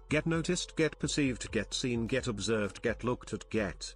Get noticed, get perceived, get seen, get observed, get looked at, get.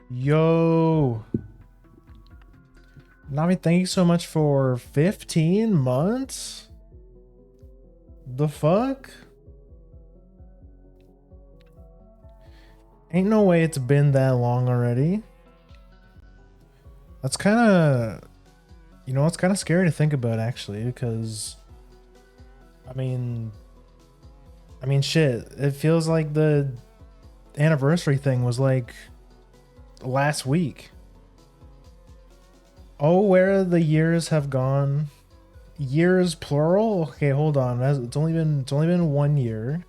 Yo. Navi, thank you so much for 15 months? The fuck? Ain't no way it's been that long already. That's kind of... You know, it's kind of scary to think about, actually, because... I mean, shit. It feels like the anniversary thing was like last week. Oh, where the years have gone. Years plural? Okay, hold on. It's only been 1 year.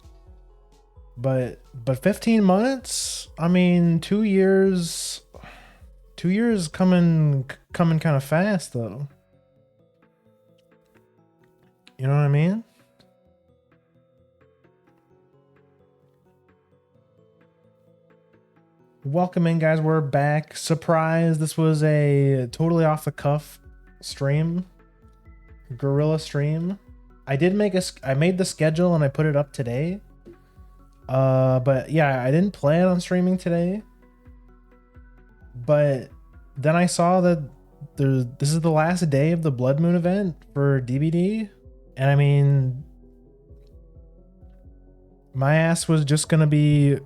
But 15 months? I mean, 2 years. 2 years coming kind of fast though. You know what I mean? Welcome in, guys. We're back. Surprise. This was a totally off the cuff stream. Guerrilla stream. I made the schedule and I put it up today. But yeah, I didn't plan on streaming today. But then I saw that this is the last day of the Blood Moon event for DbD. And I mean, my ass was just gonna be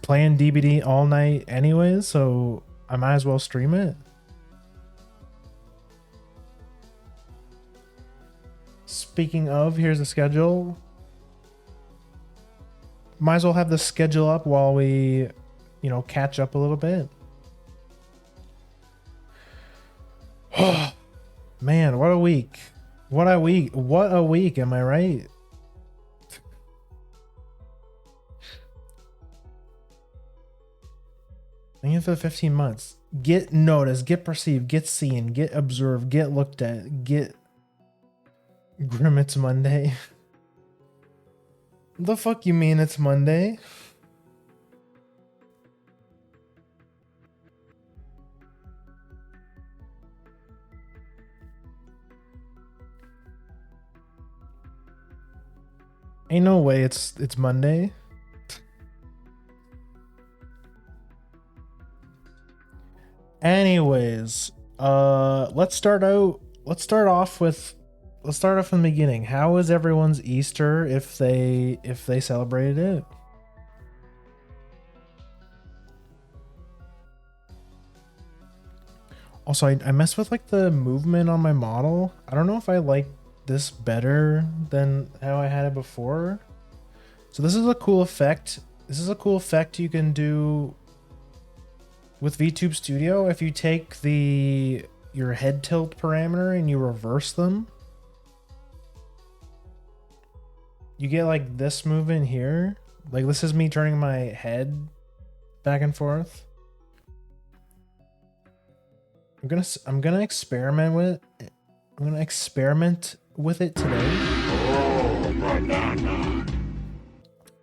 playing DbD all night anyways, so I might as well stream it. Speaking of, here's the schedule. Might as well have the schedule up while we, you know, catch up a little bit. Oh, man, what a week. What a week, am I right? Thank you for the 15 months. Get noticed, get perceived, get seen, get observed, get looked at, get Grim, it's Monday. The fuck you mean it's Monday? Ain't no way it's Monday. Anyways, let's start off from the beginning. How was everyone's Easter if they celebrated it? Also, I messed with like the movement on my model. I don't know if I like this better than how I had it before. So this is a cool effect. This is a cool effect you can do with VTube Studio. If you take your head tilt parameter and you reverse them, you get like this movement here. Like this is me turning my head back and forth. I'm gonna experiment with it. I'm gonna experiment with it today. Oh, banana.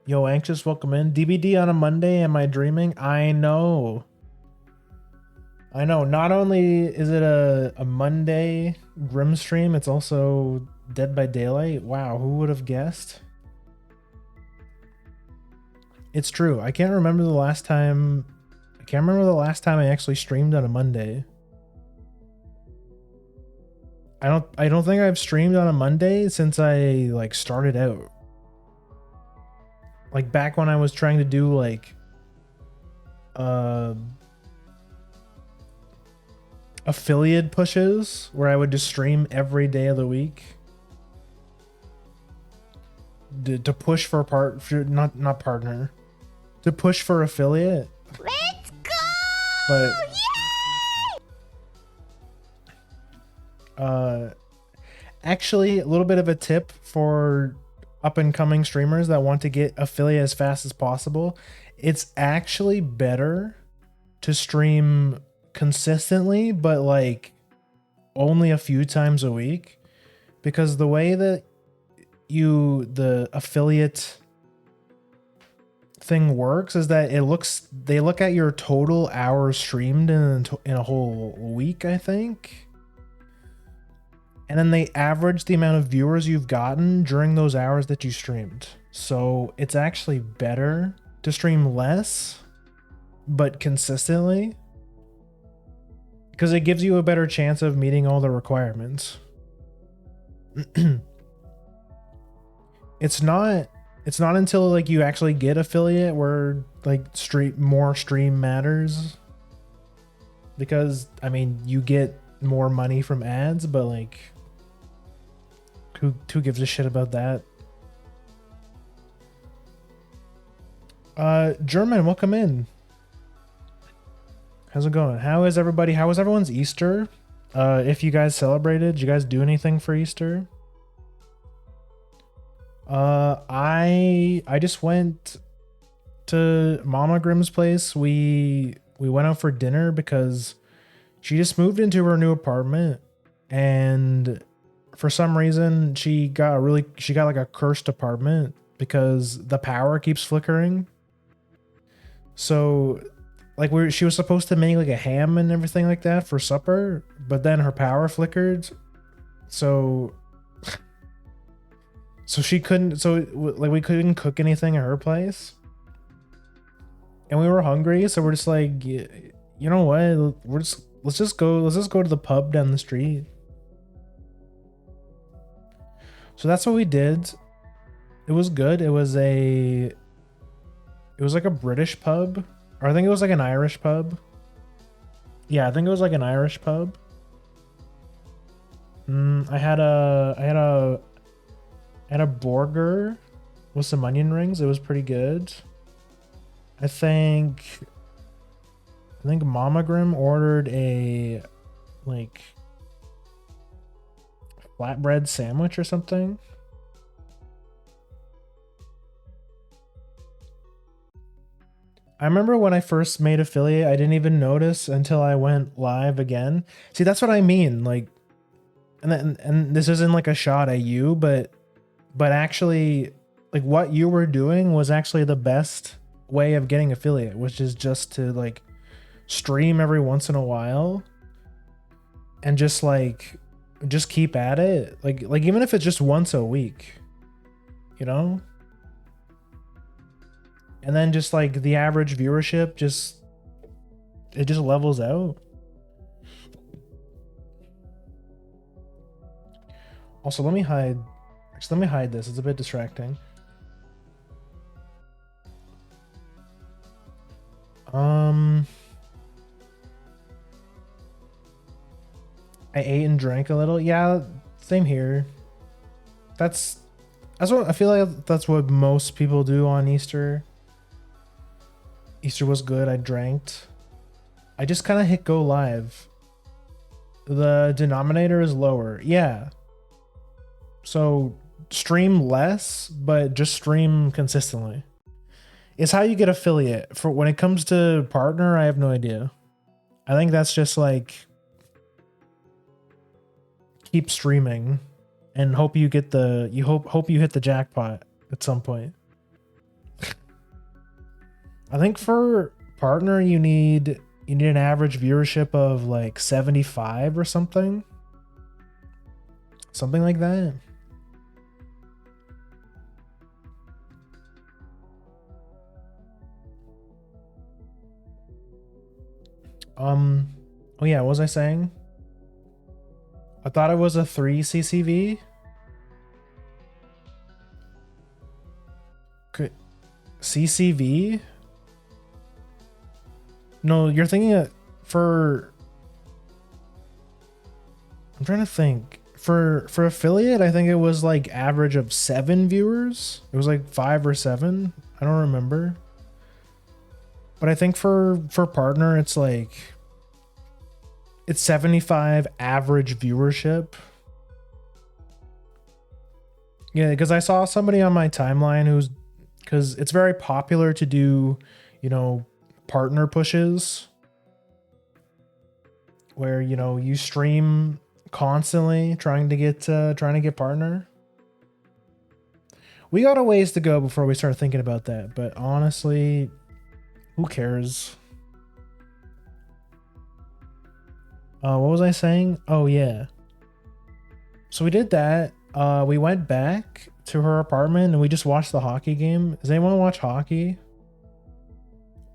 Yo, Anxious, welcome in. DbD on a Monday, am I dreaming? I know. Not only is it a Monday Grim stream, it's also Dead by Daylight. Wow, who would have guessed? It's true. I can't remember the last time I actually streamed on a Monday. I don't think I've streamed on a Monday since I like started out. Like back when I was trying to do like affiliate pushes where I would just stream every day of the week to push for not partner, to push for affiliate. Let's go! But actually, a little bit of a tip for up and coming streamers that want to get affiliate as fast as possible. It's actually better to stream consistently, but like only a few times a week, because the way that the affiliate thing works is that they look at your total hours streamed in a whole week, I think. And then they average the amount of viewers you've gotten during those hours that you streamed. So it's actually better to stream less, but consistently, because it gives you a better chance of meeting all the requirements. It's not until like you actually get affiliate where like stream matters, because I mean you get more money from ads, but like who gives a shit about that? German, welcome in. How's it going? How is everybody? How was everyone's Easter? If you guys celebrated, did you guys do anything for Easter? I just went to Mama Grimm's place. We went out for dinner because she just moved into her new apartment, and for some reason she got like a cursed apartment because the power keeps flickering. So like she was supposed to make like a ham and everything like that for supper, but then her power flickered. So she couldn't, so like we couldn't cook anything at her place. And we were hungry, so we're just like, you know what? Let's just go to the pub down the street. So that's what we did. It was good. It was like a British pub, or I think it was like an Irish pub. Yeah, I think it was like an Irish pub. I had a burger with some onion rings. It was pretty good. I think Mama Grimm ordered a like flatbread sandwich or something. I remember when I first made affiliate, I didn't even notice until I went live again. See, that's what I mean. Like, and this isn't like a shot at you, but actually, like what you were doing was actually the best way of getting affiliate, which is just to like stream every once in a while and just keep at it. Like even if it's just once a week, you know? And then just like the average viewership it just levels out. Also, let me hide this. It's a bit distracting. I ate and drank a little. Yeah, same here. That's what I feel like that's what most people do on Easter. Easter was good. I drank. I just kind of hit go live. The denominator is lower. Yeah. So stream less, but just stream consistently. It's how you get affiliate. For when it comes to partner, I have no idea. I think that's just like keep streaming and hope you get hope you hit the jackpot at some point. I think for partner you need an average viewership of like 75 or something. Something like that. Oh yeah, what was I saying? I thought it was a 3 CCV. CCV? No, you're thinking I'm trying to think. For affiliate, I think it was like average of 7 viewers. It was like 5 or 7. I don't remember. But I think for partner, it's like it's 75 average viewership. Yeah, because I saw somebody on my timeline because it's very popular to do, partner pushes where, you stream constantly trying to get partner. We got a ways to go before we start thinking about that, but honestly, who cares? What was I saying? Oh yeah. So we did that. We went back to her apartment and we just watched the hockey game. Does anyone watch hockey?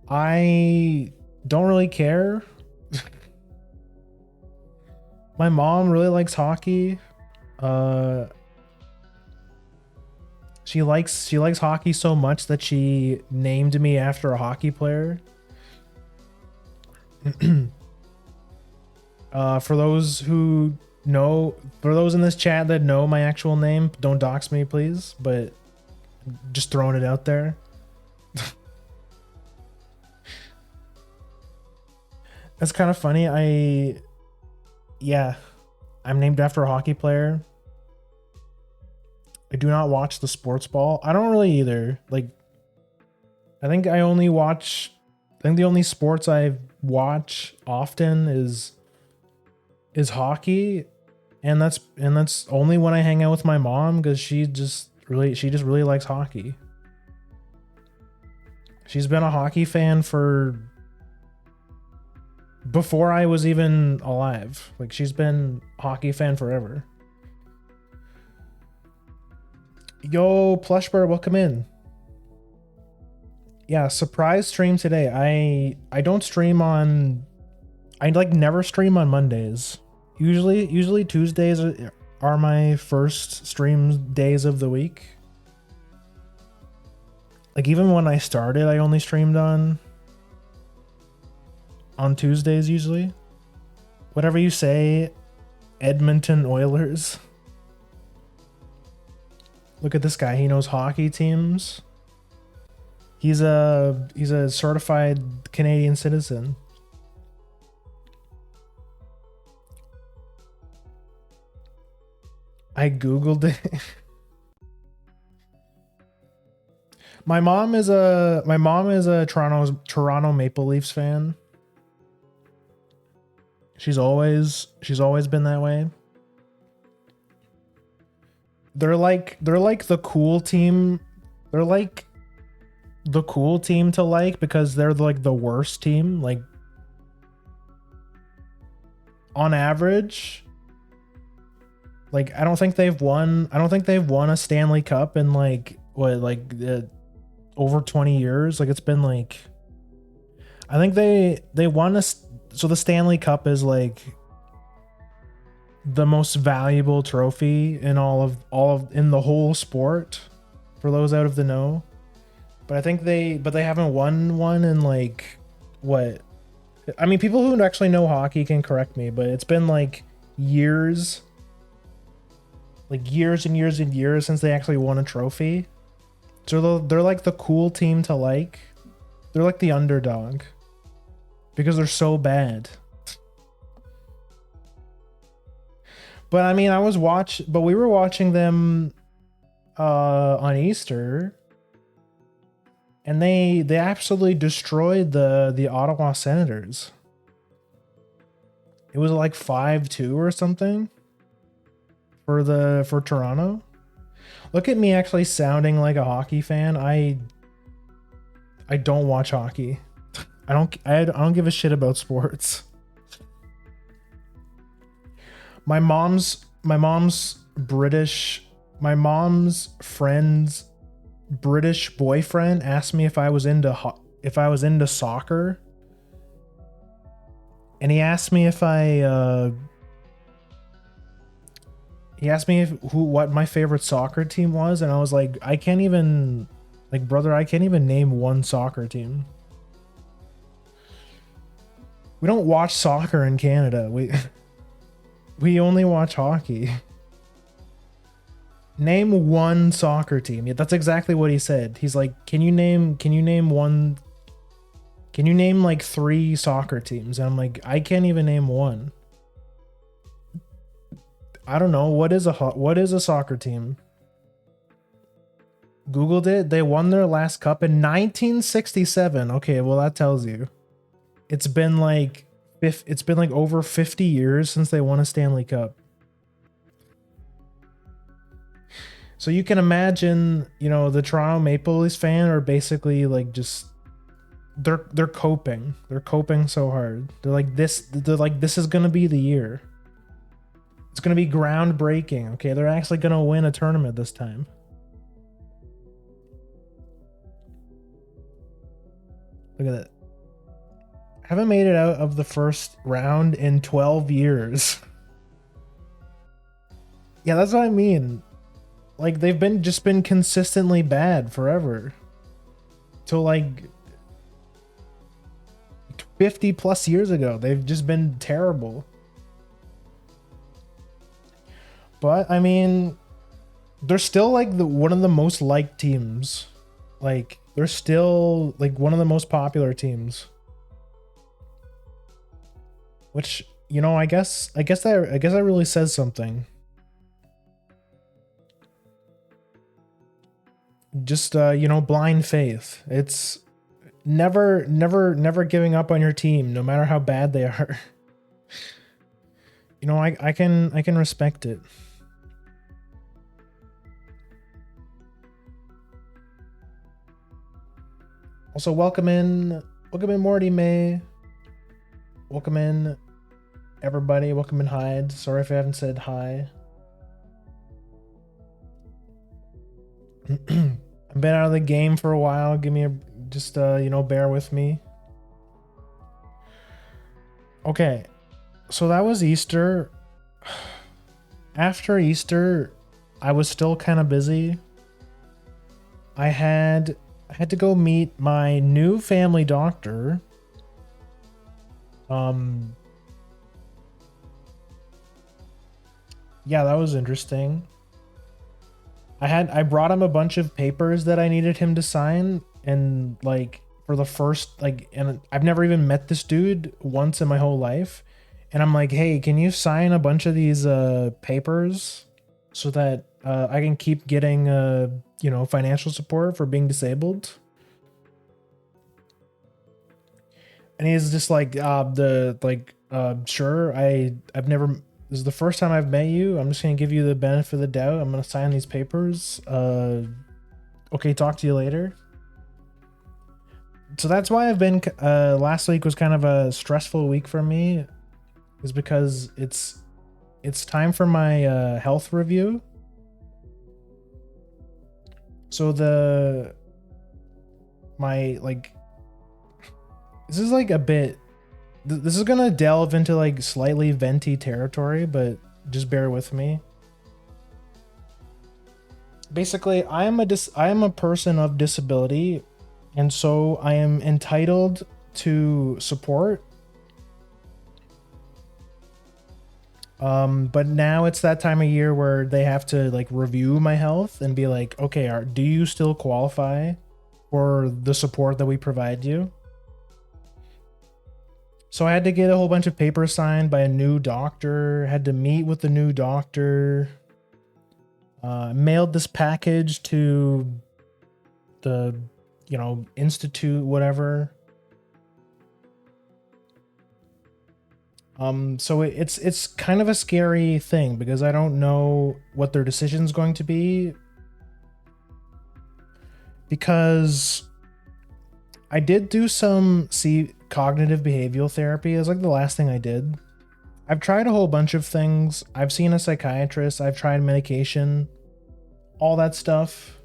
I don't really care. My mom really likes hockey. She likes hockey so much that she named me after a hockey player. For those who know, for those in this chat that know my actual name, don't dox me, please. But just throwing it out there. That's kind of funny. Yeah, I'm named after a hockey player. I do not watch the sports ball. I don't really either. Like, I think the only sports I watch often is hockey, and that's only when I hang out with my mom, because she just really likes hockey. She's been a hockey fan for before I was even alive. Like, she's been a hockey fan forever. Yo, Plushbird, welcome in. Yeah, surprise stream today. I don't stream on, I like never stream on Mondays. Usually Tuesdays are my first stream days of the week. Like, even when I started, I only streamed on Tuesdays usually. Whatever you say, Edmonton Oilers. Look at this guy. He knows hockey teams. He's a certified Canadian citizen. I googled it. My mom is a Toronto Maple Leafs fan. She's always been that way. They're like the cool team. They're like the cool team to like, because they're like the worst team. Like, on average, like, I don't think they've won a Stanley Cup in like over 20 years. Like, it's been like, I think they won so the Stanley Cup is like the most valuable trophy in all of in the whole sport, for those out of the know. But I think they haven't won one in like, what? I mean, people who actually know hockey can correct me, but it's been like years. Like, years and years and years since they actually won a trophy. So they're like the cool team to like. They're like the underdog, because they're so bad. But I mean, we were watching them on Easter, and they absolutely destroyed the Ottawa Senators. It was like 5-2 or something for Toronto. Look at me actually sounding like a hockey fan. I don't watch hockey. I don't give a shit about sports. My mom's friend's British boyfriend asked me if I was into soccer, and he asked me what my favorite soccer team was, and I was like, I can't even name one soccer team. We don't watch soccer in Canada. We only watch hockey. Name one soccer team. Yeah, that's exactly what he said. He's like, can you name like 3 soccer teams? And I'm like, I can't even name one. I don't know. What is a soccer team? Googled it. They won their last cup in 1967. Okay, well, that tells you. It's been like over 50 years since they won a Stanley Cup. So you can imagine, the Toronto Maple Leafs fan are basically like just they're coping. They're coping so hard. They're like, this is going to be the year. It's going to be groundbreaking. Okay, they're actually going to win a tournament this time. Look at that. Haven't made it out of the first round in 12 years. Yeah, that's what I mean. Like, they've been consistently bad forever. Till like 50 plus years ago, they've just been terrible. But I mean, they're still like one of the most liked teams. Like, they're still like one of the most popular teams. Which, you know, I guess that really says something. Just you know, blind faith. It's never giving up on your team, no matter how bad they are. You know, I can respect it. Also, welcome in Morty May. Welcome in everybody. Welcome in Hyde. Sorry if I haven't said hi. I've been out of the game for a while. Give me a you know, bear with me. Okay, so that was Easter. After Easter, I was still kind of busy. I had to go meet my new family doctor. Yeah, that was interesting. I brought him a bunch of papers that I needed him to sign, and like for the first and I've never even met this dude once in my whole life, and I'm like, hey, can you sign a bunch of these papers so that I can keep getting you know, financial support for being disabled? And he's just like, sure. I've never. This is the first time I've met you. I'm just gonna give you the benefit of the doubt. I'm gonna sign these papers. Okay, talk to you later. So that's why I've been. Last week was kind of a stressful week for me, is because it's time for my health review. So this is like a bit. This is gonna delve into like slightly venti territory, but just bear with me. Basically, I am a person of disability, and so I am entitled to support. But now it's that time of year where they have to like review my health and be like, okay, do you still qualify for the support that we provide you? So I had to get a whole bunch of papers signed by a new doctor, had to meet with the new doctor, mailed this package to the, you know, institute, whatever. So it's kind of a scary thing because I don't know what their decision's going to be, because I did do some cognitive behavioral therapy. It was like the last thing I did. I've tried a whole bunch of things. I've seen a psychiatrist. I've tried medication, all that stuff.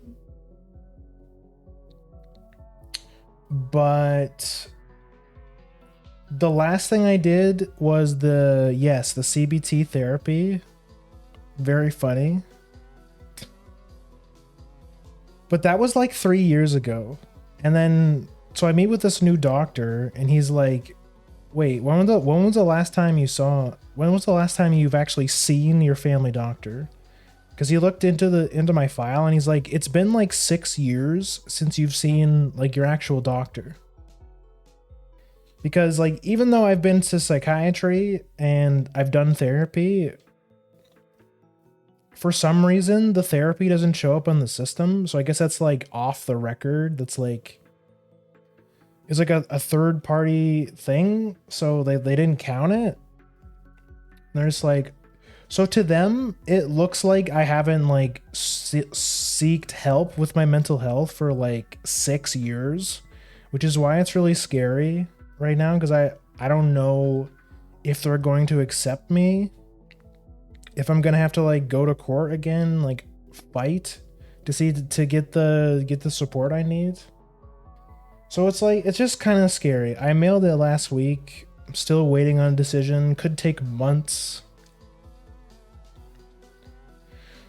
But the last thing I did was the CBT therapy. Very funny. But that was like 3 years ago. And then so I meet with this new doctor, and he's like, wait, when was the last time you've actually seen your family doctor? Because he looked into my file, and he's like, it's been like 6 years since you've seen like your actual doctor. Because like, even though I've been to psychiatry and I've done therapy, for some reason the therapy doesn't show up on the system. So I guess that's like off the record. That's like, it's like a third party thing, so they didn't count it. They're just like, so to them it looks like I haven't like seeked help with my mental health for like 6 years, which is why it's really scary right now, because I don't know if they're going to accept me, if I'm gonna have to like go to court again, like fight to get the support I need. So it's like, it's just kind of scary. I mailed it last week. I'm still waiting on a decision. Could take months.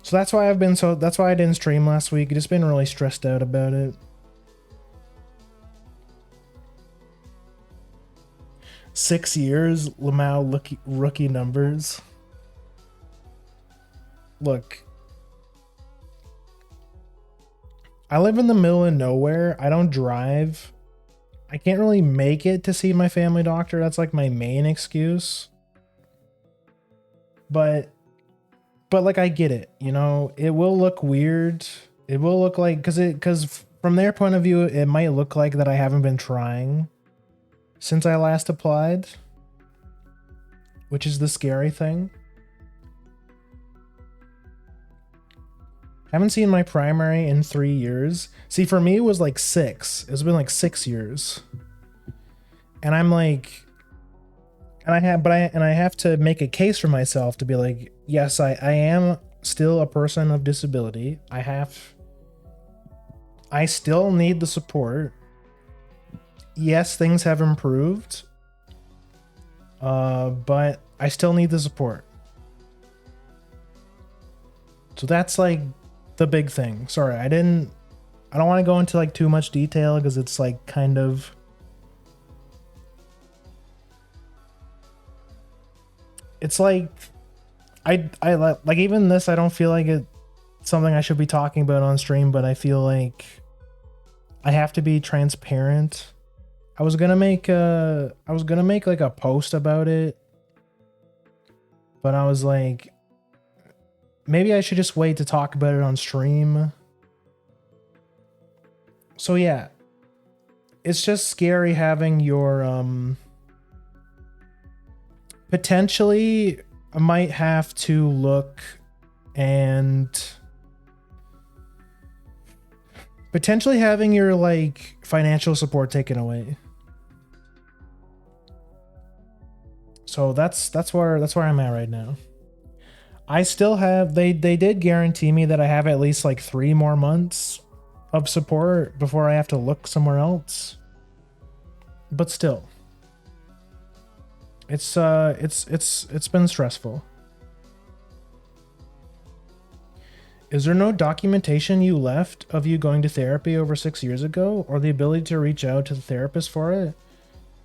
So that's why that's why I didn't stream last week. I've just been really stressed out about it. 6 years, Lamau rookie numbers. Look, I live in the middle of nowhere. I don't drive. I can't really make it to see my family doctor. That's like my main excuse. But like, I get it, you know, it will look weird. It will look like, because from their point of view, it might look like that I haven't been trying since I last applied, which is the scary thing. Haven't seen my primary in 3 years. See, for me, it was like 6. It's been like 6 years. And I'm like, and I have to make a case for myself to be like, yes, I am still a person of disability. I still need the support. Yes, things have improved. But I still need the support. So that's like the big thing. Sorry, I don't want to go into like too much detail because it's like kind of, it's like I like, even this, I don't feel like it's something I should be talking about on stream, but I feel like I have to be transparent. I was gonna make like a post about it, but I was like, maybe I should just wait to talk about it on stream. So yeah, it's just scary having your potentially, I might have to look and potentially having your like financial support taken away. So that's where I'm at right now. I still have, they did guarantee me that I have at least like 3 more months of support before I have to look somewhere else. But still, it's been stressful. Is there no documentation you left of you going to therapy over 6 years ago, or the ability to reach out to the therapist for it?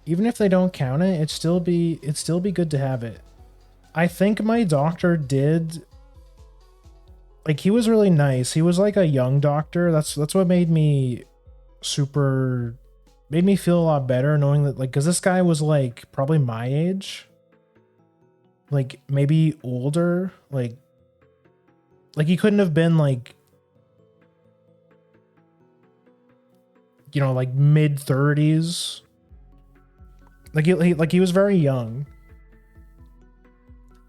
Even if they don't count it, it'd still be good to have it. I think my doctor did, like, he was really nice. He was like a young doctor. That's what made me feel a lot better, knowing that, like, because this guy was like probably my age, like maybe older, like he couldn't have been like, you know, like mid 30s. Like he was very young,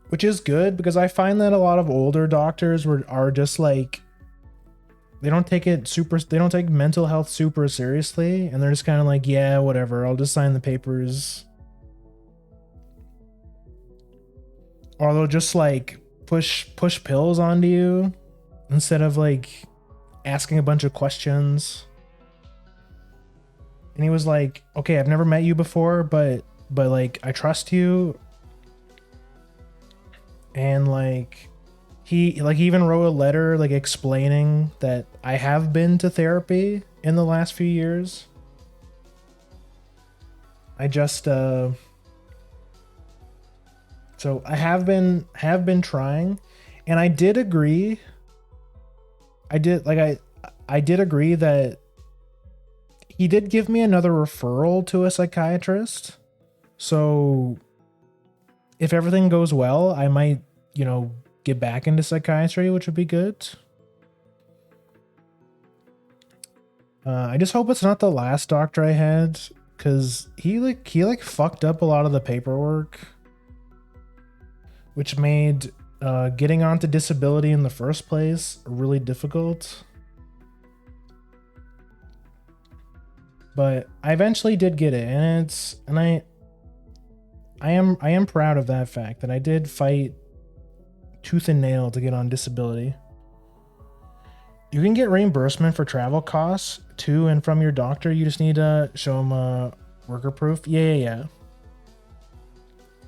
which is good, because I find that a lot of older doctors are just like, they don't take mental health super seriously, and they're just kind of like, yeah, whatever, I'll just sign the papers. Or they'll just like push pills onto you instead of like asking a bunch of questions. And he was like, okay, I've never met you before, but like, I trust you. And like, he even wrote a letter like explaining that I have been to therapy in the last few years. I just so I have been trying, and I did agree. I did agree that he did give me another referral to a psychiatrist. So if everything goes well, I might, you know, get back into psychiatry, which would be good. I just hope it's not the last doctor I had, because he fucked up a lot of the paperwork, which made getting onto disability in the first place really difficult. But I eventually did get it, and I am proud of that fact, that I did fight tooth and nail to get on disability. You can get reimbursement for travel costs to and from your doctor, you just need to show them a worker proof. Yeah.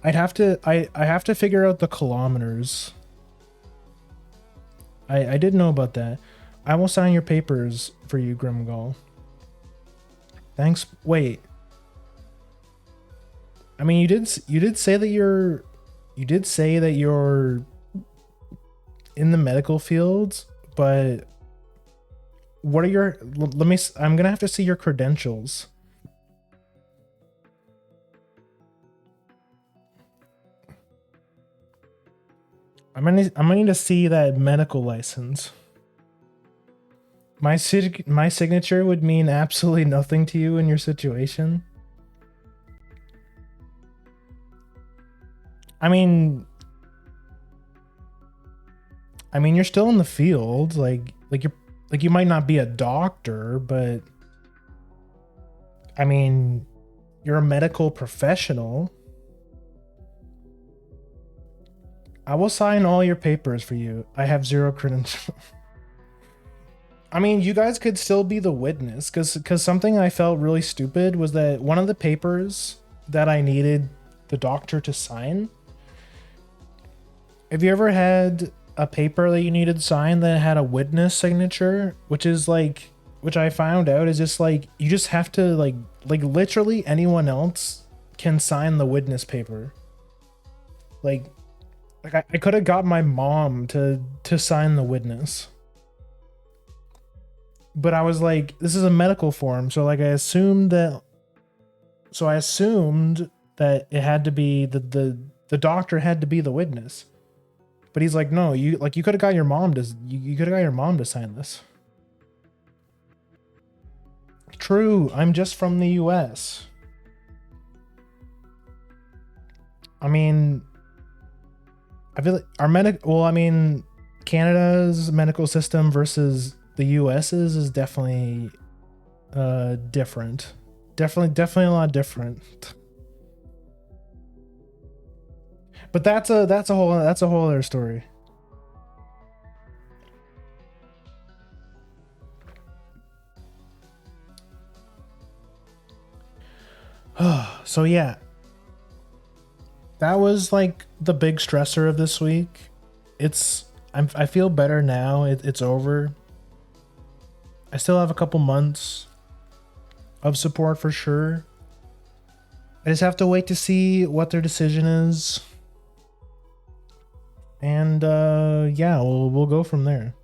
I have to figure out the kilometers. I didn't know about that. I will sign your papers for you, Grimgall. Thanks. Wait. I mean, you did say that you're in the medical field, but what are your, I'm gonna have to see your credentials. I'm gonna need to see that medical license. My signature would mean absolutely nothing to you in your situation. I mean, you're still in the field, like you might not be a doctor, but I mean, you're a medical professional. I will sign all your papers for you. I have 0 credentials. I mean, you guys could still be the witness, because something I felt really stupid was that one of the papers that I needed the doctor to sign. Have you ever had a paper that you needed signed that had a witness signature, which I found out is just like, you just have to like literally anyone else can sign the witness paper. Like I could have got my mom to sign the witness. But I was like, this is a medical form, so like I assumed that it had to be the doctor had to be the witness. But he's like, no, you could have got your mom to sign this. True, I'm just from the US. I mean, I feel like Canada's medical system versus the US's is definitely different. Definitely a lot different. But that's a whole other story. So yeah, that was like the big stressor of this week. I feel better now. It's over. I still have a couple months of support for sure. I just have to wait to see what their decision is. And yeah, we'll go from there.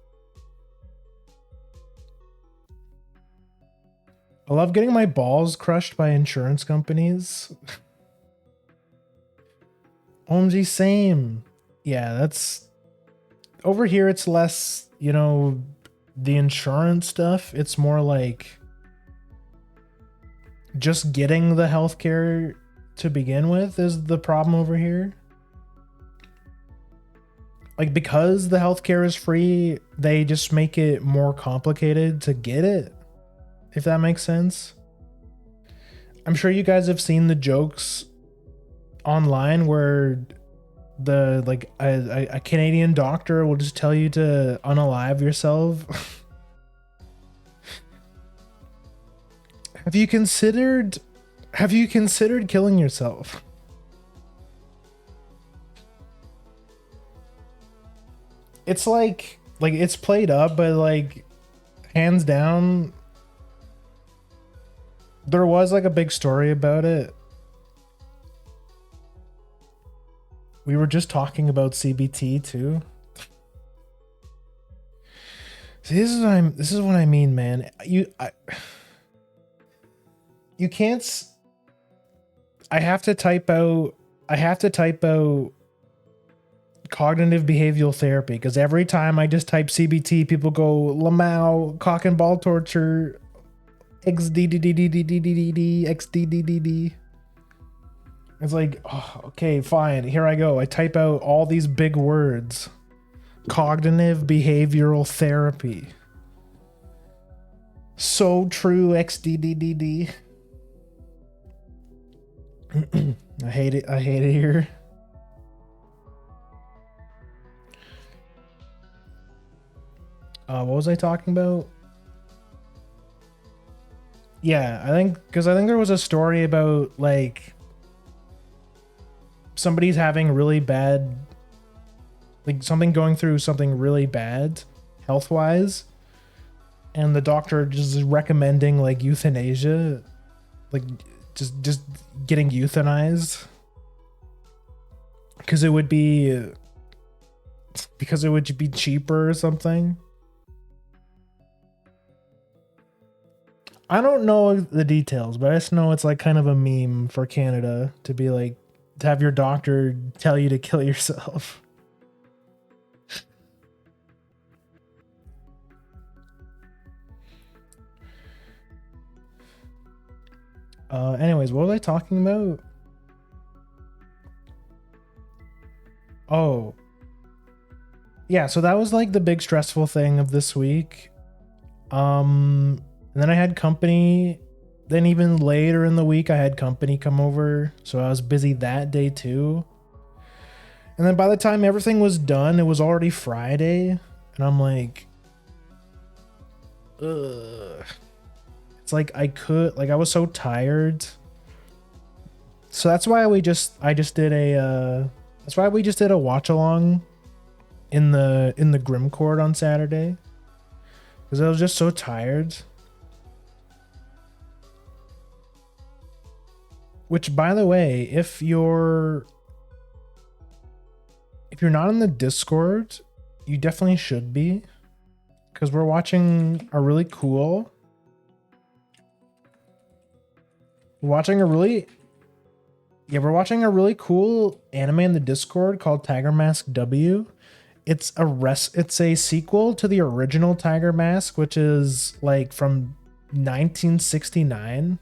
I love getting my balls crushed by insurance companies. OMG, same. Yeah, that's over here. It's less, the insurance stuff. It's more like just getting the healthcare to begin with is the problem over here. Like, because the healthcare is free, they just make it more complicated to get it, if that makes sense. I'm sure you guys have seen the jokes online where a Canadian doctor will just tell you to unalive yourself. Have you considered killing yourself? It's like it's played up, but like hands down, there was like a big story about it. We were just talking about CBT too. See, this is what I mean, man. You can't. I have to type out cognitive behavioral therapy, because every time I just type CBT, people go Lamau, cock and ball torture, XDDDDDDD, XDDDD. It's like, oh, okay, fine. Here I go. I type out all these big words. Cognitive behavioral therapy. So true, XDDDD. I hate it here. What was I talking about? Yeah, I think there was a story about like somebody's having really bad, like something going through something really bad health wise, and the doctor just is recommending like euthanasia, like just getting euthanized because it would be cheaper or something. I don't know the details, but I just know it's like kind of a meme for Canada to be like to have your doctor tell you to kill yourself. Anyways, what was I talking about? Oh, yeah, so that was like the big stressful thing of this week. And then I had company. Then even later in the week, I had company come over, so I was busy that day too. And then by the time everything was done, it was already Friday, and I'm like, ugh. It's like I was so tired. So that's why I just did a that's why we just did a watch along in the Grim Court on Saturday, because I was just so tired. Which, by the way, if you're not in the Discord, you definitely should be, because we're watching a really cool we're watching a really cool anime in the Discord called Tiger Mask W. It's a sequel to the original Tiger Mask, which is like from 1969.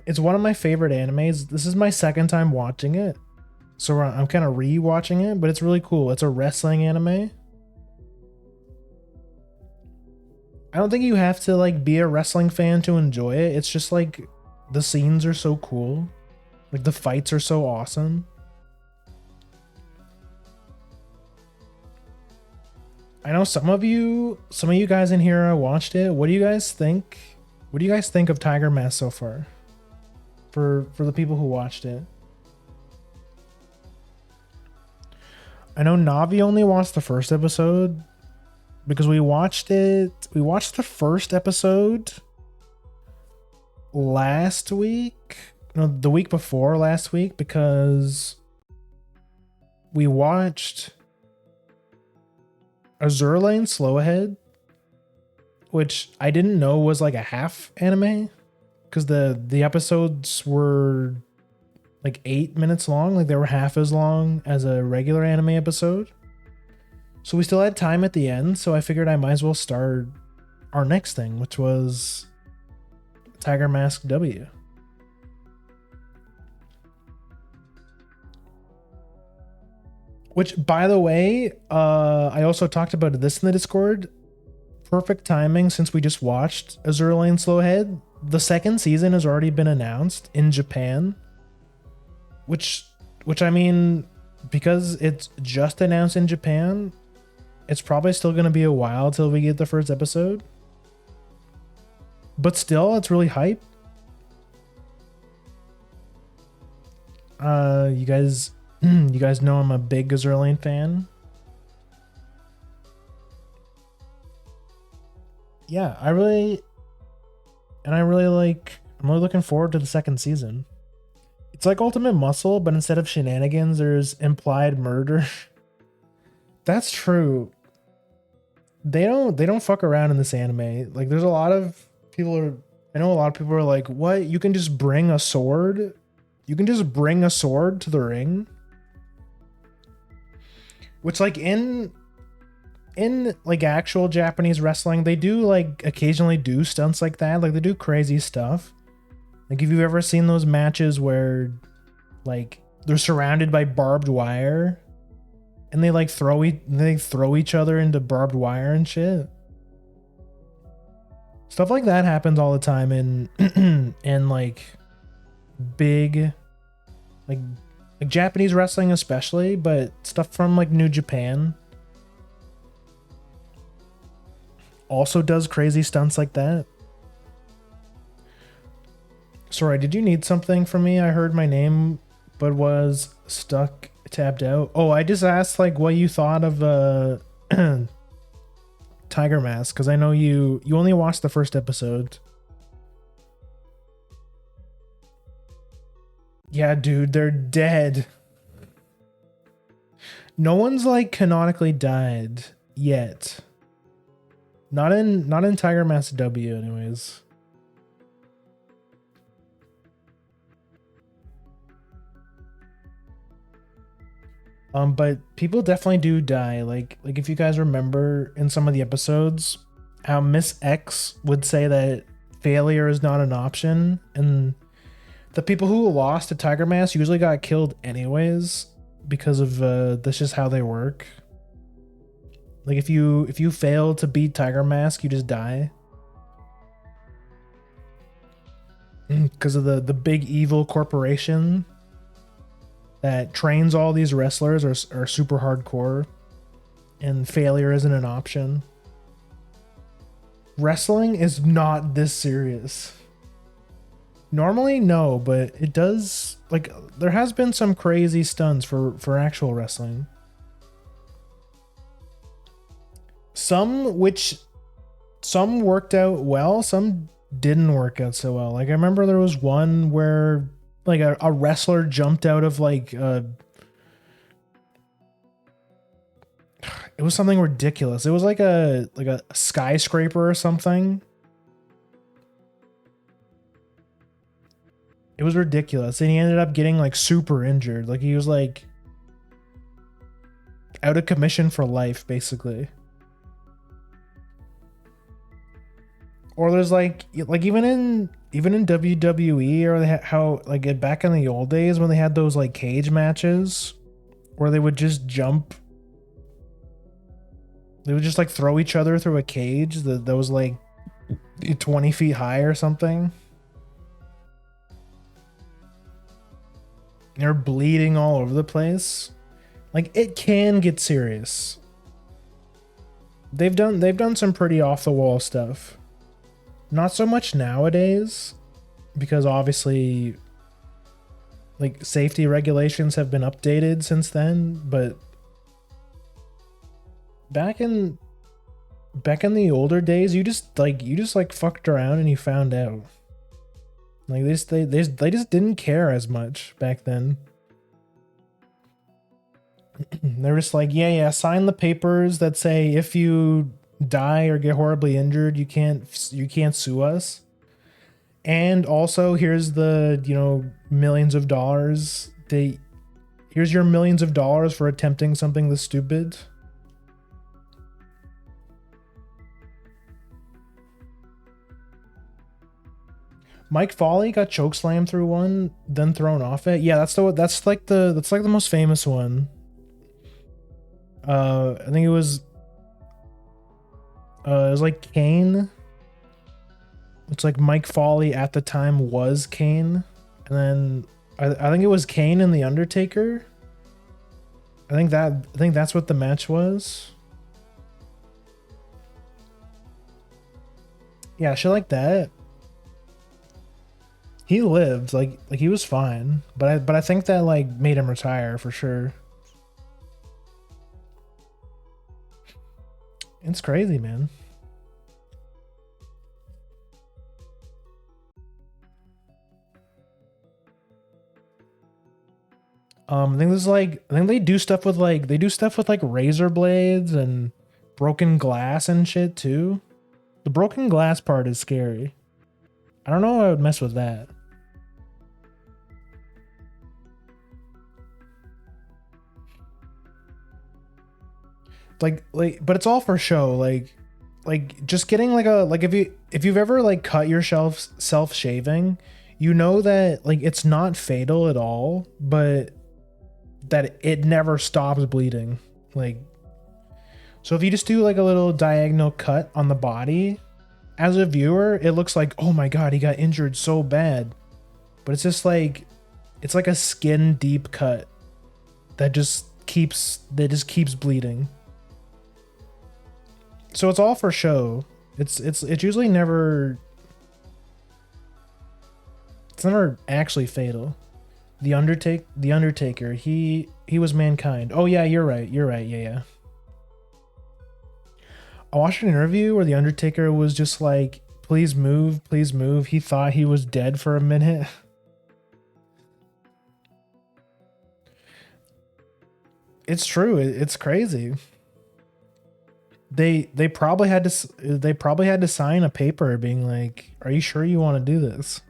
It's one of my favorite animes. This is my second time watching it, so I'm kind of re-watching it, but it's really cool. It's a wrestling anime. I don't think you have to like be a wrestling fan to enjoy it. It's just like the scenes are so cool. Like the fights are so awesome. I know some of you guys in here watched it. What do you guys think? What do you guys think of Tiger Mask so far? For the people who watched it. I know Navi only watched the first episode because we watched the first episode last week. No, the week before last week, because we watched Azur Lane Slow Ahead, which I didn't know was like a half anime, because the episodes were like 8 minutes long. Like they were half as long as a regular anime episode. So we still had time at the end, so I figured I might as well start our next thing, which was Tiger Mask W. Which, by the way, I also talked about this in the Discord. Perfect timing, since we just watched Azur Lane Slowhead. The second season has already been announced in Japan. Which I mean, because it's just announced in Japan, it's probably still going to be a while till we get the first episode. But still, it's really hype. You guys know I'm a big Azur Lane fan. Yeah, I'm really looking forward to the second season. It's like Ultimate Muscle, but instead of shenanigans, there's implied murder. That's true. They don't fuck around in this anime. Like, there's a lot of people I know a lot of people are like, what? You can just bring a sword? You can just bring a sword to the ring? Which, like, in like actual Japanese wrestling, they do like occasionally do stunts like that. Like, they do crazy stuff. Like, have you ever seen those matches where like they're surrounded by barbed wire and they like throw each other into barbed wire and shit? Stuff like that happens all the time in in like big like Japanese wrestling especially, but stuff from like New Japan. also does crazy stunts like that. Sorry, did you need something from me? I heard my name, but was stuck, tapped out. Oh, I just asked like what you thought of Tiger Mask, because I know you only watched the first episode. Yeah, dude, they're dead. No one's like canonically died yet. Not in Tiger Mask W, anyways. But people definitely do die. Like if you guys remember in some of the episodes, how Miss X would say that failure is not an option, and the people who lost to Tiger Mask usually got killed anyways because of that's just how they work. Like if you fail to beat Tiger Mask, you just die. Because of the big evil corporation that trains all these wrestlers are super hardcore, and failure isn't an option. Wrestling is not this serious. Normally, no, but it does, like, there has been some crazy stunts for actual wrestling. Some worked out well, some didn't work out so well. Like I remember there was one where like a wrestler jumped out of like it was something ridiculous. It was like a skyscraper or something. It was ridiculous. And he ended up getting like super injured. Like he was like out of commission for life, basically. Or there's like even in WWE, or how like back in the old days when they had those like cage matches where they would just jump, they would just like throw each other through a cage that was like 20 feet high or something. They're bleeding all over the place. Like it can get serious. They've done some pretty off the wall stuff. Not so much nowadays, because obviously like safety regulations have been updated since then, but back in the older days, you just fucked around and you found out. Like they just didn't care as much back then. They're just like, yeah, sign the papers that say if you die or get horribly injured, you can't sue us. And also here's the, millions of dollars. Here's your millions of dollars for attempting something this stupid. Mike Foley got chokeslammed through one, then thrown off it. Yeah, that's like the most famous one. I think it was like Kane. It's like Mike Foley at the time was Kane, and then I think it was Kane and the Undertaker. I think that's what the match was. Yeah, shit like that. He lived, like he was fine, but I think that like made him retire for sure. It's crazy, man. I think they do stuff with like razor blades and broken glass and shit too. The broken glass part is scary. I don't know if I would mess with that. Like, but it's all for show. Like just getting if you've ever like cut yourself self-shaving, you know that like it's not fatal at all, but that it never stops bleeding. Like, so if you just do like a little diagonal cut on the body, as a viewer, it looks like, oh my god, he got injured so bad. But it's just like, it's like a skin deep cut that just keeps bleeding. So it's all for show. It's usually never, it's never actually fatal. The Undertaker, he was mankind. Oh yeah, you're right. You're right. Yeah, yeah. I watched an interview where the Undertaker was just like, "Please move, please move." He thought he was dead for a minute. It's true. It's crazy. They probably had to they probably had to sign a paper being like, "Are you sure you want to do this?"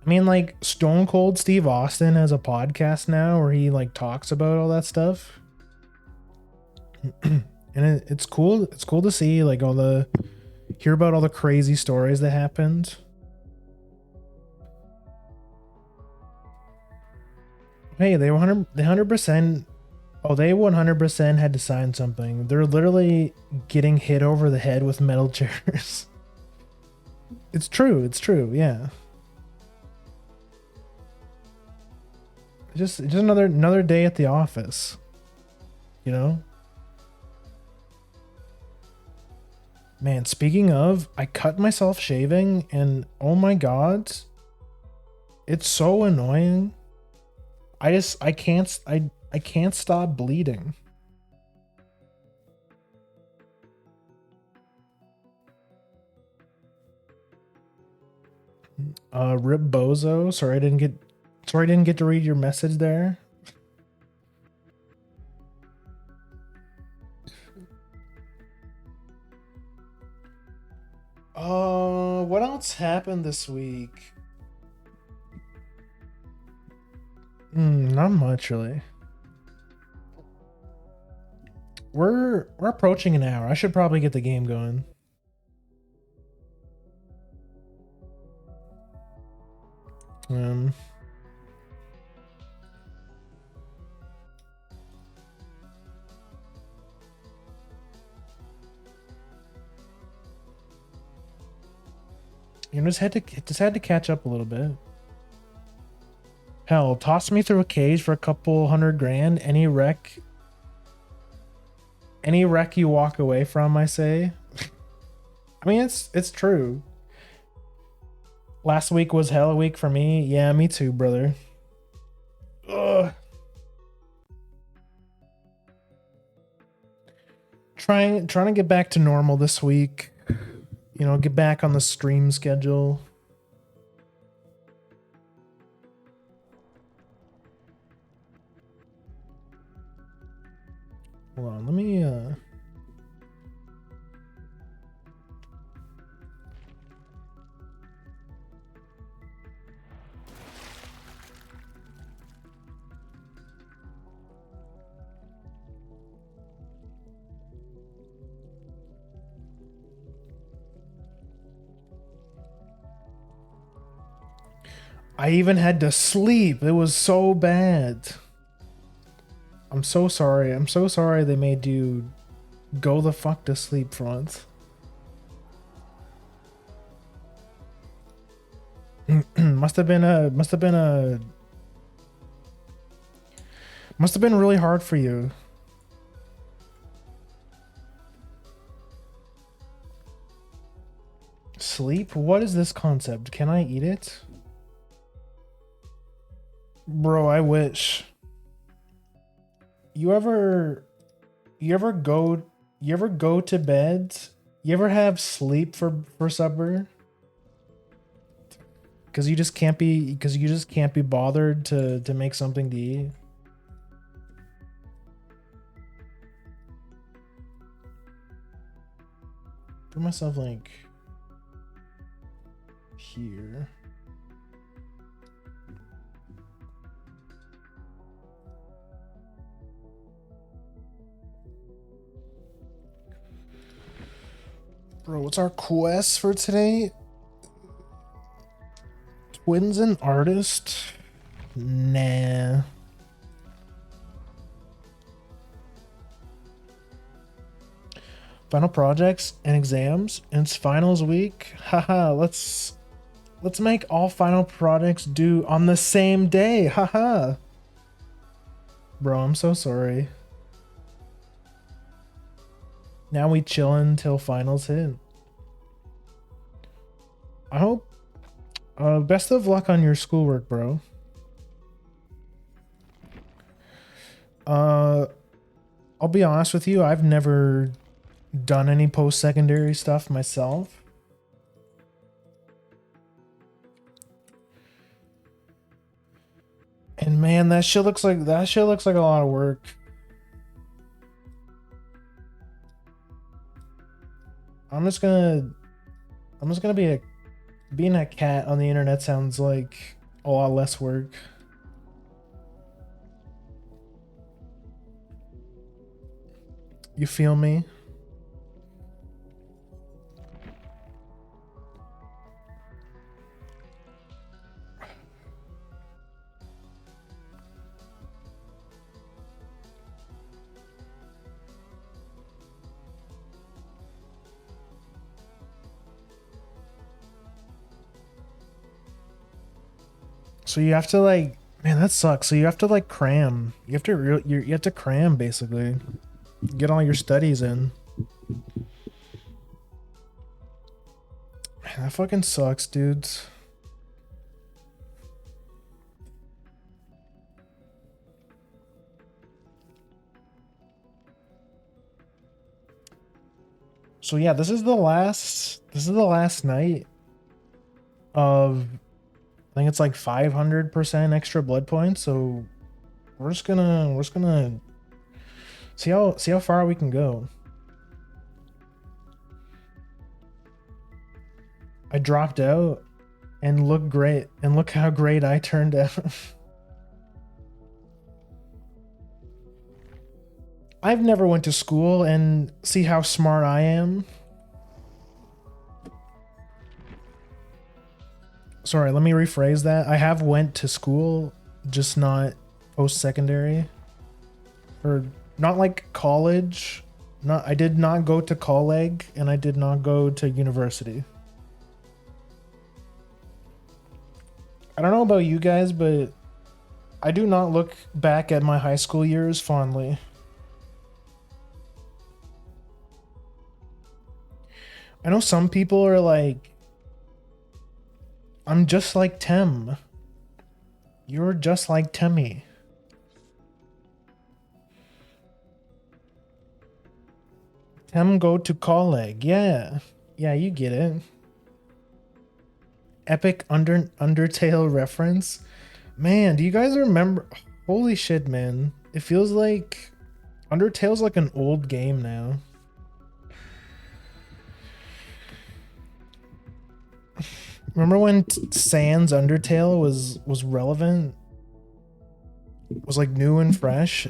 I mean, like Stone Cold Steve Austin has a podcast now where he like talks about all that stuff, and it's cool. It's cool to see like all the hear about all the crazy stories that happened. Hey, they 100%. Oh, they 100% had to sign something. They're literally getting hit over the head with metal chairs. It's true. It's true. Yeah. Just another day at the office. You know? Man, speaking of, I cut myself shaving and oh my god, it's so annoying. I can't stop bleeding. Rip Bozo, sorry I didn't get to read your message there. What else happened this week? Not much really. We're approaching an hour. I should probably get the game going. Um You know, just had to catch up a little bit. Hell, toss me through a cage for a couple $100,000. Any wreck you walk away from, I say. I mean, it's true. Last week was hell a week for me. Yeah, me too, brother. Ugh. Trying to get back to normal this week. You know, get back on the stream schedule. Hold on, let me I even had to sleep. It was so bad. I'm so sorry. I'm so sorry they made you go the fuck to sleep for once. Must have been really hard for you. Sleep? What is this concept? Can I eat it? Bro, I wish. You ever go to bed? You ever have sleep for supper? Cuz you just can't be bothered to make something to eat. Put myself like here. Bro, what's our quest for today? Twins and artist? Nah. Final projects and exams, and it's finals week. Haha, let's make all final projects due on the same day. Haha. Bro, I'm so sorry. Now we chillin' till finals hit. I hope. Best of luck on your schoolwork, bro. I'll be honest with you. I've never done any post-secondary stuff myself. And man, that shit looks like a lot of work. I'm just gonna being a cat on the internet sounds like a lot less work. You feel me? So you have to like, man, that sucks. So you have to like cram. You have to you have to cram basically. Get all your studies in. Man, that fucking sucks, dudes. So yeah, this is the last night of, I think it's like 500% extra blood points, so we're just gonna see how far we can go. I dropped out and look great, and look how great I turned out. I've never went to school, and see how smart I am. Sorry, let me rephrase that. I have went to school, just not post-secondary. Or not like college. I did not go to colleg, and I did not go to university. I don't know about you guys, but I do not look back at my high school years fondly. I know some people are like, I'm just like Tem. You're just like Temmie. Tem go to colleg. Yeah. Yeah, you get it. Epic Undertale reference. Man, do you guys remember? Holy shit, man. It feels like Undertale's like an old game now. Remember when Sans Undertale was relevant? Was like new and fresh.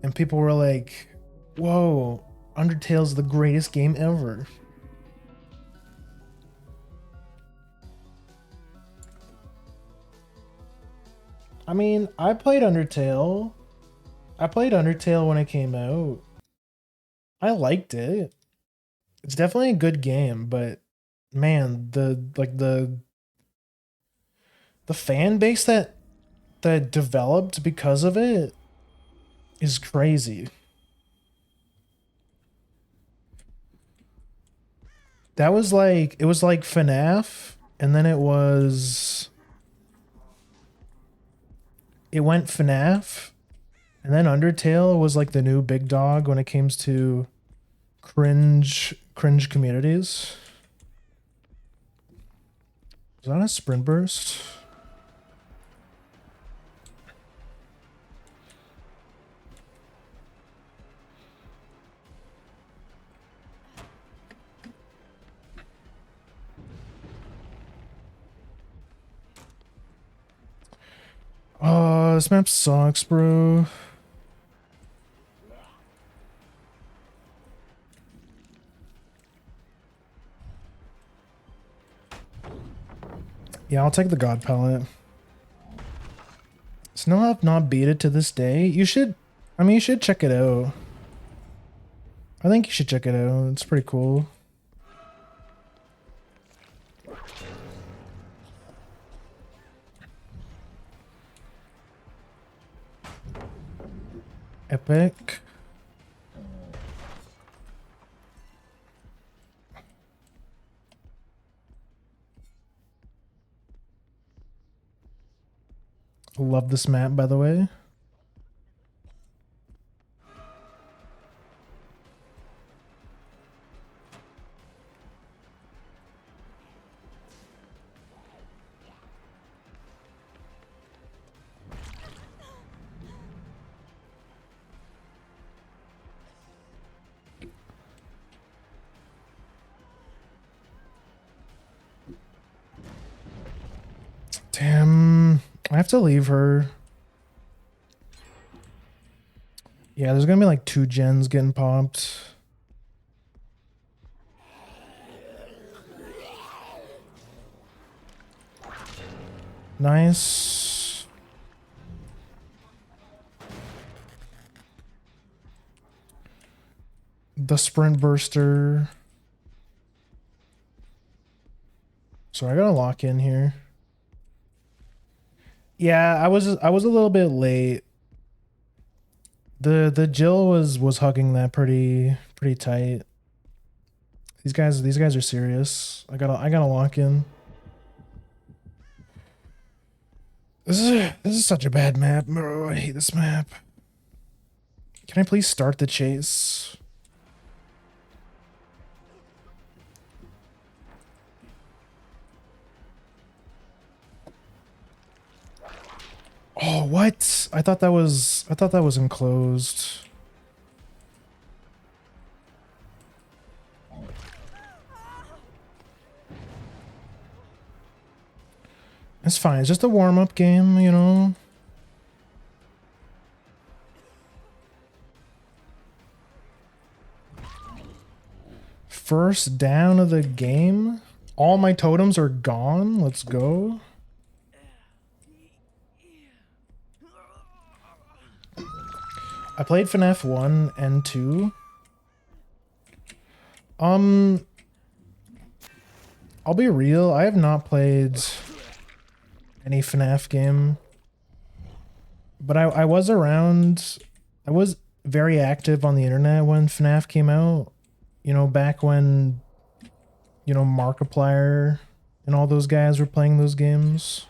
And people were like, "Whoa, Undertale's the greatest game ever." I mean, I played Undertale. I played Undertale when it came out. I liked it. It's definitely a good game, but man, the fan base that developed because of it is crazy. That was like, it was like FNAF, and then it went FNAF, and then Undertale was like the new big dog when it comes to cringe communities. Is that a sprint burst? Oh, this map sucks, bro. Yeah, I'll take the God palette. Still have not beat it to this day. You should, I mean, you should check it out. I think you should check it out. It's pretty cool. quick. Love this map, by the way. Damn, I have to leave her. Yeah, there's gonna be like 2 gens getting popped. Nice. The sprint burster. So I gotta lock in here. Yeah, I was a little bit late. The Jill was hugging that pretty tight. These guys are serious. I gotta lock in. This is such a bad map, bro. I hate this map. Can I please start the chase? Oh, what? I thought that was enclosed. It's fine. It's just a warm-up game, you know. First down of the game. All my totems are gone. Let's go. I played FNAF 1 and 2. I'll be real, I have not played any FNAF game. But I was around, I was very active on the internet when FNAF came out. You know, back when, you know, Markiplier and all those guys were playing those games.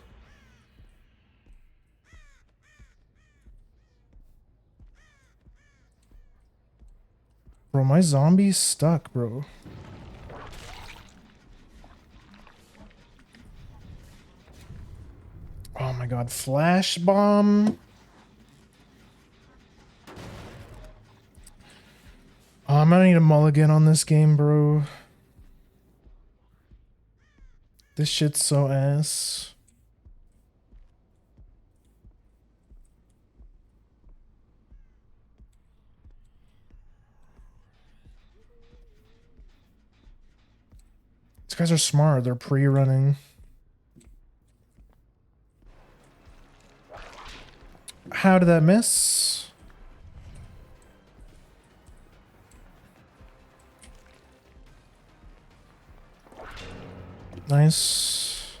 Bro, my zombie's stuck, bro. Oh my god, flash bomb. Oh, I'm gonna need a mulligan on this game, bro. This shit's so ass. These guys are smart. They're pre-running. How did that miss? Nice.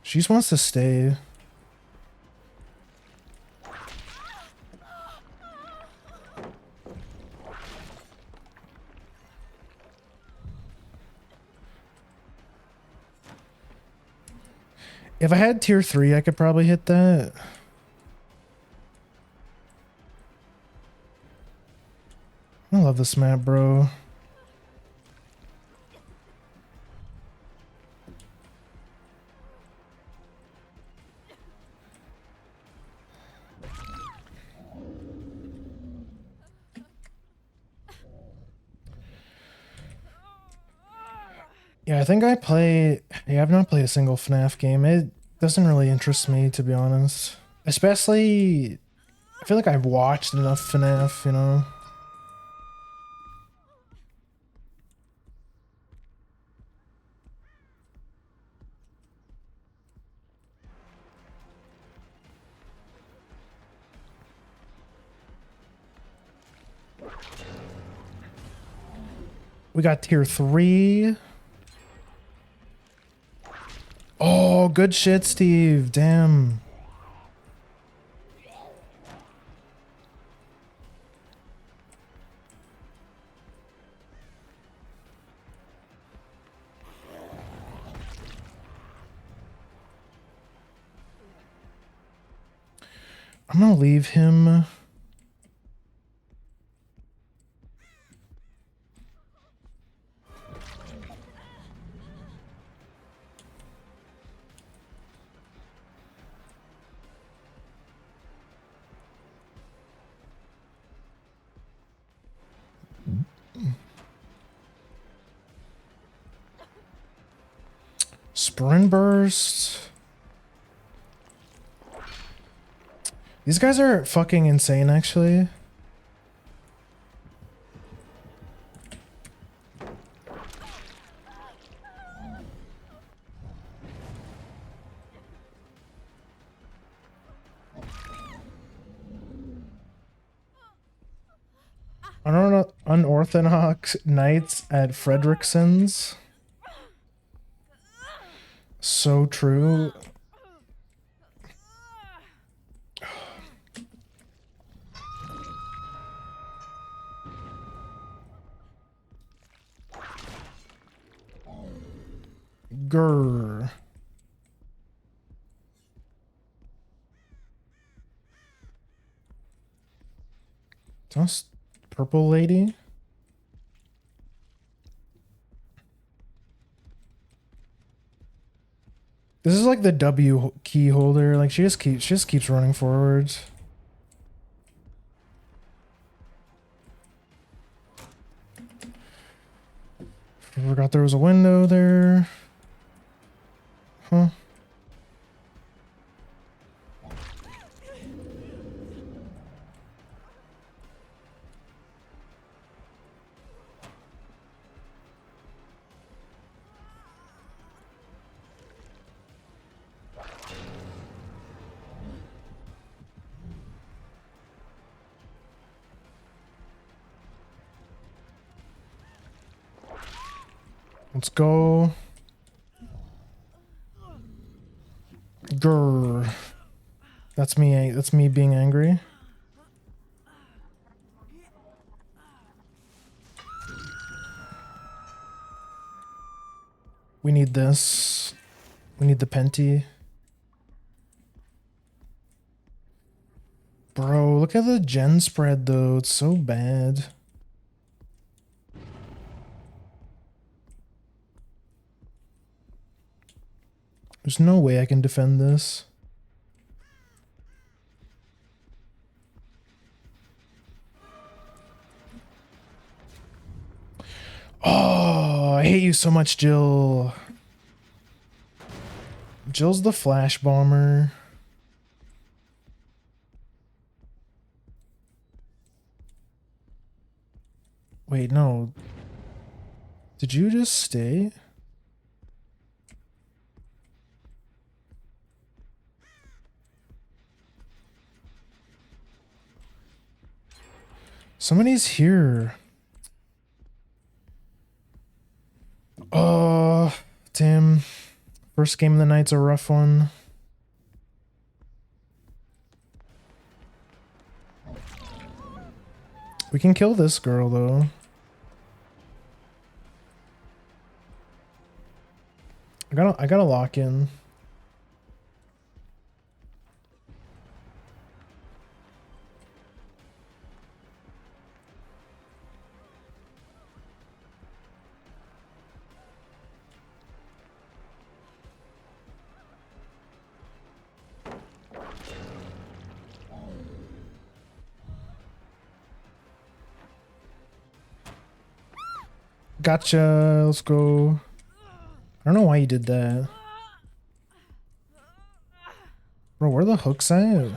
She just wants to stay. If I had tier 3, I could probably hit that. I love this map, bro. Yeah, I think I play... Yeah, I've not played a single FNAF game. It doesn't really interest me, to be honest. Especially... I feel like I've watched enough FNAF, you know? We got tier 3. Oh, good shit, Steve. Damn. I'm gonna leave him. Sprint burst. These guys are fucking insane, actually. Unorthodox knights at Fredrickson's. So true. Grr. Just purple lady. This is like the W key holder. Like she just keeps running forwards. Forgot there was a window there. Huh. Let's go. Grr. That's me. That's me being angry. We need this. We need the Penty. Bro, look at the gen spread though. It's so bad. There's no way I can defend this. Oh, I hate you so much, Jill. Jill's the flash bomber. Wait, no. Did you just stay? Somebody's here. Oh, damn. First game of the night's a rough one. We can kill this girl, though. I gotta lock in. Gotcha. Let's go. I don't know why you did that. Bro, where are the hooks at?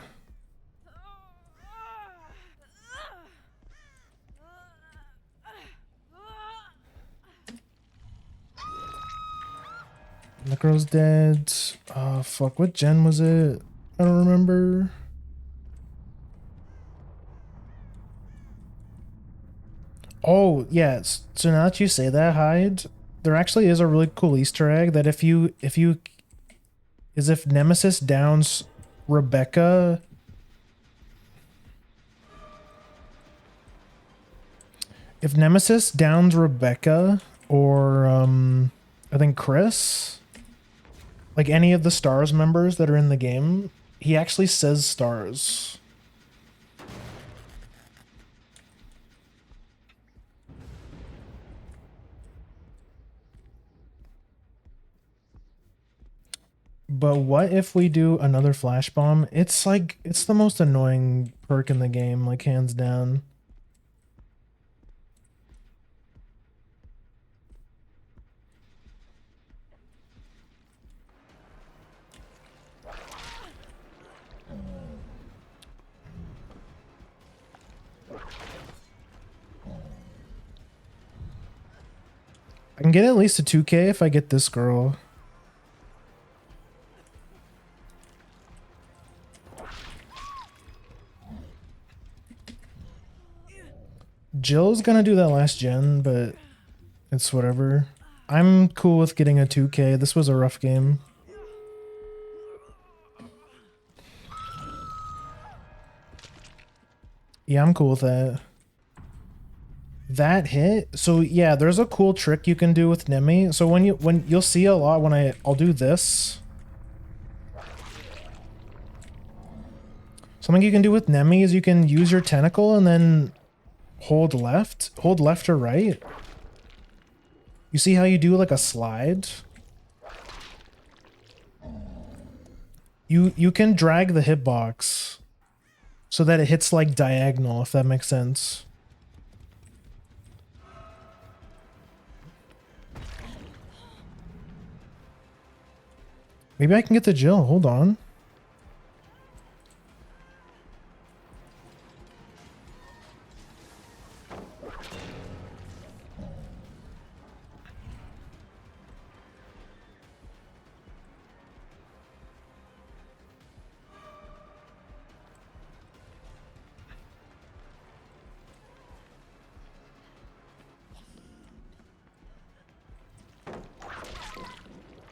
The girl's dead. Oh, fuck. What gen was it? I don't remember. Oh, yes. So now that you say that, Hyde, there actually is a really cool Easter egg that if Nemesis downs Rebecca, if Nemesis downs Rebecca or I think Chris, like any of the stars members that are in the game, he actually says stars. But what if we do another flash bomb? It's like, it's the most annoying perk in the game, like hands down. I can get at least a 2k if I get this girl. Jill's gonna do that last gen, but it's whatever. I'm cool with getting a 2k. This was a rough game. Yeah, I'm cool with that. That hit. So yeah, there's a cool trick you can do with Nemi. So when you'll see a lot when I'll do this. Something you can do with Nemi is you can use your tentacle and then hold left or right. You see how you do like a slide? You can drag the hitbox so that it hits like diagonal, if that makes sense. Maybe I can get the Jill. Hold on.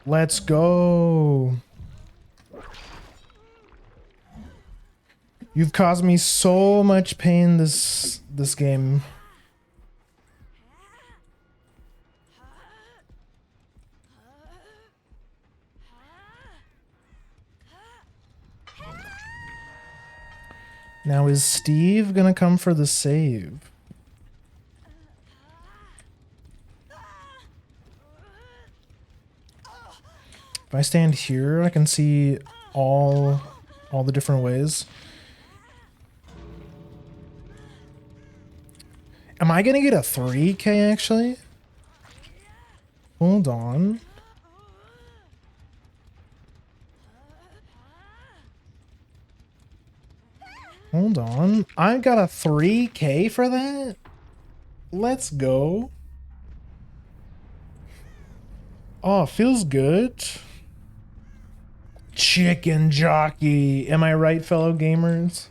Let's go. You've caused me so much pain this game. Now is Steve gonna come for the save? If I stand here, I can see all the different ways. Am I gonna get a 3k actually? Hold on. Hold on. I got a 3k for that? Let's go. Oh, feels good. Chicken jockey. Am I right, fellow gamers?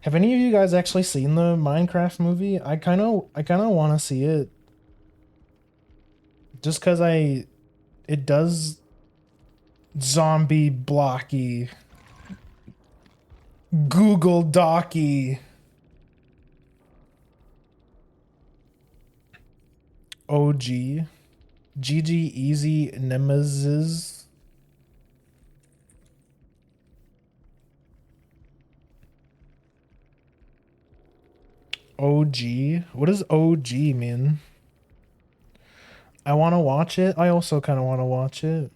Have any of you guys actually seen the Minecraft movie? I kind of want to see it. Just cuz it does zombie blocky. Google Docky. OG. GG Easy Nemesis. OG? What does OG mean? I want to watch it. I also kind of want to watch it.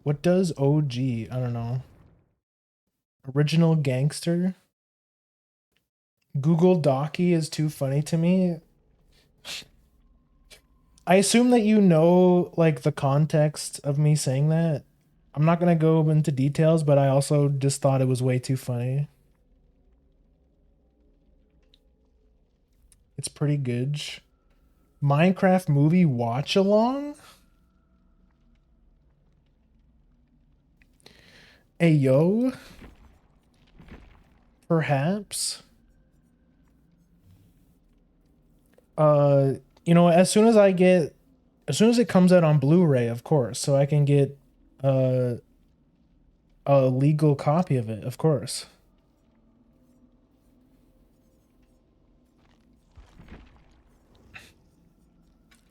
What does OG? I don't know. Original gangster? Google Docky is too funny to me. I assume that you know, like, the context of me saying that. I'm not gonna go into details, but I also just thought it was way too funny. It's pretty good. Minecraft movie watch along? Ayo? Perhaps? You know, as soon as it comes out on Blu-ray, of course, so I can get a legal copy of it, of course.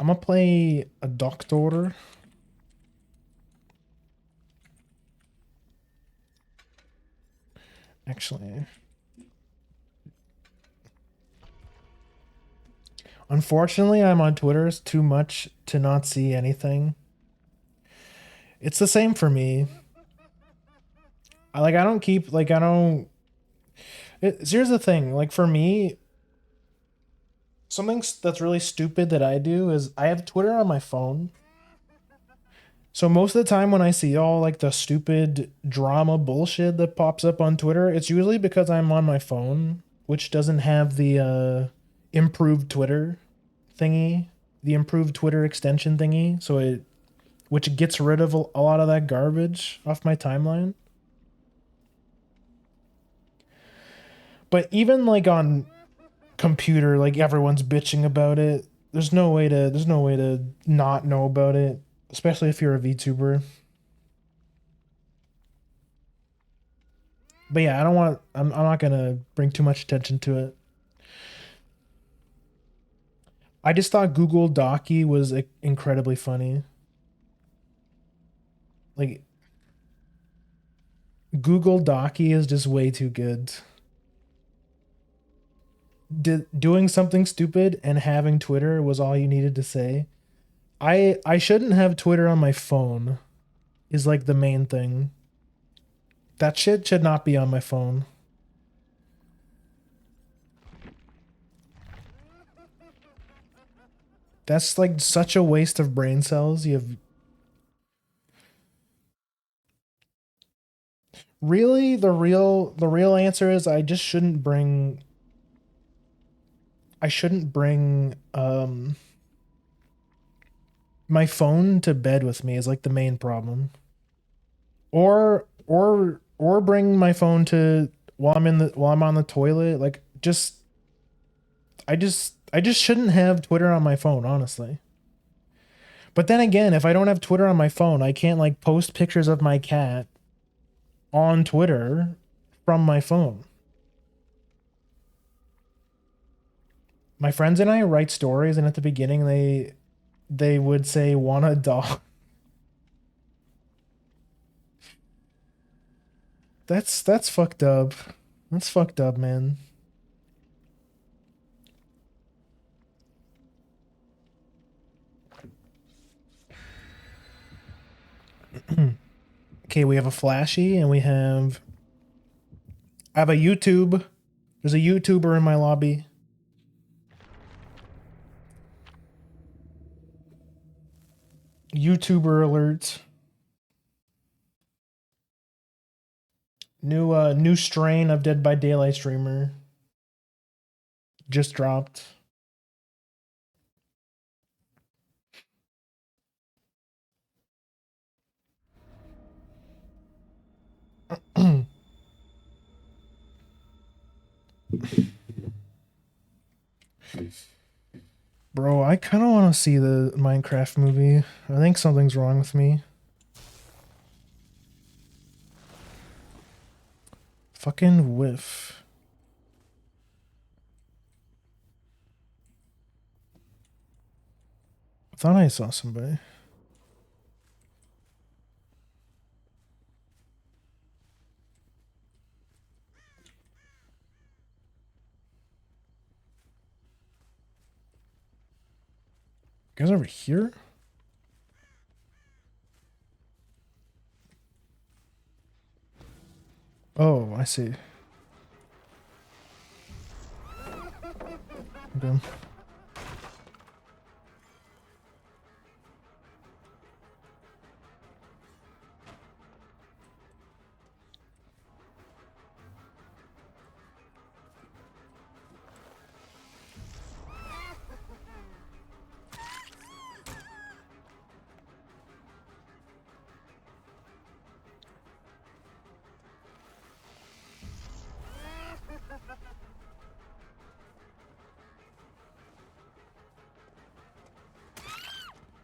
I'm gonna play a doctor. Actually, unfortunately, I'm on Twitter too much to not see anything. It's the same for me. I don't keep like I don't. Here's the thing. Like for me, something that's really stupid that I do is I have Twitter on my phone. So most of the time when I see all like the stupid drama bullshit that pops up on Twitter, it's usually because I'm on my phone, which doesn't have the improved Twitter thingy, the improved Twitter extension thingy, so it which gets rid of a lot of that garbage off my timeline. But even like on computer, like everyone's bitching about it. There's no way to not know about it, especially if you're a VTuber. But yeah, I'm not gonna bring too much attention to it. I just thought Google Docky was incredibly funny. Like Google Docky is just way too good. Doing something stupid and having Twitter was all you needed to say. I shouldn't have Twitter on my phone is like the main thing. That shit should not be on my phone. That's like such a waste of brain cells. You have really the real answer is I shouldn't bring my phone to bed with me is like the main problem. Or bring my phone to while I'm on the toilet. Like I just shouldn't have Twitter on my phone, honestly. But then again, if I don't have Twitter on my phone, I can't like post pictures of my cat on Twitter from my phone. My friends and I write stories, and at the beginning they would say want a dog. That's fucked up. That's fucked up, man. Okay, we have a flashy and we have I have a YouTube. There's a YouTuber in my lobby. YouTuber alert. New strain of Dead by Daylight streamer just dropped. Bro, I kind of want to see the Minecraft movie. I think something's wrong with me. Fucking whiff. I thought I saw somebody. You guys over here? Oh, I see. Okay.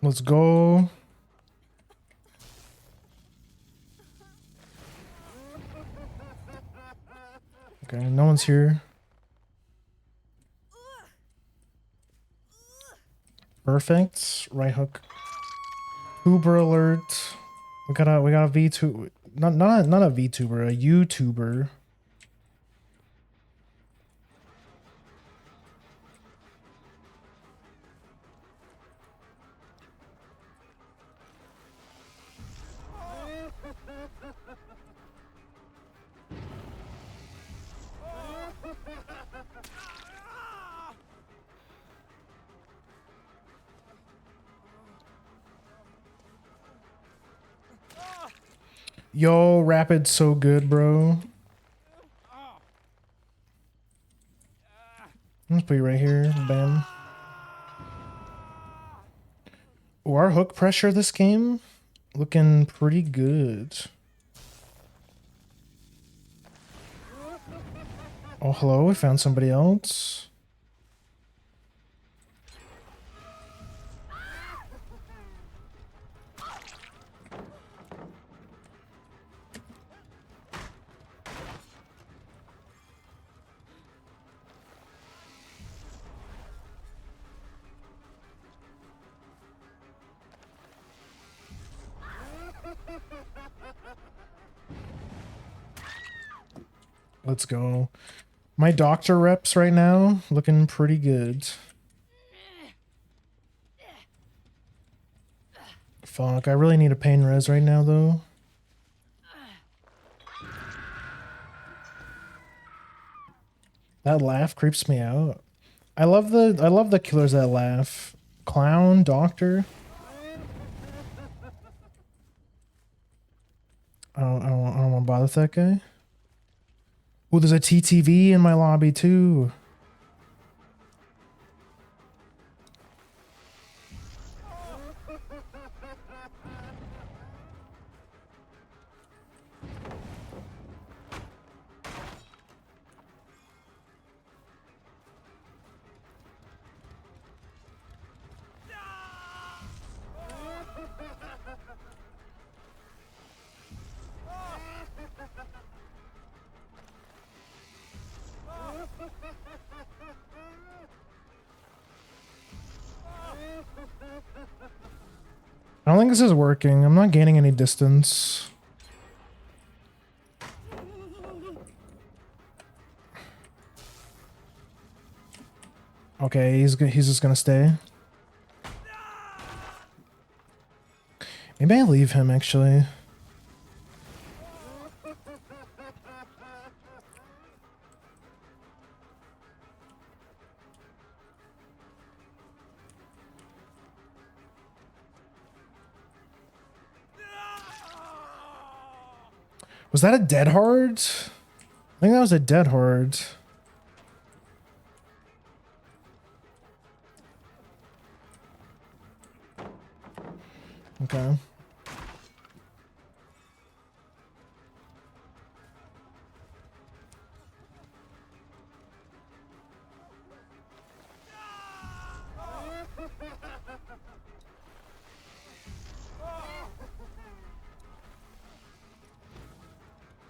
Let's go. Okay, no one's here. Perfect. Right hook. Uber alert. We got a V2. Not a VTuber, a YouTuber. Yo, Rapid's so good, bro. Let's put you right here. Bam. Oh, our hook pressure this game looking pretty good. Oh, hello. We found somebody else. Let's go. My doctor reps right now looking pretty good. Fuck, I really need a pain res right now though. That laugh creeps me out. I love the killers that laugh. Clown, doctor. I don't want to bother with that guy. Oh, there's a TTV in my lobby too. I don't think this is working. I'm not gaining any distance. Okay, he's just gonna stay. Maybe I leave him actually. Was that a dead hard? I think that was a dead hard. Okay.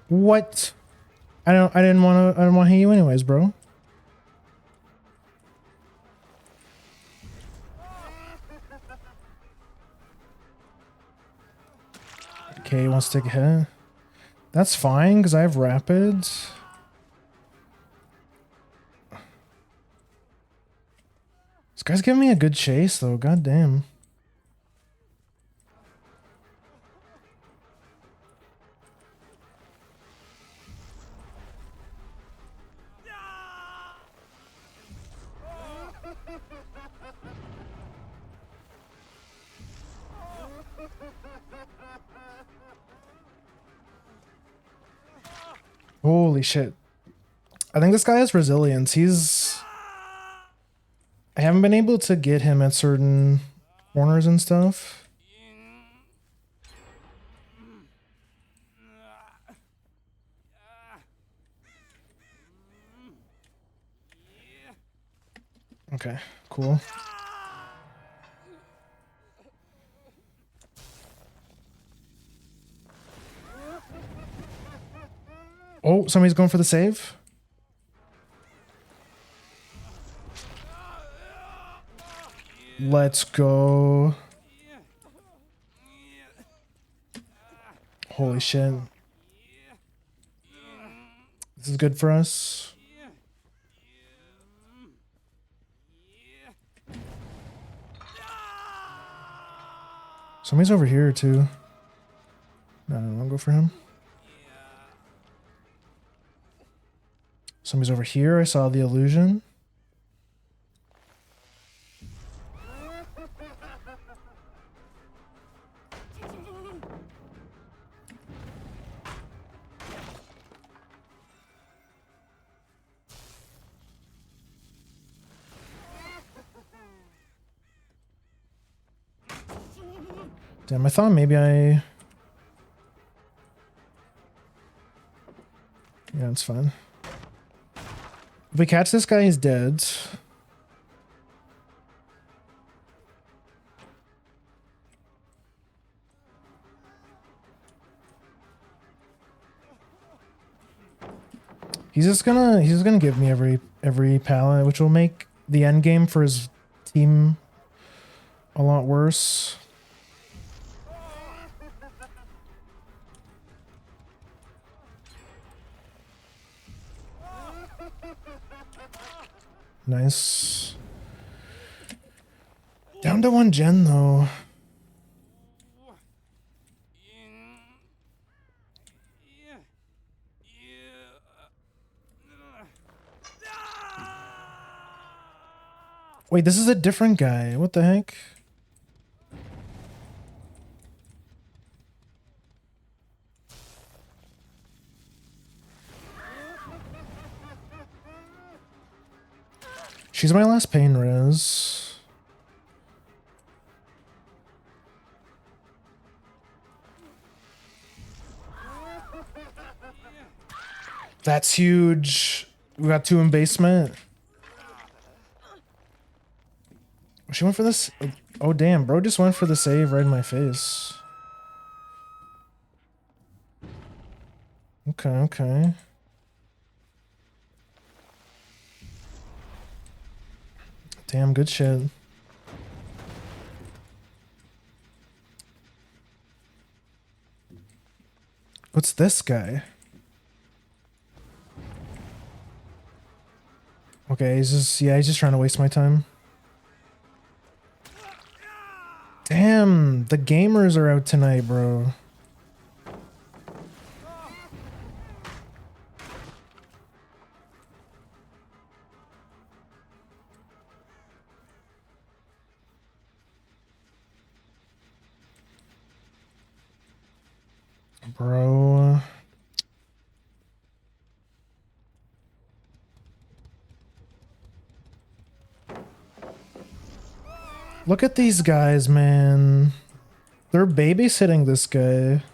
What? I didn't want to hit you anyways, bro. Okay, he wants to take a hit. That's fine, because I have rapids. This guy's giving me a good chase, though. God damn. Holy shit. I think this guy has resilience. I haven't been able to get him at certain corners and stuff. Okay, cool. Oh, somebody's going for the save. Let's go. Holy shit. This is good for us. Somebody's over here too. No, I'll go for him. Somebody's over here. I saw the illusion. Damn, I thought maybe I... Yeah, it's fine. If we catch this guy, he's dead. He's just gonna give me every pallet, which will make the end game for his team a lot worse. Nice. Down to 1 gen though. Wait, this is a different guy. What the heck? She's my last pain res. That's huge. We got 2 in basement. She went for this. Oh, damn. Bro just went for the save right in my face. Okay, okay. Damn, good shit. What's this guy? Okay, he's just trying to waste my time. Damn, the gamers are out tonight, bro. Bro. Look at these guys, man. They're babysitting this guy.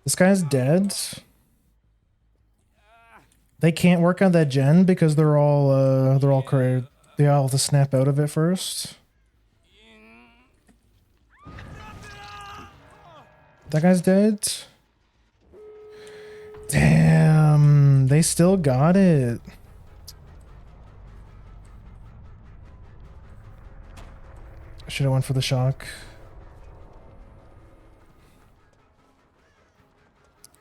This guy's dead. They can't work on that gen because they're all correct. They all have to snap out of it first. That guy's dead. Damn, they still got it. I should have went for the shock.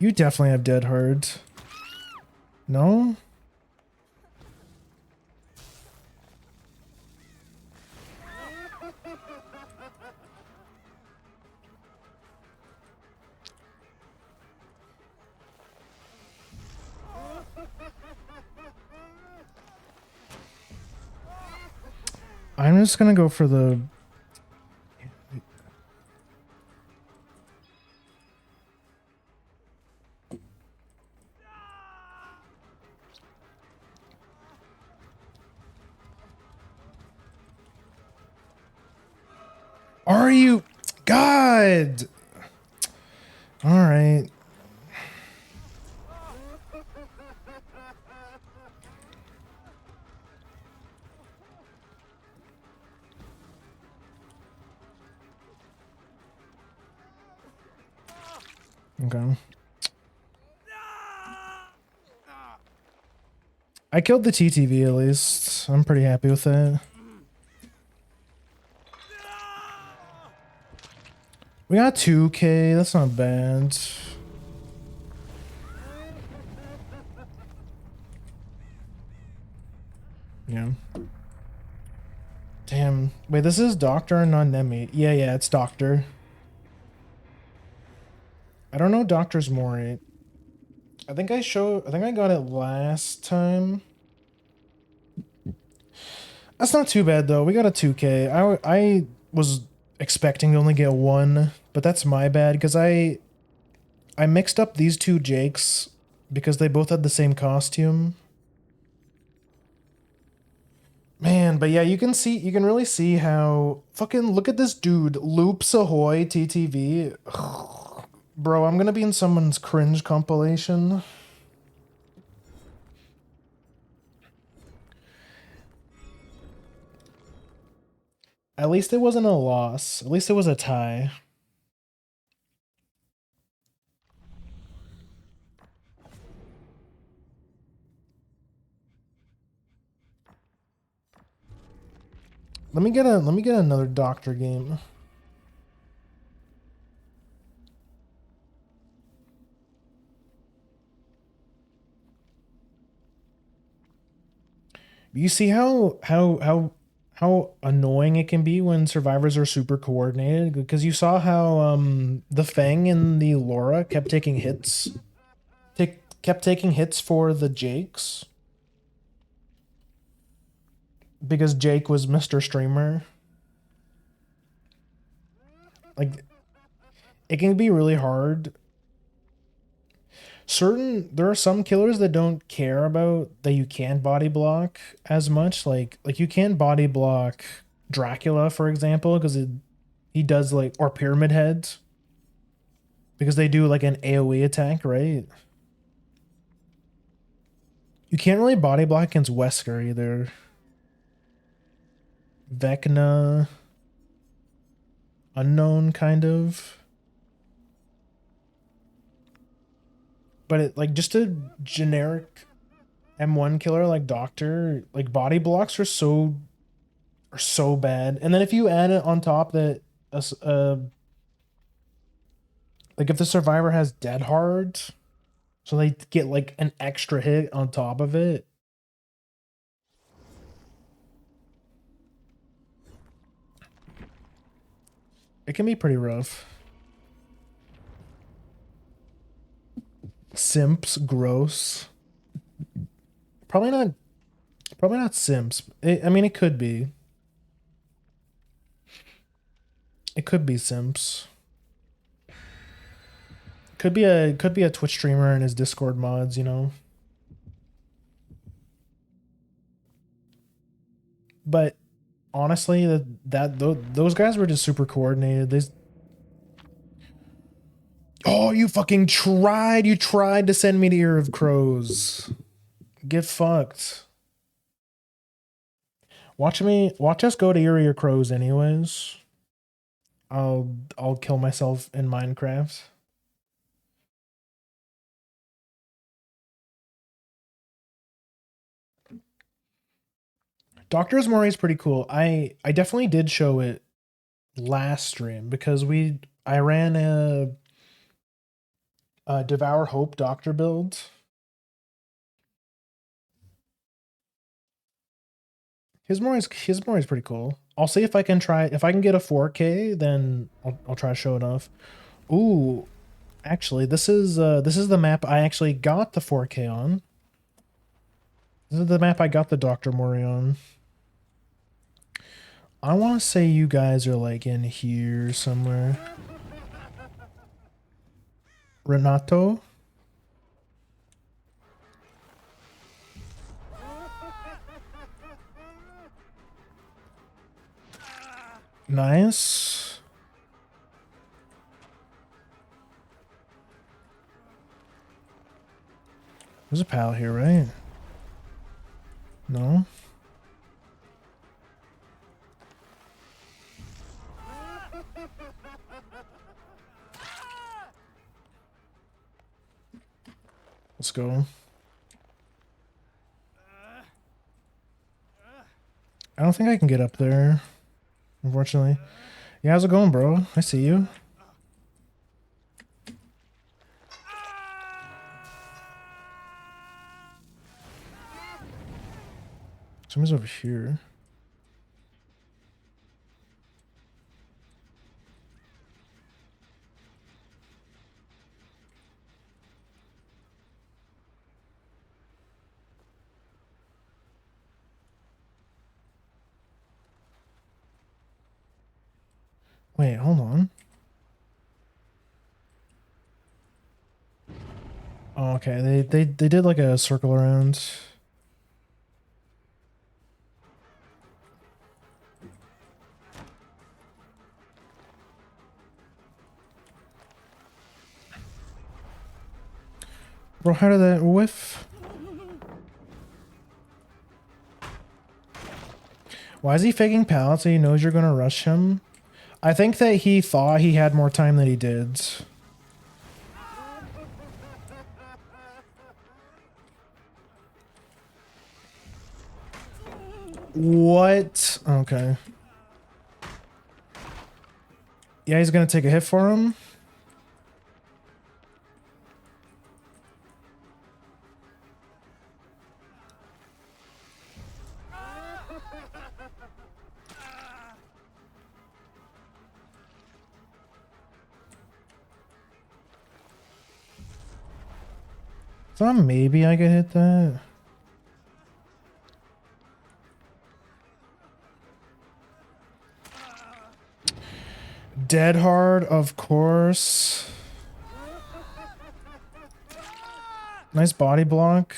You definitely have dead hard. No? I'm just gonna go for the... Are you? God! Alright. Okay. I killed the TTV at least. I'm pretty happy with it. We got 2K. That's not bad. Yeah. Damn. Wait, this is Doctor and not Nemi. Yeah, it's Doctor. I don't know Doctor's Mori. I think I got it last time. That's not too bad though. We got a 2K. I was expecting to only get one, but that's my bad because I mixed up these two Jakes because they both had the same costume. Man, but yeah, you can really see how fucking look at this dude, Loops Ahoy TTV. Bro, I'm gonna be in someone's cringe compilation. At least it wasn't a loss. At least it was a tie. Let me get another doctor game. You see how annoying it can be when survivors are super coordinated? Because you saw how the Fang and the Laura kept taking hits. Kept taking hits for the Jakes. Because Jake was Mr. Streamer. Like it can be really hard. There are some killers that don't care about that you can't body block as much. Like you can body block Dracula, for example, because he does like, or Pyramid Heads because they do like an AoE attack, right? You can't really body block against Wesker either. Vecna, unknown kind of. But it like just a generic M1 killer like Doctor, like body blocks are so bad. And then if you add it on top that like if the survivor has dead hard, so they get like an extra hit on top of it. It can be pretty rough. Simps, gross. Probably not. Probably not simps. I mean, it could be. It could be simps. Could be a Twitch streamer and his Discord mods. You know. But honestly, those guys were just super coordinated. Oh, you fucking tried. You tried to send me to Ear of Crows. Get fucked. Watch us go to Ear of Crows anyways. I'll kill myself in Minecraft. Doctor's Mori is pretty cool. I definitely did show it last stream because I ran a Devour Hope Doctor build. His Mori's pretty cool. I'll see if I can get a 4K, then I'll try to show it off. Ooh, actually, this is the map I actually got the 4K on. This is the map I got the Dr. Mori on. I want to say you guys are like in here somewhere. Renato? Nice. There's a pal here, right? No? Let's go. I don't think I can get up there, unfortunately. Yeah, how's it going, bro? I see you. Somebody's over here. Wait, hold on. Oh, okay, they did like a circle around. Bro, how did that whiff? Why is he faking pallets so he knows you're gonna rush him? I think that he thought he had more time than he did. What? Okay. Yeah, he's gonna take a hit for him. Thought maybe I could hit that. Dead hard, of course. Nice body block.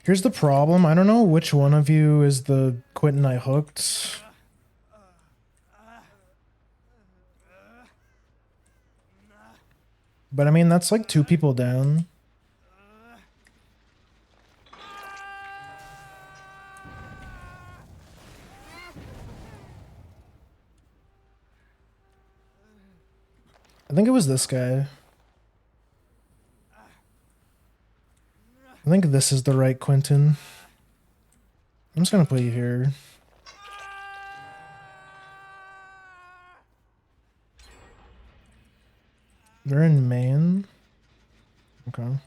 Here's the problem. I don't know which one of you is the Quentin I hooked. But I mean, that's like 2 people down. I think it was this guy. I think this is the right Quentin. I'm just gonna put you here. They're in Maine. Okay.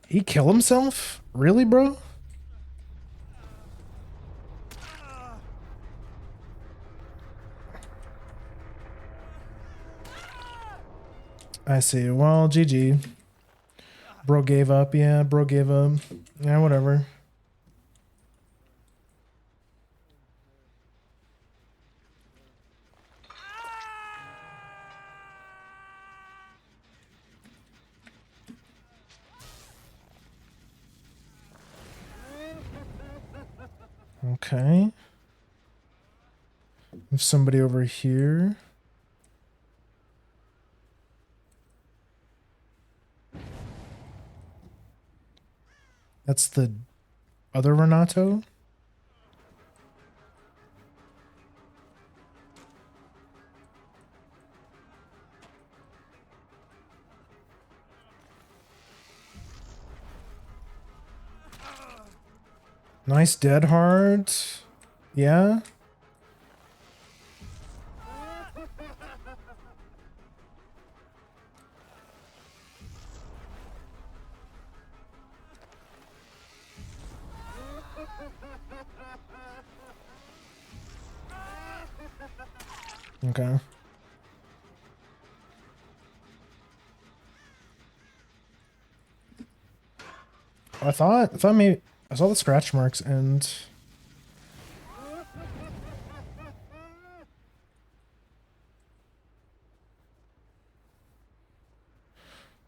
He kill himself? Really, bro? I see. Well, GG. Bro gave up. Yeah, bro gave up. Yeah, whatever. Okay. There's somebody over here. That's the other Renato? Nice dead hard. Yeah. Okay. I thought maybe I saw the scratch marks and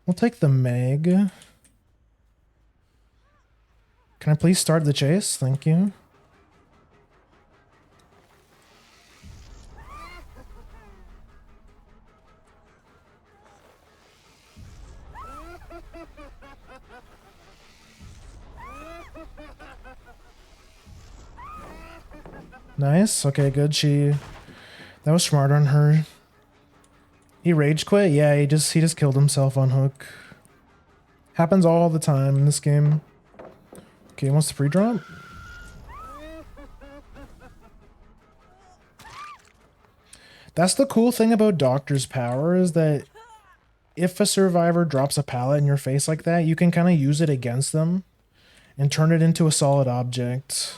we'll take the Meg. Can I please start the chase? Thank you. Nice. Okay, good. That was smart on her. He rage quit? Yeah, he just killed himself on hook. Happens all the time in this game. Okay, he wants to free drop? That's the cool thing about Doctor's power is that if a survivor drops a pallet in your face like that, you can kind of use it against them and turn it into a solid object.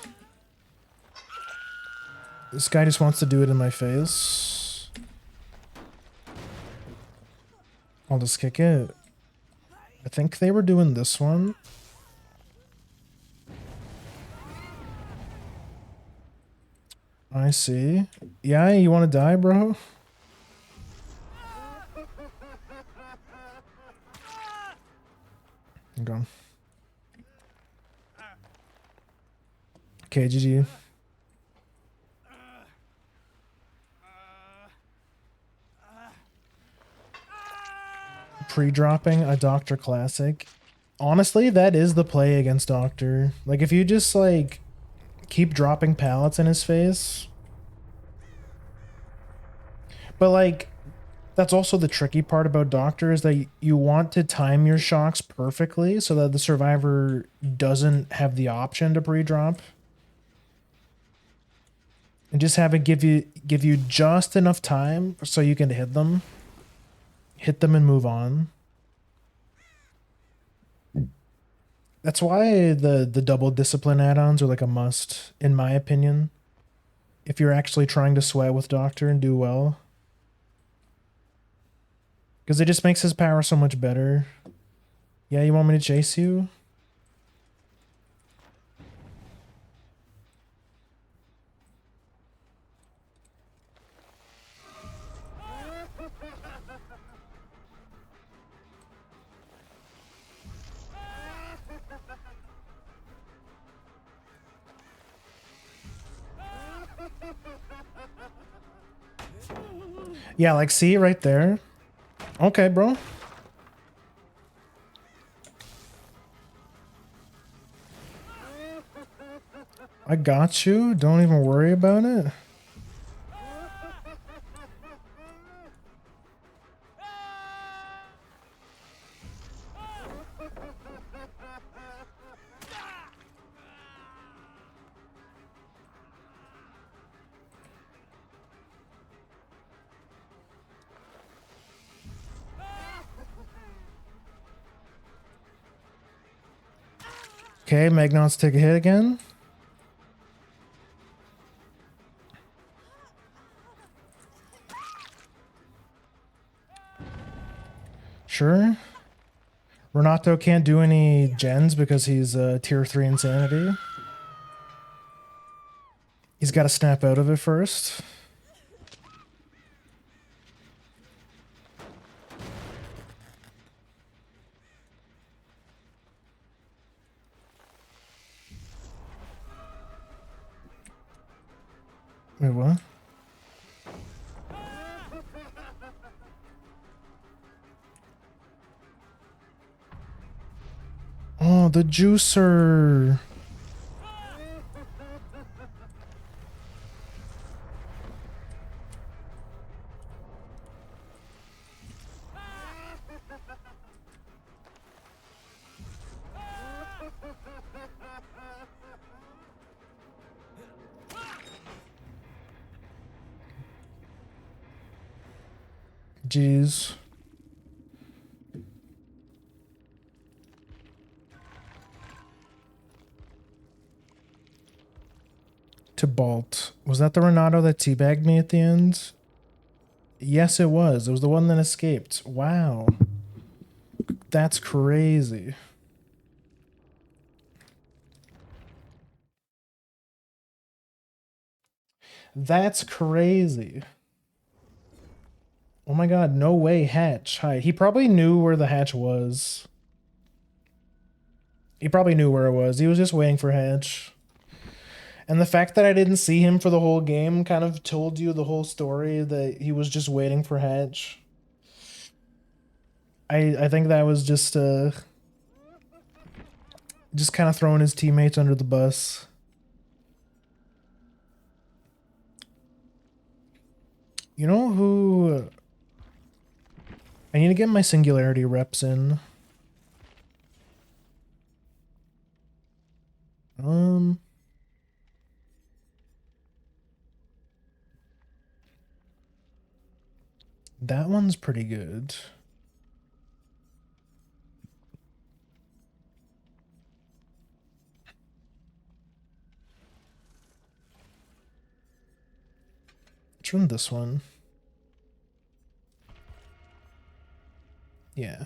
This guy just wants to do it in my face. I'll just kick it. I think they were doing this one. I see. Yeah, you want to die, bro? I'm gone. Okay, GG. Pre-dropping a Doctor Classic. Honestly, that is the play against Doctor. Like, if you just, like, keep dropping pallets in his face. But, like, that's also the tricky part about Doctor is that you want to time your shocks perfectly so that the survivor doesn't have the option to pre-drop. And just have it give you just enough time so you can hit them. Hit them and move on. That's why the double discipline add-ons are like a must, in my opinion. If you're actually trying to sweat with Doctor and do well. Because it just makes his power so much better. Yeah, you want me to chase you? Yeah, like, see right there? Okay, bro. I got you. Don't even worry about it. Okay, Magnons take a hit again. Sure. Renato can't do any gens because he's tier 3 insanity. He's got to snap out of it first. Wait, what? Oh, the juicer. Jeez. To Balt. Was that the Renato that teabagged me at the end? Yes, it was. It was the one that escaped. Wow. That's crazy. That's crazy. Oh my god, no way, hatch. Hi. He probably knew where the hatch was. He probably knew where it was. He was just waiting for hatch. And the fact that I didn't see him for the whole game kind of told you the whole story that he was just waiting for hatch. I think that was just kind of throwing his teammates under the bus. You know who... I need to get my singularity reps in. That one's pretty good. Let's run this one. Yeah.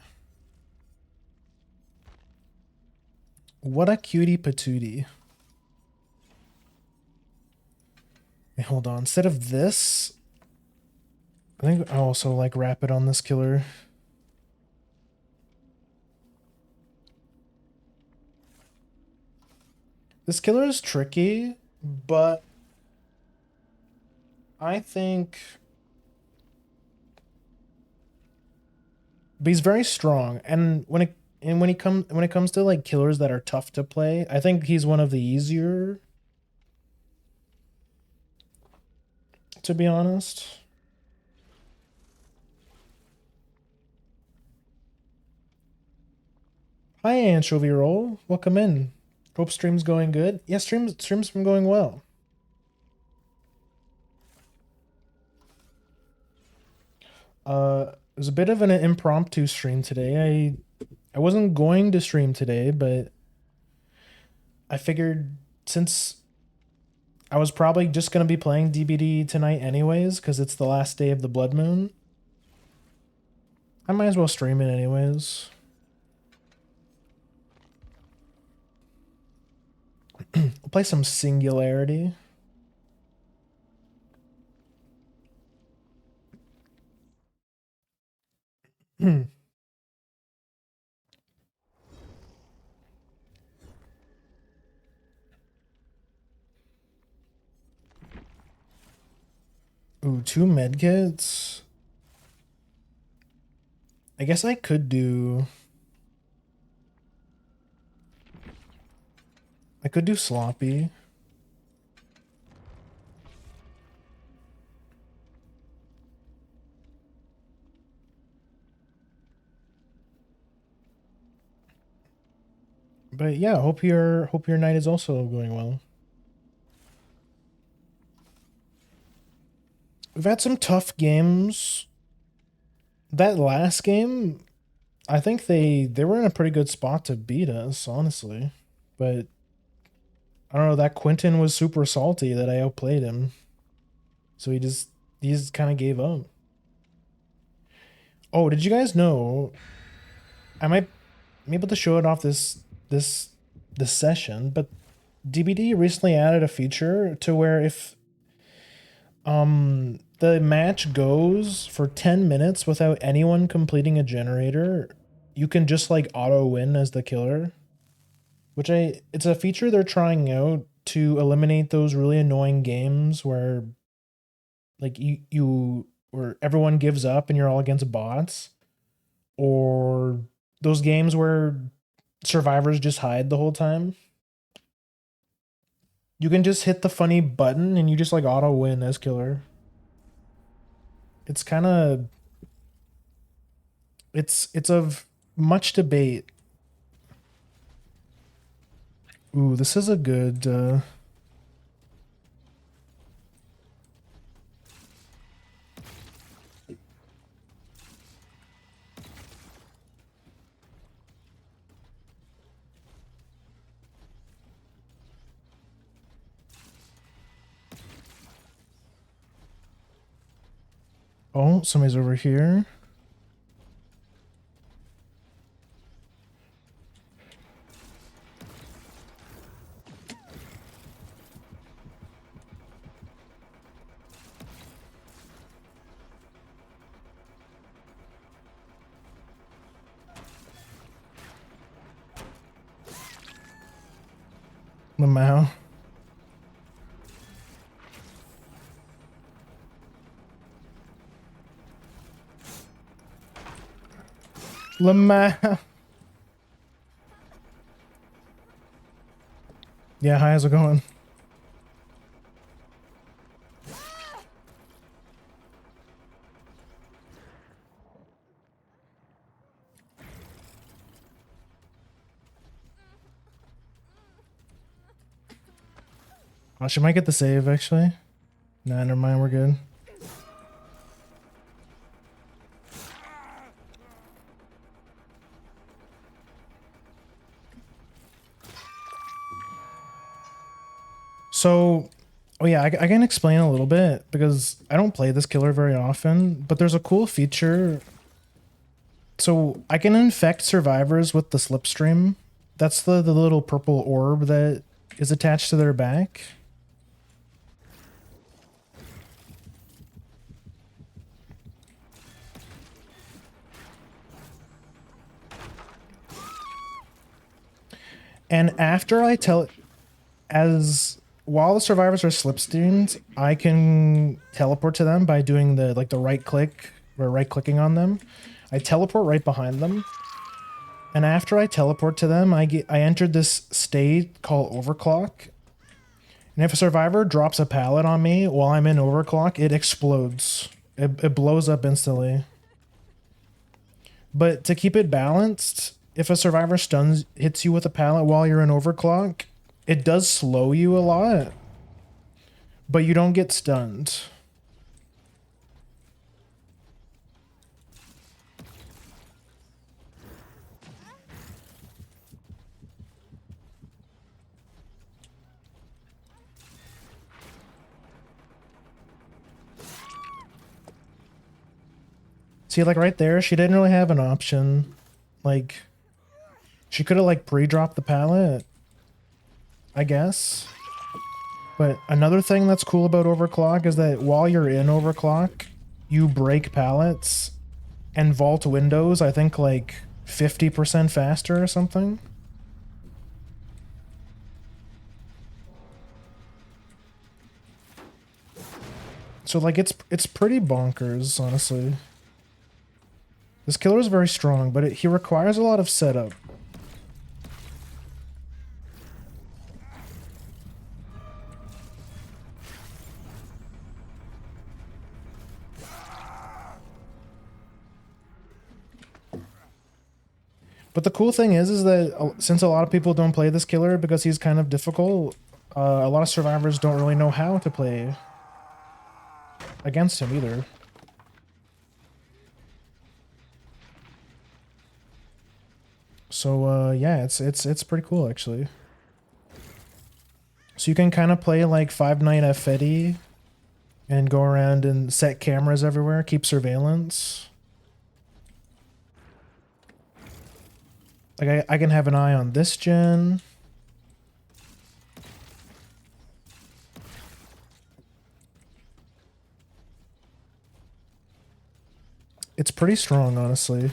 What a cutie patootie. Wait, hold on. Instead of this, I think I'll also like wrap it on this killer. This killer is tricky, but I think... But he's very strong, and when it comes to like killers that are tough to play, I think he's one of the easier, to be honest. Hi Anchovy Roll, welcome in. Hope stream's going good. Yeah, stream's been going well. It was a bit of an impromptu stream today. I wasn't going to stream today, but I figured since I was probably just going to be playing DbD tonight anyways, because it's the last day of the Blood Moon, I might as well stream it anyways. We'll play some Singularity. Ooh, 2 medkits. I guess I could do... I could do Sloppy. But yeah, hope your night is also going well. We've had some tough games. That last game, I think they were in a pretty good spot to beat us, honestly. But I don't know, that Quentin was super salty that I outplayed him. So he just kind of gave up. Oh, did you guys know I might be able to show it off this session, but DbD recently added a feature to where if the match goes for 10 minutes without anyone completing a generator, you can just like auto win as the killer. It's a feature they're trying out to eliminate those really annoying games where like where everyone gives up and you're all against bots, or those games where survivors just hide the whole time. You can just hit the funny button and you just like auto win as killer. It's kind of it's of much debate. Ooh, this is a good oh, somebody's over here. Lamau. Lamau. Yeah, hi, how's it going? Oh, she might get the save, actually. Nah, never mind, we're good. So, oh yeah, I can explain a little bit because I don't play this killer very often, but there's a cool feature. So I can infect survivors with the slipstream. That's the little purple orb that is attached to their back. And after I tell while the survivors are slipstreamed, I can teleport to them by doing the right click or right clicking on them. I teleport right behind them. And after I teleport to them, I entered this state called overclock. And if a survivor drops a pallet on me while I'm in overclock, it explodes. It blows up instantly. But to keep it balanced, if a survivor hits you with a pallet while you're in overclock, it does slow you a lot, but you don't get stunned. See, like right there, she didn't really have an option. Like, she could have like pre-dropped the pallet, I guess. But another thing that's cool about overclock is that while you're in overclock, you break pallets and vault windows, I think like 50% faster or something. So like it's pretty bonkers, honestly. This killer is very strong, but he requires a lot of setup. But the cool thing is that since a lot of people don't play this killer because he's kind of difficult, a lot of survivors don't really know how to play against him either. So yeah, it's pretty cool actually. So you can kind of play like Five Nights at Freddy and go around and set cameras everywhere, keep surveillance. Like I can have an eye on this gen. It's pretty strong, honestly.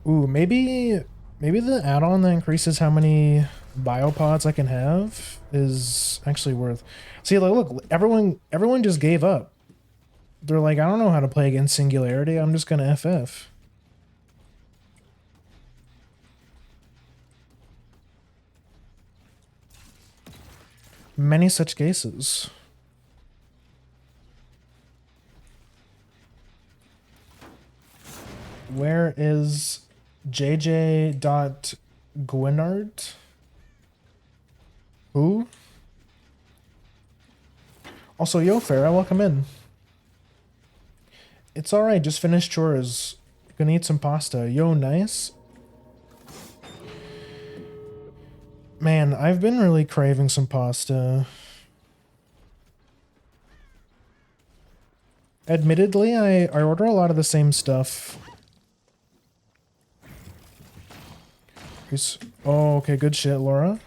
Ooh, maybe the add-on that increases how many biopods I can have is actually worth. See, like, look, everyone just gave up. They're like, I don't know how to play against Singularity. I'm just gonna FF. Many such cases. Where is JJ.Gwynard? Who? Also, yo, Farah, welcome in. It's alright, just finished chores. Gonna eat some pasta. Yo, nice. Man, I've been really craving some pasta. Admittedly, I order a lot of the same stuff. Oh, okay, good shit, Laura.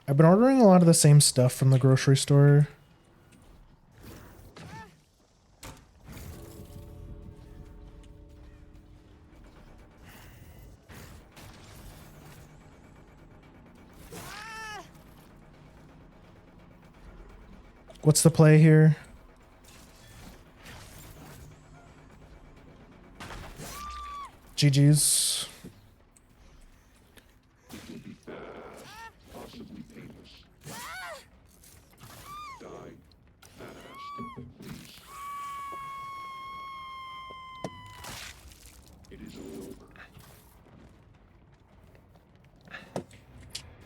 I've been ordering a lot of the same stuff from the grocery store. What's the play here? GG's.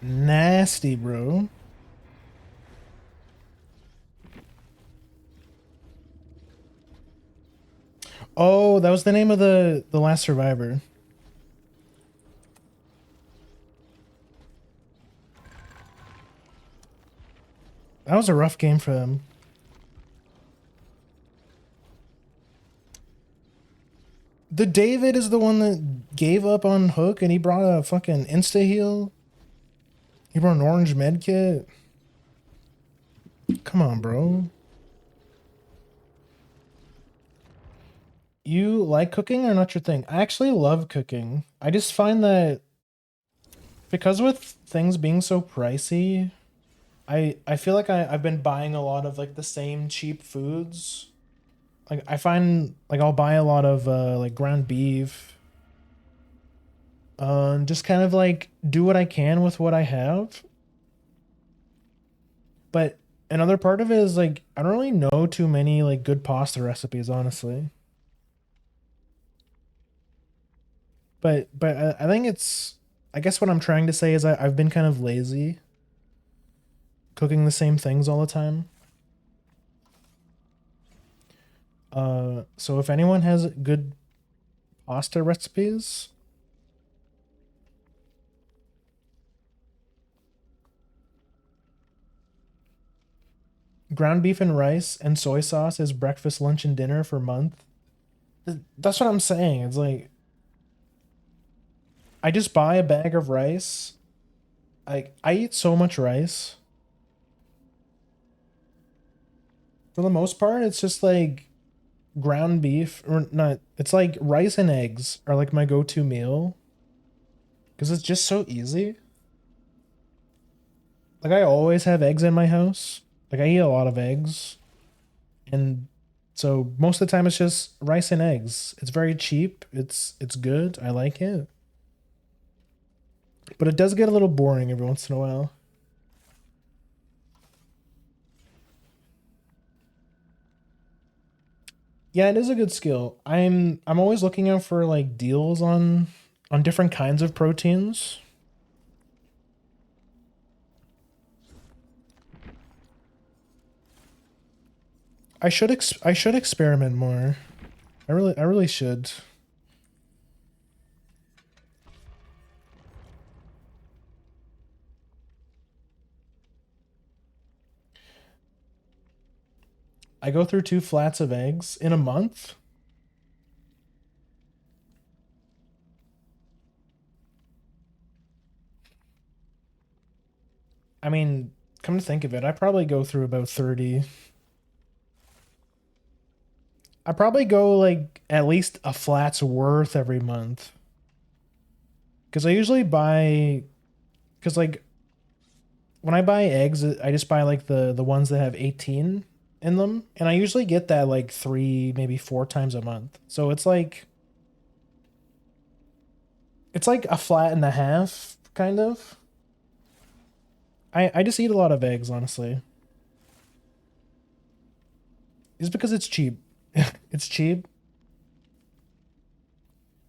Nasty, bro. Oh, that was the name of the last survivor. That was a rough game for them. The David is the one that gave up on Hook and he brought a fucking insta heal. He brought an orange med kit. Come on, bro. You like cooking or not your thing? I actually love cooking. I just find that because with things being so pricey, I feel like I've been buying a lot of like the same cheap foods. Like I find like I'll buy a lot of like ground beef. Just kind of like do what I can with what I have. But another part of it is like I don't really know too many like good pasta recipes, honestly. But I think it's I guess what I'm trying to say is I've been kind of lazy cooking the same things all the time. So if anyone has good pasta recipes, ground beef and rice and soy sauce is breakfast, lunch, and dinner for a month. That's what I'm saying. It's like I just buy a bag of rice. I eat so much rice. For the most part, it's just like ground beef or not. It's like rice and eggs are like my go-to meal because it's just so easy. Like I always have eggs in my house. Like I eat a lot of eggs. And so most of the time it's just rice and eggs. It's very cheap. It's good. I like it. But it does get a little boring every once in a while. Yeah, it is a good skill. I'm always looking out for like deals on different kinds of proteins. I should experiment more. I really should. I go through 2 flats of eggs in a month. I mean, come to think of it, I probably go through about 30. I probably go like at least a flat's worth every month. Cause I usually buy, cause like when I buy eggs, I just buy like the ones that have 18 in them, and I usually get that like 3 maybe 4 times a month. So it's like a flat and a half kind of. I just eat a lot of eggs, honestly. It's because it's cheap. It's cheap.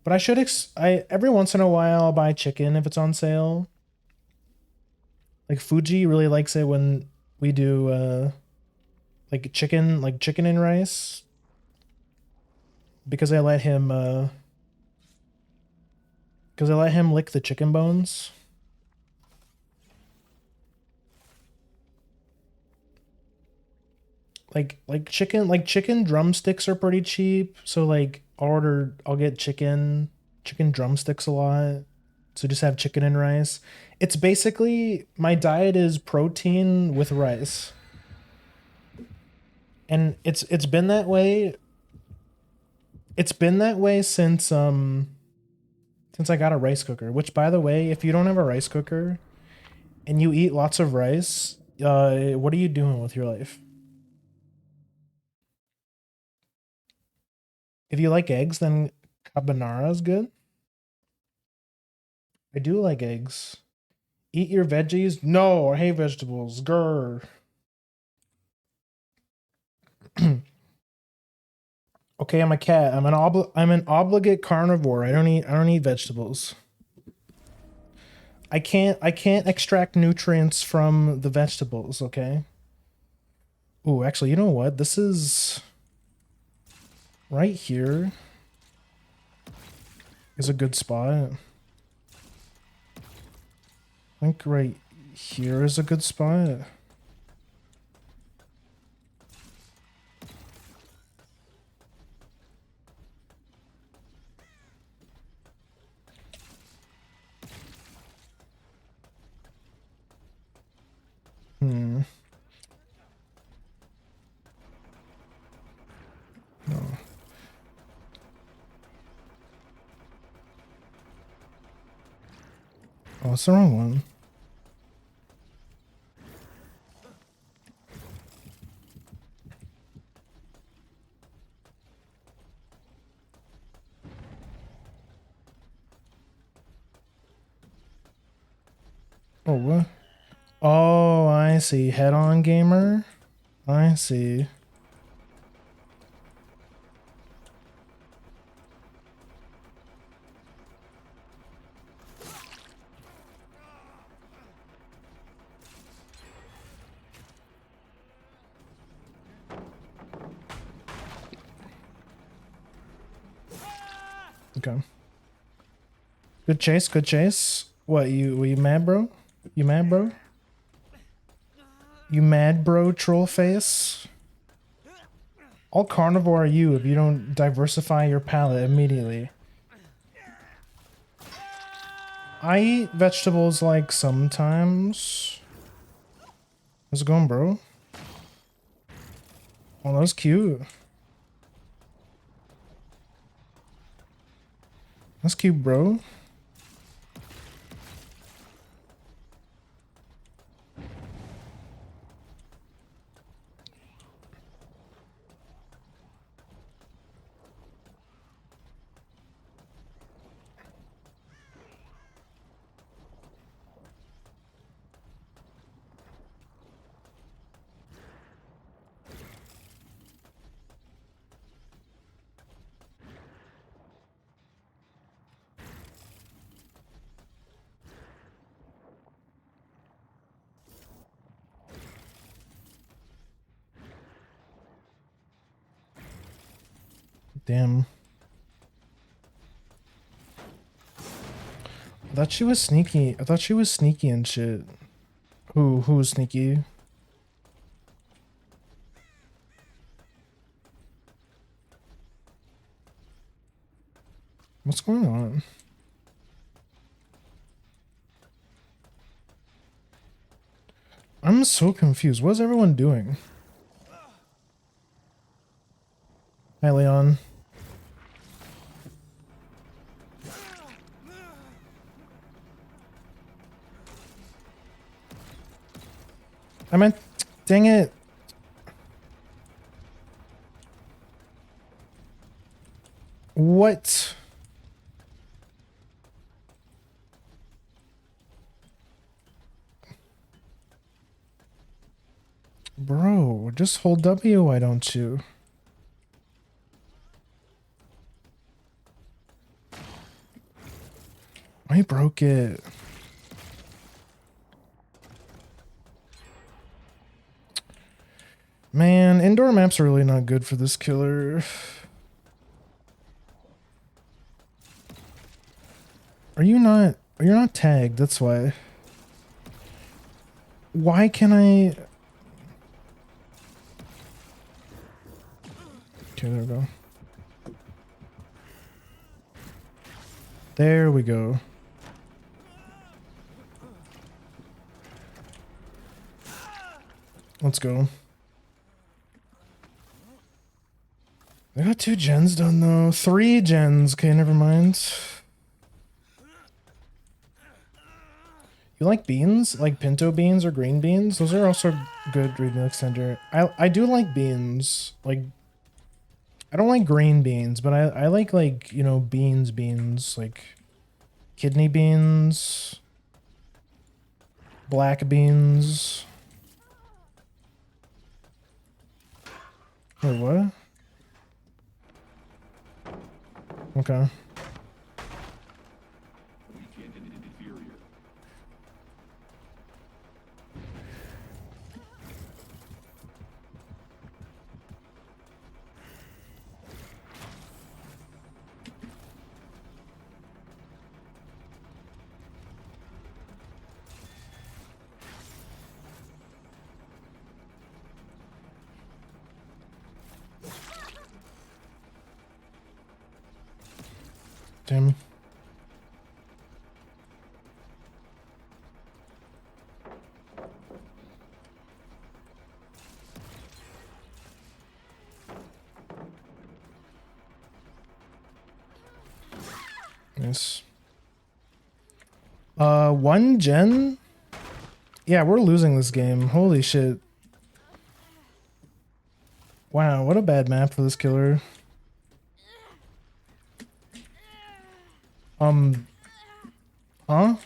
But I every once in a while I'll buy chicken if it's on sale. Like Fuji really likes it when we do like chicken and rice because I let him lick the chicken bones. Like chicken drumsticks are pretty cheap, so like I'll get chicken drumsticks a lot. So just have chicken and rice. It's basically my diet is protein with rice. And it's been that way. It's been that way since I got a rice cooker, which by the way, if you don't have a rice cooker and you eat lots of rice, what are you doing with your life? If you like eggs, then carbonara is good. I do like eggs. Eat your veggies? No, I hate vegetables. Grr. Okay, I'm a cat. I'm an obligate carnivore. I don't eat vegetables. I can't extract nutrients from the vegetables, okay? Oh, actually, you know what? This is right here is a good spot. I think right here is a good spot. Hmm. No. Oh, it's the wrong one. Oh, what? Oh, I see. Head-on gamer. I see. Okay. Good chase, good chase. What, were you mad, bro? You mad, bro? You mad, bro, troll face? All carnivore are you if you don't diversify your palate immediately. I eat vegetables like sometimes. How's it going, bro? Oh, that was cute. That's cute, bro. Damn. I thought she was sneaky. I thought she was sneaky and shit. Who was sneaky? What's going on? I'm so confused. What is everyone doing? Hi, Leon. I meant, dang it. What? Bro, just hold W, why don't you? I broke it. Man, indoor maps are really not good for this killer. You're not tagged, that's why. Why can I? Okay, there we go. There we go. Let's go. I got 2 gens done though. 3 gens. Okay, never mind. You like beans? Like pinto beans or green beans? Those are also good read meal extender. I do like beans. Like, I don't like green beans, but I like, you know, beans, like kidney beans, black beans. Wait, what? Okay. Damn. Nice. 1 gen? Yeah, we're losing this game. Holy shit. Wow, what a bad map for this killer. Huh?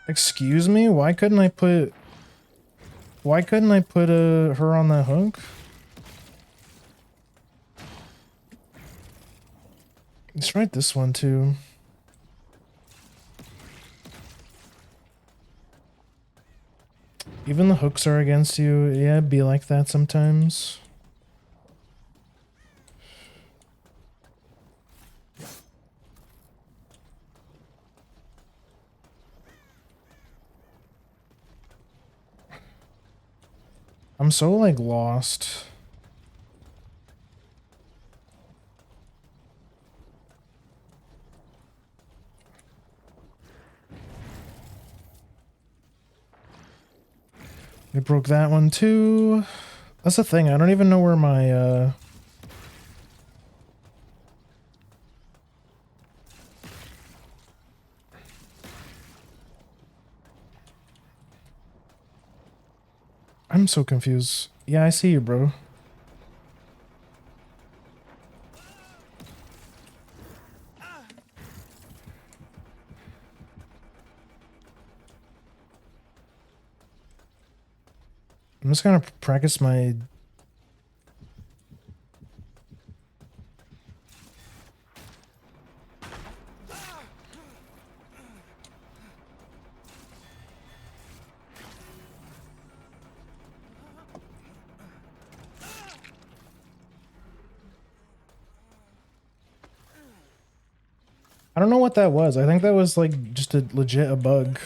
Excuse me? Why couldn't I put her on that hook? Let's try this one too. Even the hooks are against you. Yeah, it'd be like that sometimes. I'm so like lost. We broke that one too. That's the thing. I don't even know where my I'm so confused. Yeah, I see you, bro. I'm just gonna practice my... I don't know what that was. I think that was like just a legit a bug.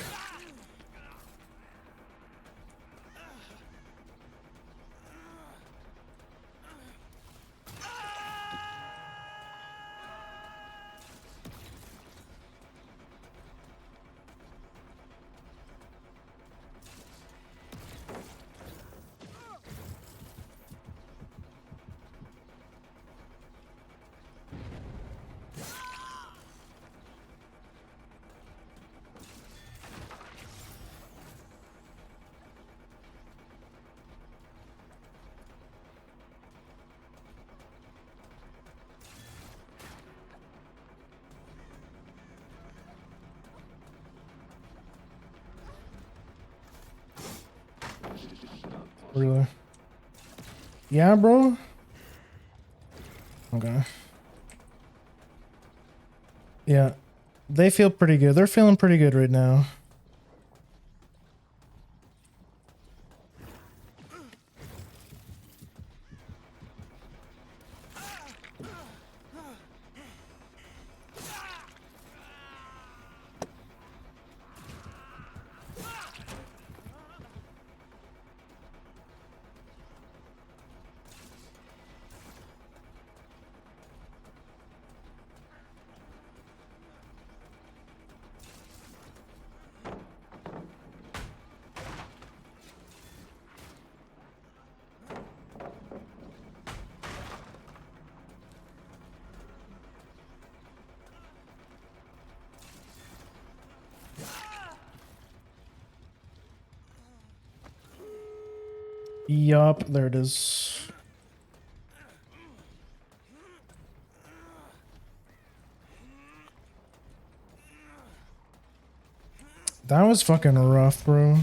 Really? Yeah, bro? Okay. Yeah. They feel pretty good. They're feeling pretty good right now. Yup, there it is. That was fucking rough, bro.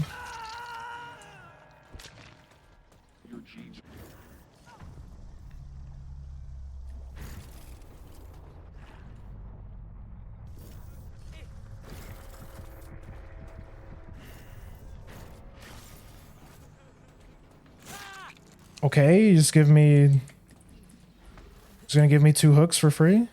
Okay, you just give me... Just gonna give me 2 hooks for free?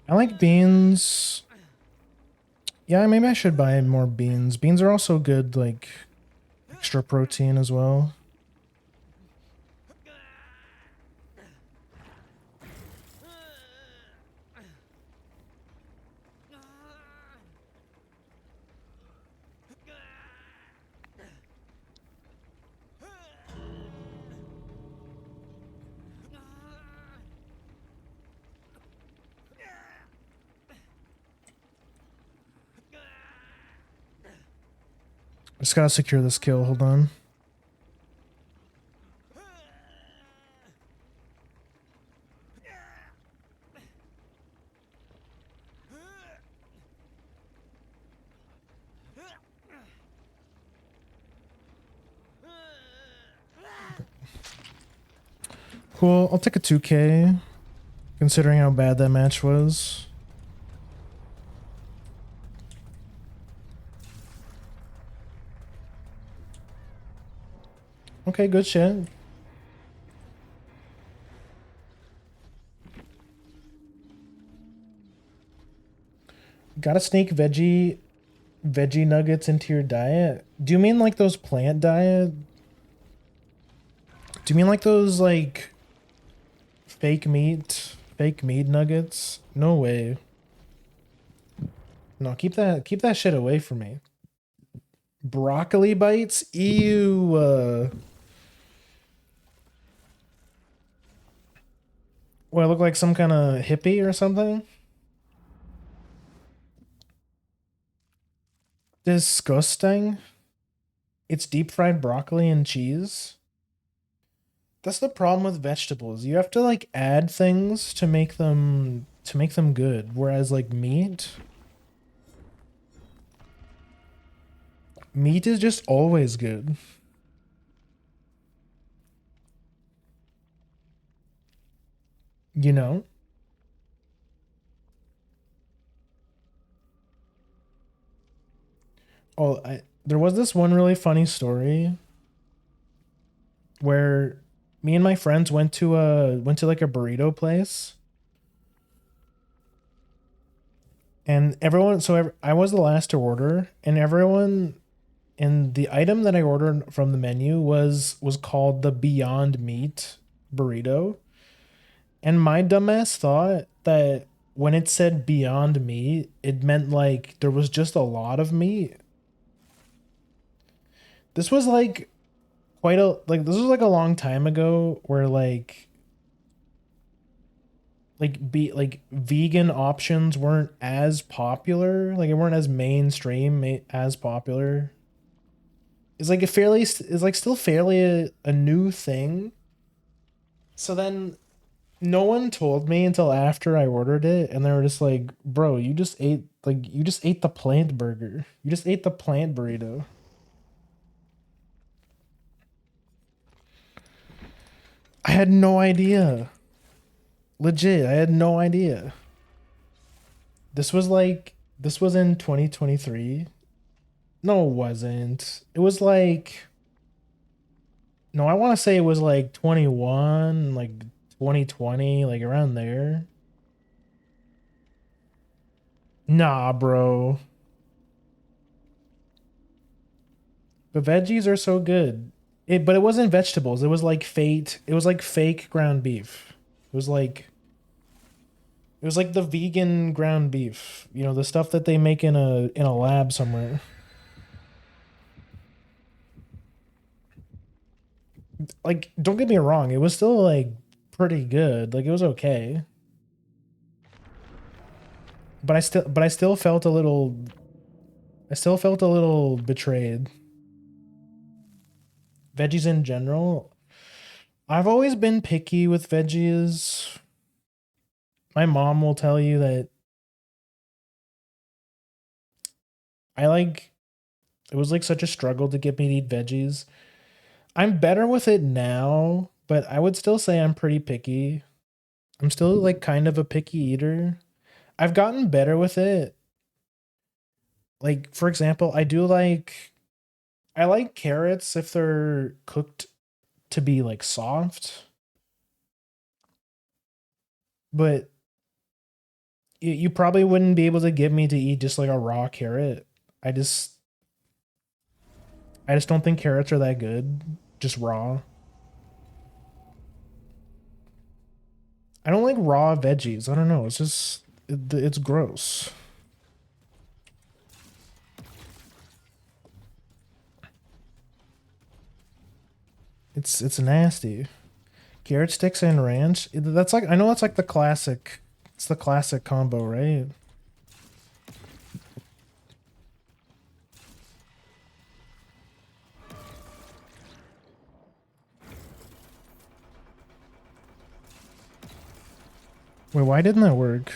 I like beans. Yeah, maybe I should buy more beans. Beans are also good, like extra protein as well. Just gotta secure this kill. Hold on. Cool. I'll take a 2K, considering how bad that match was. Okay, good shit. Gotta sneak veggie nuggets into your diet. Do you mean like those plant diet? Do you mean like those like fake meat nuggets? No way. No, keep that shit away from me. Broccoli bites? Ew. What, I look like some kind of hippie or something? Disgusting. It's deep fried broccoli and cheese. That's the problem with vegetables. You have to like add things to make them good. Whereas like meat is just always good. You know? Oh, there was this one really funny story where me and my friends went to like a burrito place, and I was the last to order, and everyone, and the item that I ordered from the menu was called the Beyond Meat burrito. And my dumbass thought that when it said Beyond Meat, it meant like there was just a lot of meat. This was like this was like a long time ago where like vegan options weren't as popular, like it weren't as mainstream as popular. It's like it's like still fairly a new thing. So then no one told me until after I ordered it, and they were just like, "Bro, you just ate the plant burger. You just ate the plant burrito." I had no idea. Legit, I had no idea. This was in 2023. No, it wasn't. It was like no, I want to say it was like 21, like 2020, like around there. Nah, bro. The veggies are so good. But it wasn't vegetables. It was like fate. It was like fake ground beef. It was like it was like the vegan ground beef. You know, the stuff that they make in a lab somewhere. Like, don't get me wrong, it was still like pretty good. Like it was okay. But I still felt a little betrayed. Veggies in general. I've always been picky with veggies. My mom will tell you that I like it was like such a struggle to get me to eat veggies. I'm better with it now, but I would still say I'm pretty picky. I'm still like kind of a picky eater. I've gotten better with it. Like for example, I like carrots if they're cooked to be like soft, but you probably wouldn't be able to get me to eat just like a raw carrot. I just don't think carrots are that good, just raw. I don't like raw veggies. I don't know. It's just it's gross. It's nasty. Carrot sticks and ranch. That's like, I know that's like the classic. It's the classic combo, right? Wait, why didn't that work?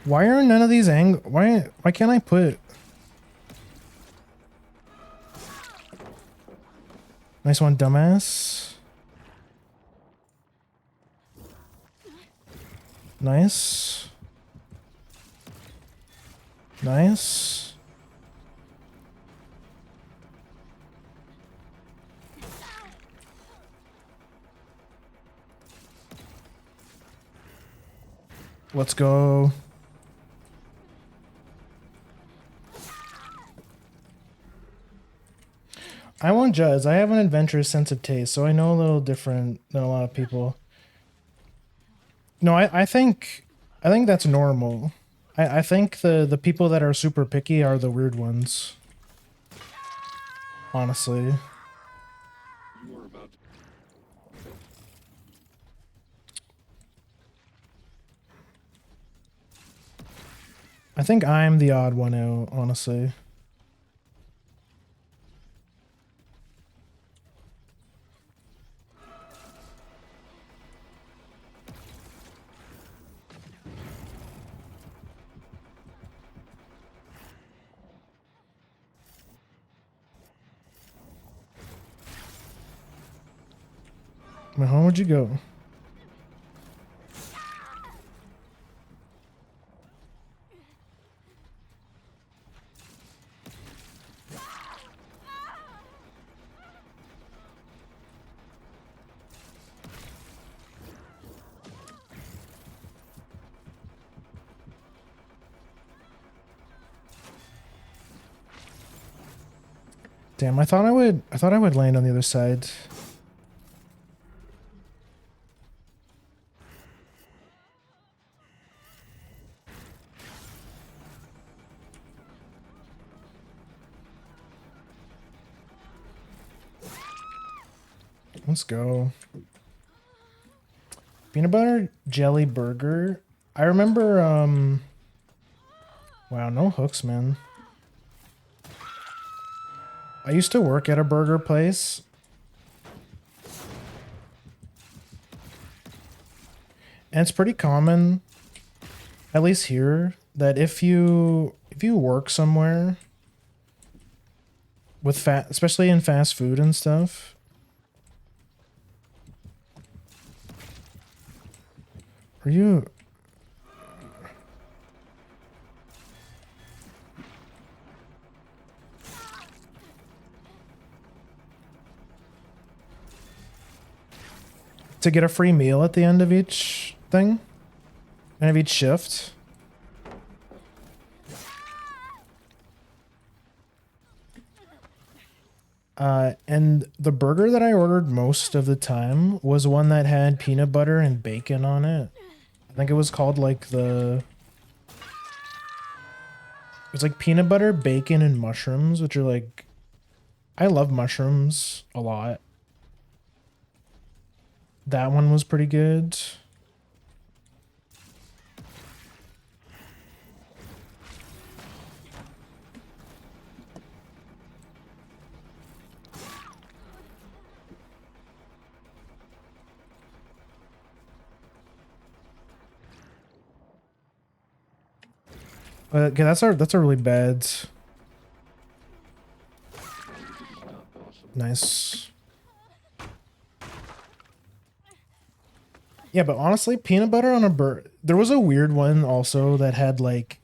Why are none of these why can't I put... Nice one, dumbass. Nice. Nice. Let's go. I won't judge. I have an adventurous sense of taste, so I know a little different than a lot of people. No, I think that's normal. I think the people that are super picky are the weird ones. Honestly. I think I'm the odd one out, honestly. Where home would you go? Damn, I thought I would land on the other side. Let's go. Peanut butter jelly burger. I remember, wow, no hooks, man. I used to work at a burger place. And it's pretty common, at least here, that if you work somewhere with especially in fast food and stuff, are you... to get a free meal at the end of each thing? End of each shift? And the burger that I ordered most of the time was one that had peanut butter and bacon on it. I think it was called like it was like peanut butter, bacon, and mushrooms, which are like... I love mushrooms a lot. That one was pretty good. Okay, that's a really bad. Nice. Yeah, but honestly, peanut butter on a burger. There was a weird one also that had like...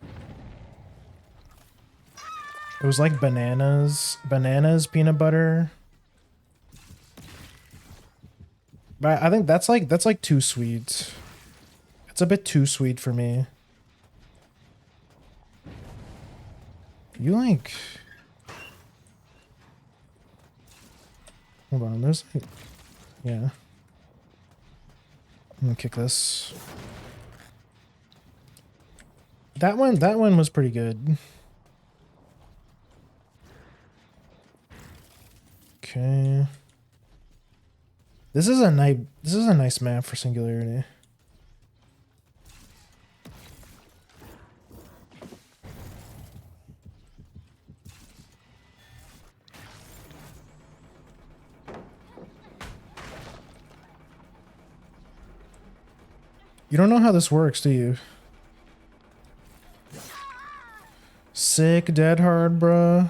It was like bananas, peanut butter. But I think that's like too sweet. It's a bit too sweet for me. You like... Hold on, there's like... Yeah. I'm gonna kick this. That one was pretty good. Okay. This is a nice map for Singularity. You don't know how this works, do you? Sick, dead hard, bruh.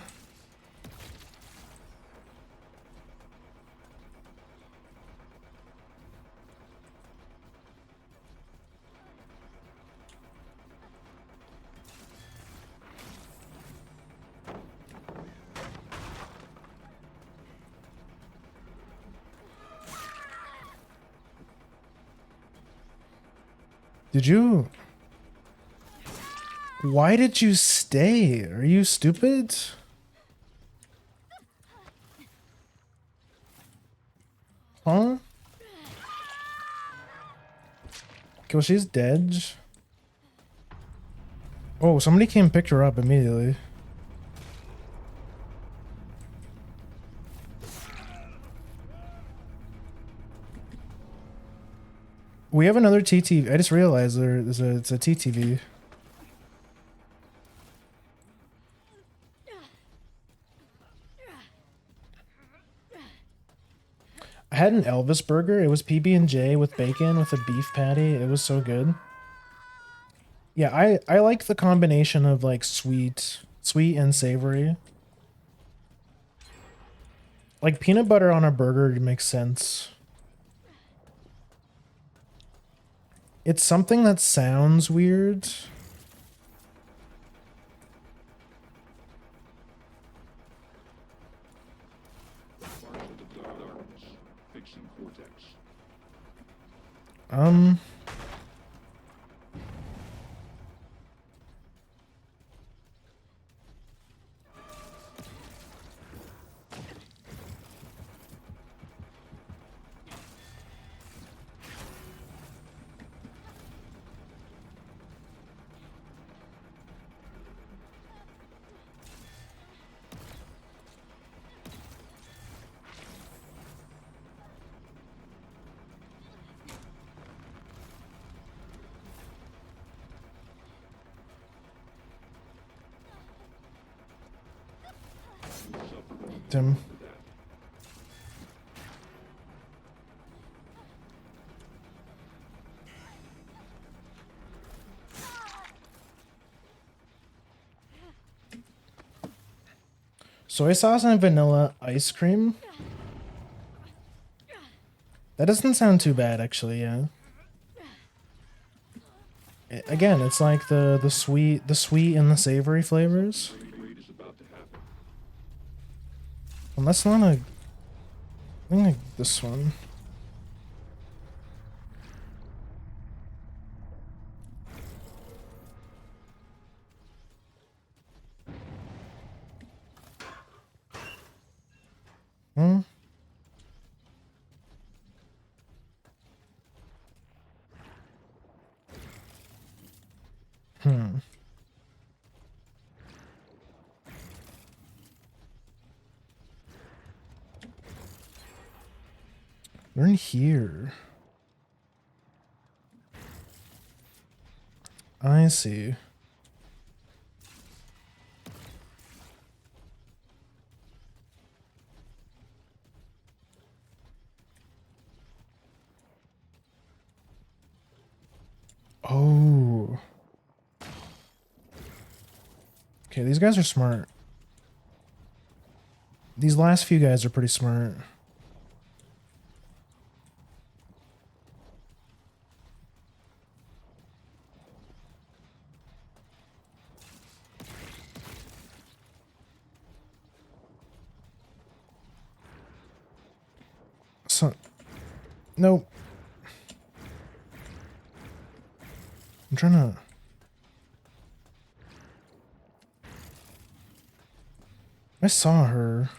Did you... Why did you stay? Are you stupid? Huh? Okay, well, she's dead. Oh, somebody came and picked her up immediately. We have another TTV. I just realized it's a TTV. I had an Elvis burger. It was PB&J with bacon with a beef patty. It was so good. Yeah, I like the combination of like sweet and savory. Like peanut butter on a burger makes sense. It's something that sounds weird. Um... Tim. Soy sauce and vanilla ice cream? That doesn't sound too bad, actually, yeah. Again, it's like the sweet and the savory flavors. And that's not a... I think like this one. Hmm? Hmm. We're in here. I see. Oh. Okay, these guys are smart. These last few guys are pretty smart. son. Nope. I'm trying to. I saw her.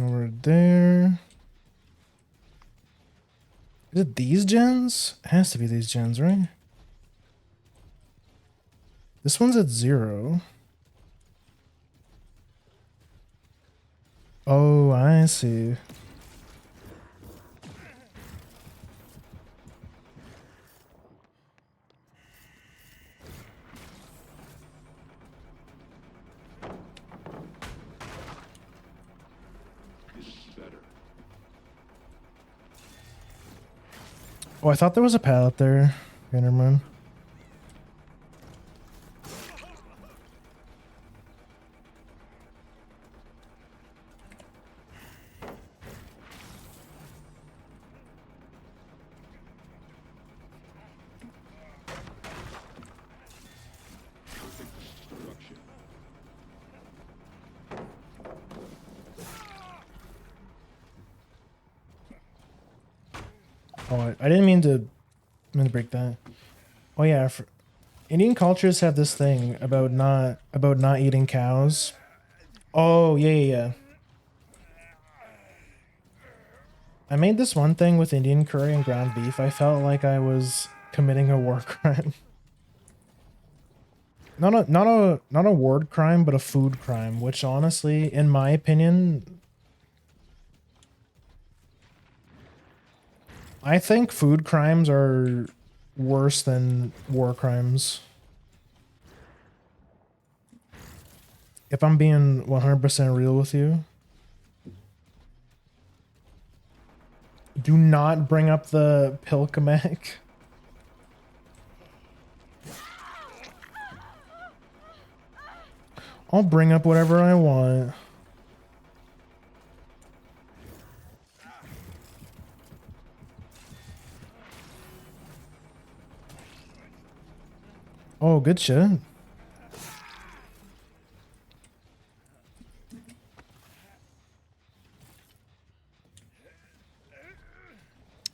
Over there. Is it these gens? It has to be these gens, right? This one's at 0. Oh, I see. Oh, I thought there was a pallet there. Okay, never mind. Oh, I didn't mean to break that. Oh yeah, Indian cultures have this thing about not eating cows. Oh yeah. I made this one thing with Indian curry and ground beef. I felt like I was committing a war crime. Not a word crime, but a food crime, which honestly, in my opinion, I think food crimes are worse than war crimes. If I'm being 100% real with you. Do not bring up the Pilkamek. I'll bring up whatever I want. Oh, good shit.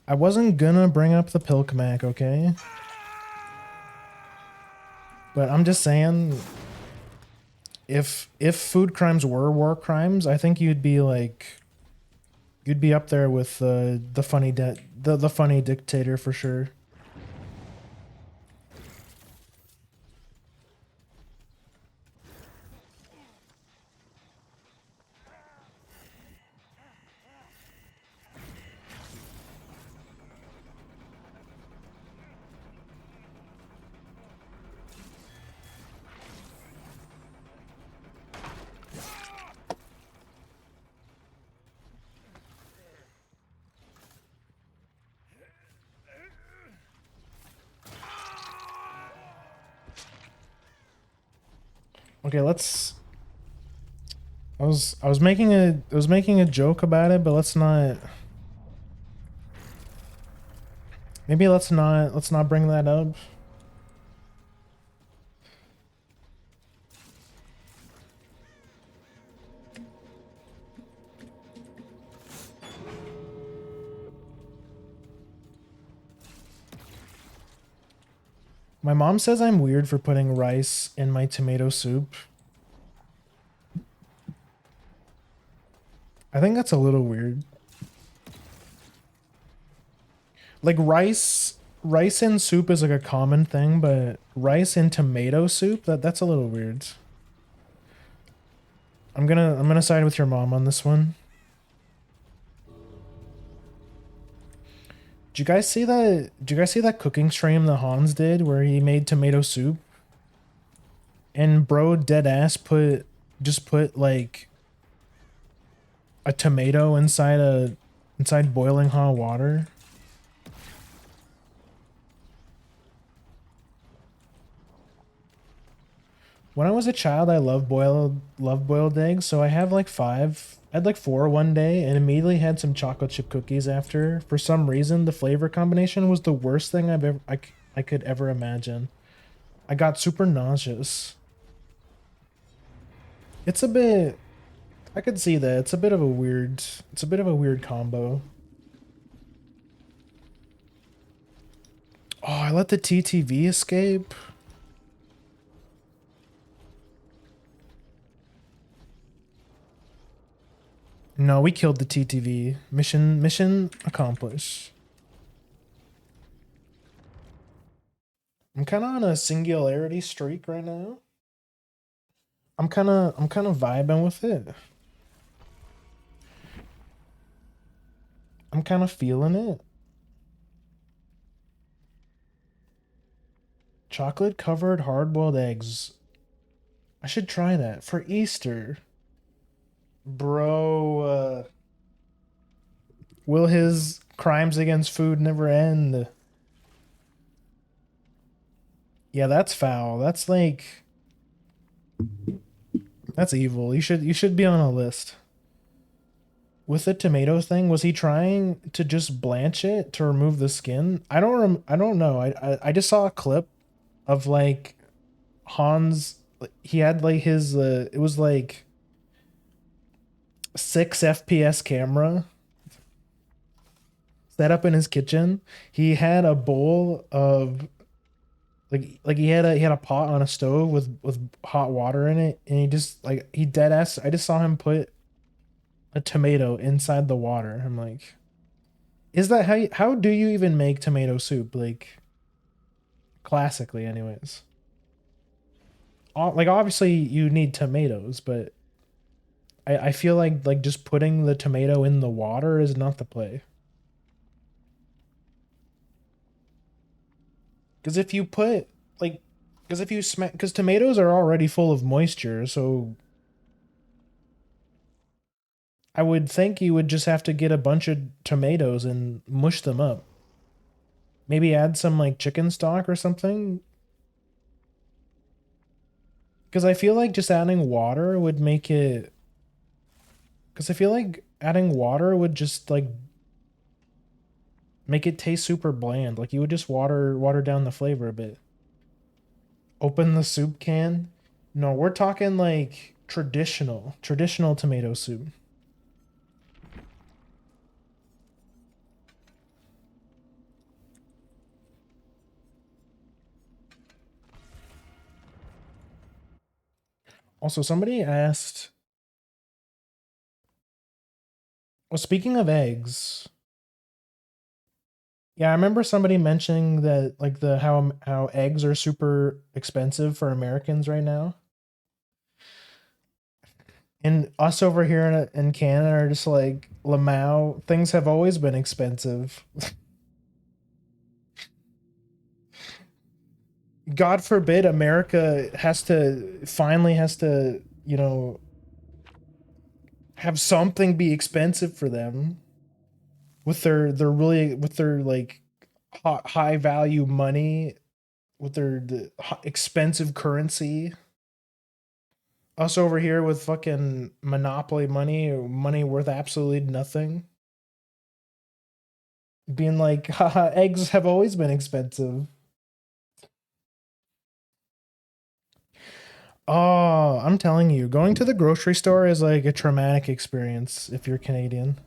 I wasn't gonna bring up the Pilkamek, okay? But I'm just saying, if food crimes were war crimes, I think you'd be up there with the funny dictator for sure. Okay, let's. I was making a joke about it, but let's not. Maybe let's not bring that up. My mom says I'm weird for putting rice in my tomato soup. I think that's a little weird. Like rice in soup is like a common thing, but rice in tomato soup, that's a little weird. I'm gonna side with your mom on this one. Did you guys see that cooking stream that Hans did where he made tomato soup? And bro dead ass put like a tomato inside boiling hot water. When I was a child, I loved boiled eggs. So I have like five. I had like four one day, and immediately had some chocolate chip cookies after. For some reason, the flavor combination was the worst thing I could ever imagine. I got super nauseous. It's a bit. I could see that. It's a bit of a weird. It's a bit of a weird combo. Oh, I let the TTV escape. No, we killed the TTV. Mission accomplished. I'm kind of on a singularity streak right now. I'm kind of vibing with it. I'm kind of feeling it. Chocolate covered hard-boiled eggs. I should try that for Easter. Bro, will his crimes against food never end? Yeah, that's foul. That's like that's evil. You should be on a list. With the tomato thing, was he trying to just blanch it to remove the skin? I don't know. I just saw a clip of like Hans. He had like his it was like 6 FPS camera set up in his kitchen. He had a bowl of like he had a pot on a stove with hot water in it, and he just like he dead ass. I just saw him put a tomato inside the water. I'm like, is that how do you even make tomato soup? Like classically, anyways. Like obviously you need tomatoes, but I feel like just putting the tomato in the water is not the play. Because if you put like, because if you smack, because tomatoes are already full of moisture, so I would think you would just have to get a bunch of tomatoes and mush them up. Maybe add some like chicken stock or something. Because I feel like just adding water would make it. Because I feel like adding water would just like make it taste super bland. Like you would just water down the flavor a bit. Open the soup can. No, we're talking like traditional tomato soup. Also, somebody asked. Well, speaking of eggs, yeah, I remember somebody mentioning that like the how eggs are super expensive for Americans right now. And us over here in Canada are just like Lamau, things have always been expensive. God forbid America has to, have something be expensive for them with their like high value money, with their expensive currency. Us over here with fucking monopoly money or money worth absolutely nothing. Being like, haha, eggs have always been expensive. Oh, I'm telling you, going to the grocery store is like a traumatic experience if you're Canadian.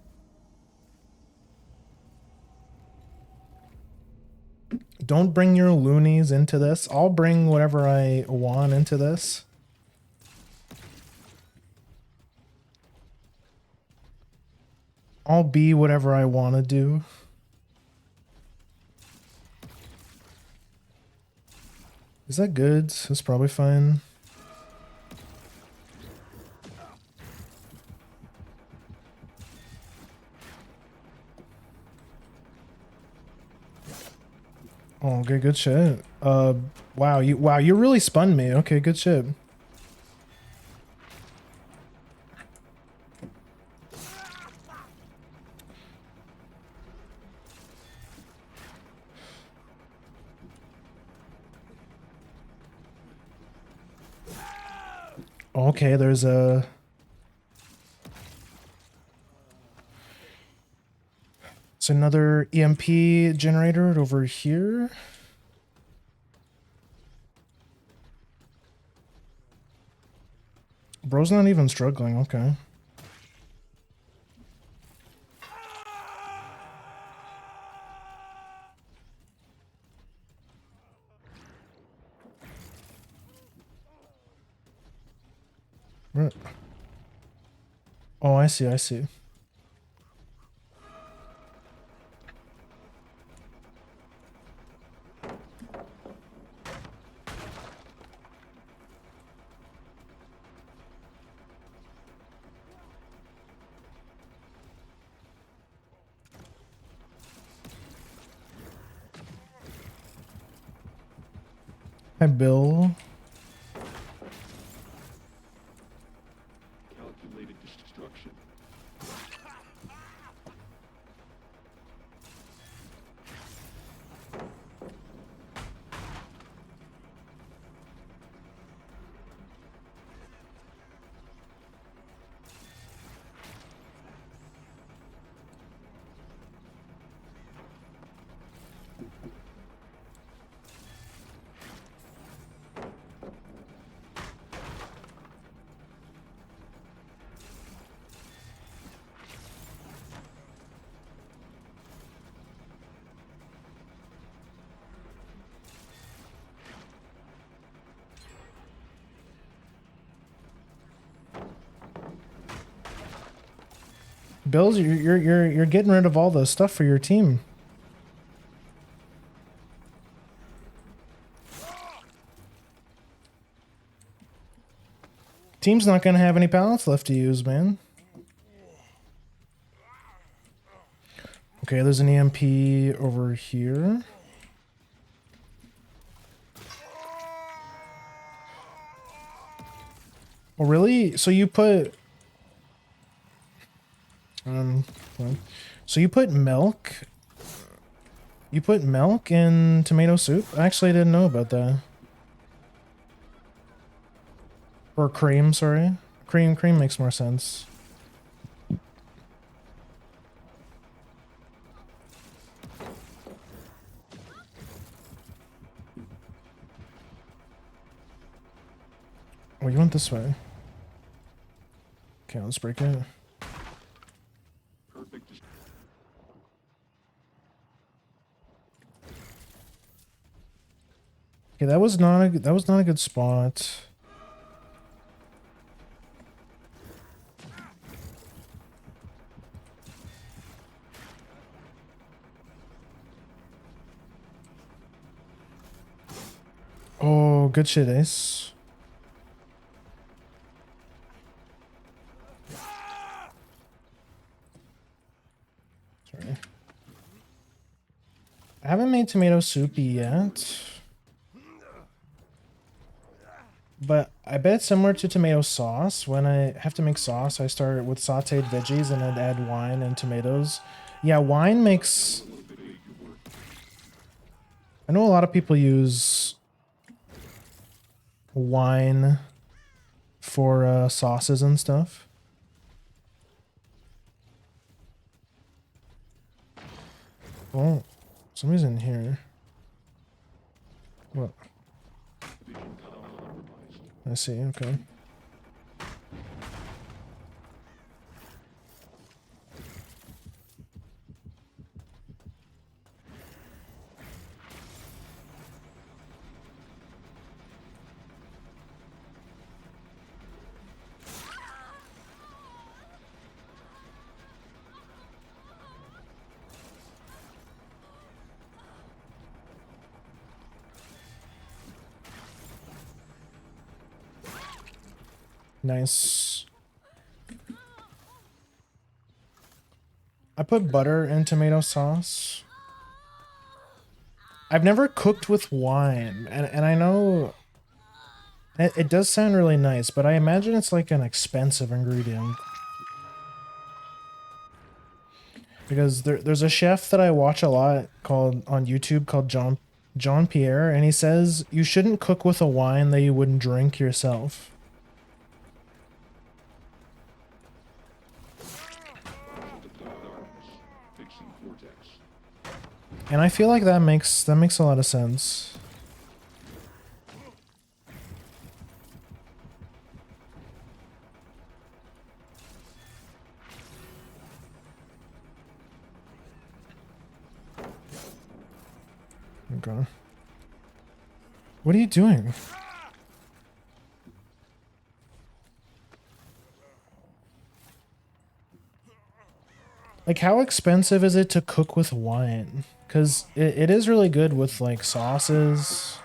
Don't bring your loonies into this. I'll bring whatever I want into this. I'll be whatever I want to do. Is that good? It's probably fine. Oh, okay, good shit. Wow, you really spun me. Okay, good shit. Okay, there's a... It's another EMP generator over here. Bro's not even struggling, okay. Right. Oh, I see, I see. Hi, Bill. Calculated destruction. Bills, you're getting rid of all the stuff for your team. Team's not gonna have any pallets left to use, man. Okay, there's an EMP over here. Oh, really? So you put... so you put milk... You put milk in tomato soup? Actually, I didn't know about that. Or cream, sorry. Cream makes more sense. Oh, you went this way. Okay, let's break it. Perfect. Okay, that was not a good spot. Oh, good shit, Ace. Sorry. I haven't made tomato soup yet. But I bet it's similar to tomato sauce. When I have to make sauce, I start with sauteed veggies and I'd add wine and tomatoes. Yeah, wine makes... I know a lot of people use wine for sauces and stuff. Oh, somebody's in here. What? I see, okay. Nice. I put butter in tomato sauce. I've never cooked with wine, and I know it does sound really nice, but I imagine it's like an expensive ingredient. Because there's a chef that I watch a lot called on YouTube called John Pierre, and he says you shouldn't cook with a wine that you wouldn't drink yourself. And I feel like that makes a lot of sense. Okay. What are you doing? Like, how expensive is it to cook with wine? Because it is really good with, like, sauces.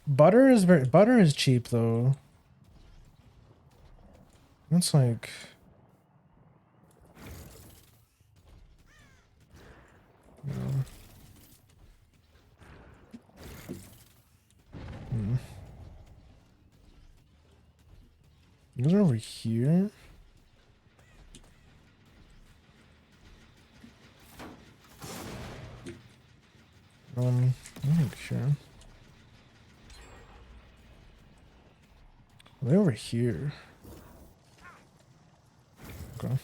Butter is cheap, though. That's like... Those are over here. I'm not sure. Are they over here? Okay.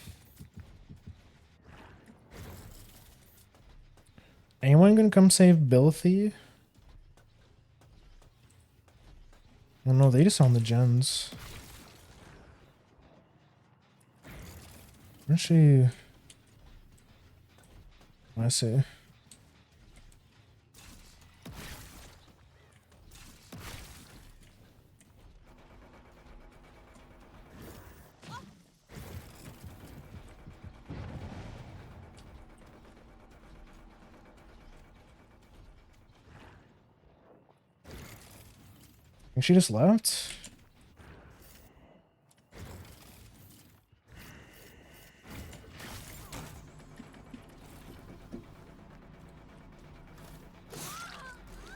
Anyone gonna come save Bilthy? Oh no, they just on the gens. Where's she? I see. Think she just left?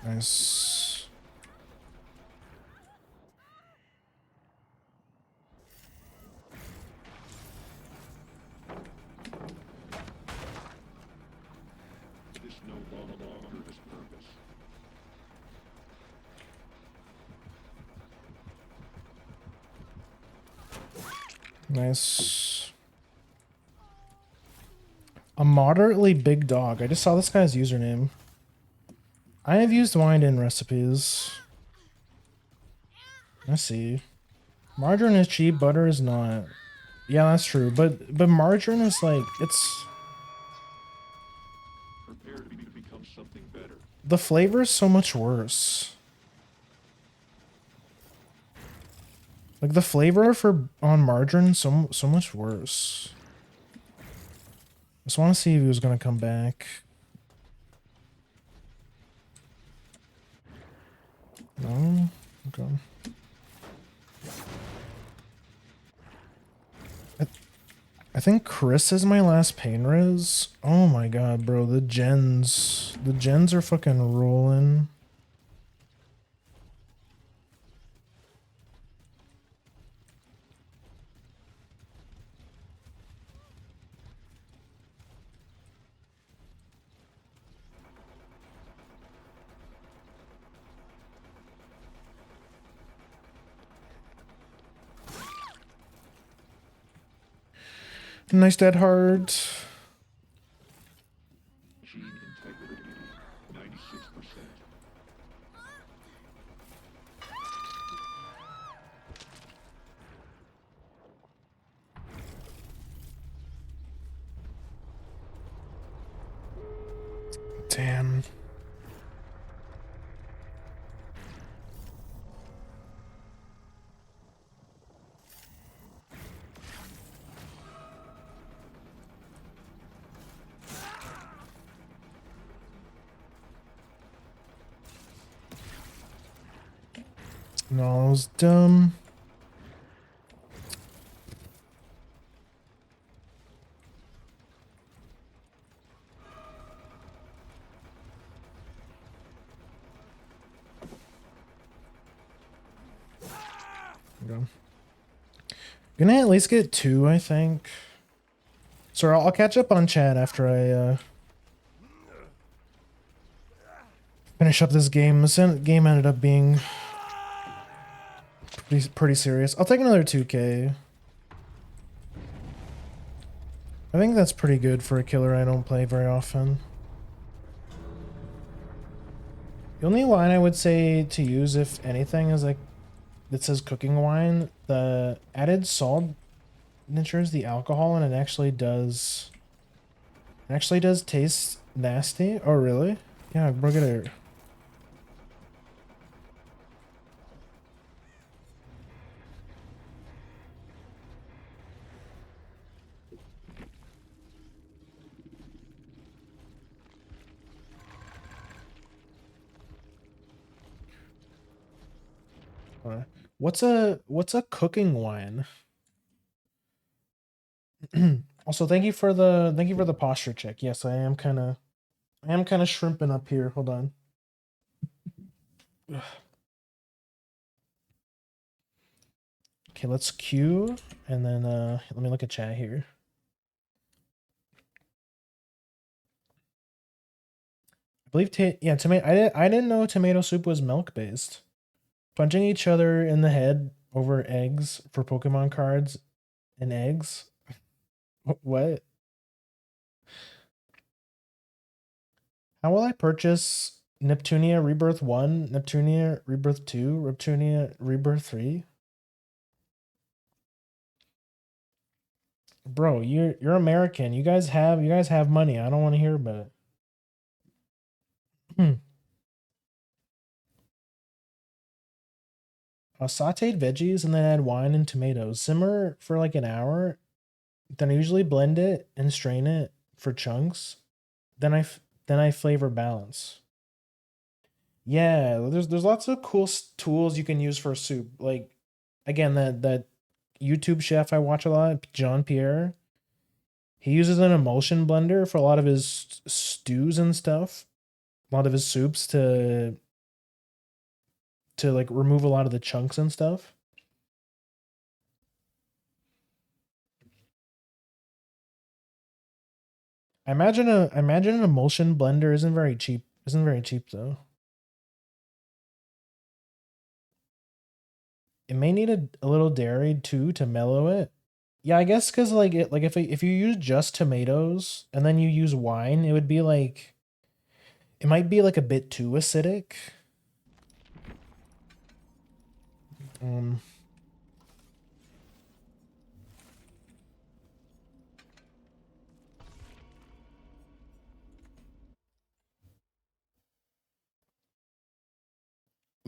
Nice. Nice. A moderately big dog. I just saw this guy's username. I have used wine in recipes. I see. Margarine is cheap, butter is not. Yeah, that's true. But margarine is like it's the flavor is so much worse. Like the flavor on margarine so much worse. Just want to see if he was gonna come back. No? Okay. I think Chris is my last pain res. Oh my god, bro. The gens are fucking rolling. Nice dead heart. Damn. No, it was dumb. Okay. Gonna at least get 2, I think. So I'll catch up on chat after I finish up this game. This game ended up being pretty serious. I'll take another 2K. I think that's pretty good for a killer I don't play very often. The only wine I would say to use, if anything, is like that says cooking wine. The added salt natures the alcohol, and it actually does. It actually does taste nasty. Oh really? Yeah, we're gonna. What's a cooking wine? Also, thank you for the posture check. Yes, I am kind of shrimping up here. Hold on. Okay, let's queue and then let me look at chat here. I believe yeah, tomato I didn't know tomato soup was milk based. Punching each other in the head over eggs for Pokemon cards and eggs. What? How will I purchase Neptunia Rebirth 1, Neptunia Rebirth 2, Neptunia Rebirth 3? Bro, you're American. You guys have money. I don't want to hear about it. Sauteed veggies and then add wine and tomatoes. Simmer for like an hour. Then I usually blend it and strain it for chunks. Then I flavor balance. Yeah, there's lots of cool tools you can use for soup. Like again, that YouTube chef I watch a lot, John Pierre. He uses an emulsion blender for a lot of his stews and stuff. A lot of his soups to like remove a lot of the chunks and stuff. I imagine an emulsion blender isn't very cheap. Isn't very cheap though. It may need a little dairy too to mellow it. Yeah, I guess because like if you use just tomatoes and then you use wine, it would be like it might be like a bit too acidic. Um,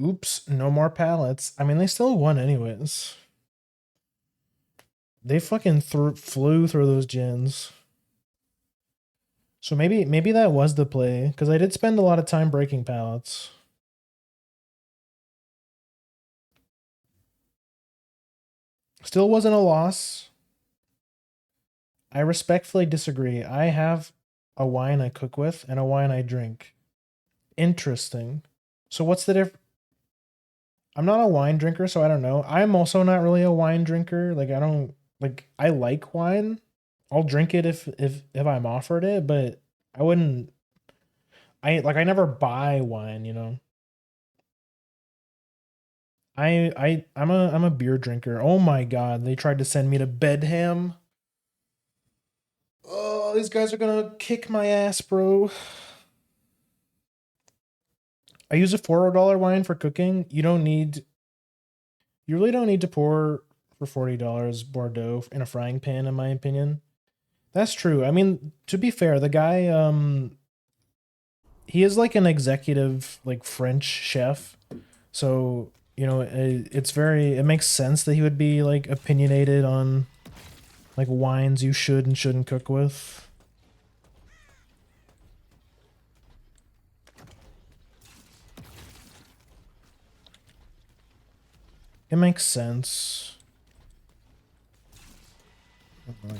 oops, no more pallets. I mean, they still won anyways. They fucking flew through those gens. So maybe that was the play because I did spend a lot of time breaking pallets. Still wasn't a loss. I respectfully disagree. I have a wine I cook with and a wine I drink. Interesting. So what's the difference? I'm not a wine drinker, so I don't know. I'm also not really a wine drinker. Like I don't like I like wine. I'll drink it if I'm offered it, but I wouldn't I never buy wine, you know. I'm a beer drinker. Oh my god, they tried to send me to Bedham. Oh, these guys are gonna kick my ass, bro. I use a $4 wine for cooking. You really don't need to pour for $40 Bordeaux in a frying pan, in my opinion. That's true. I mean, to be fair, the guy he is like an executive like French chef. So, it makes sense that he would be like opinionated on like wines you should and shouldn't cook with. It makes sense. Like,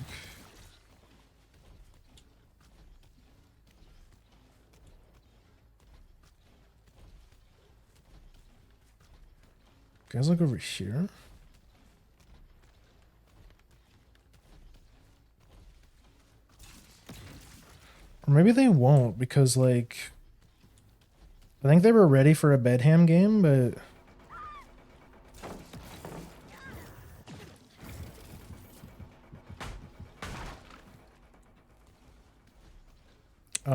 guys, look over here. Or maybe they won't because like I think they were ready for a Bedham game, but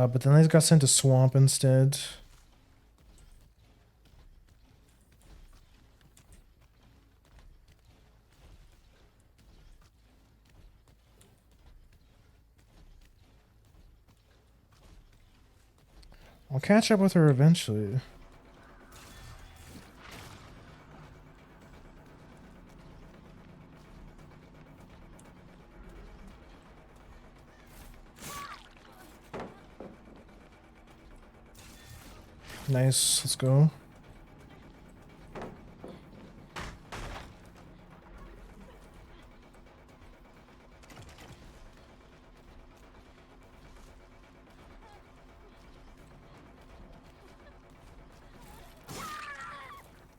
But then they got sent to swamp instead. I'll catch up with her eventually. Nice, let's go.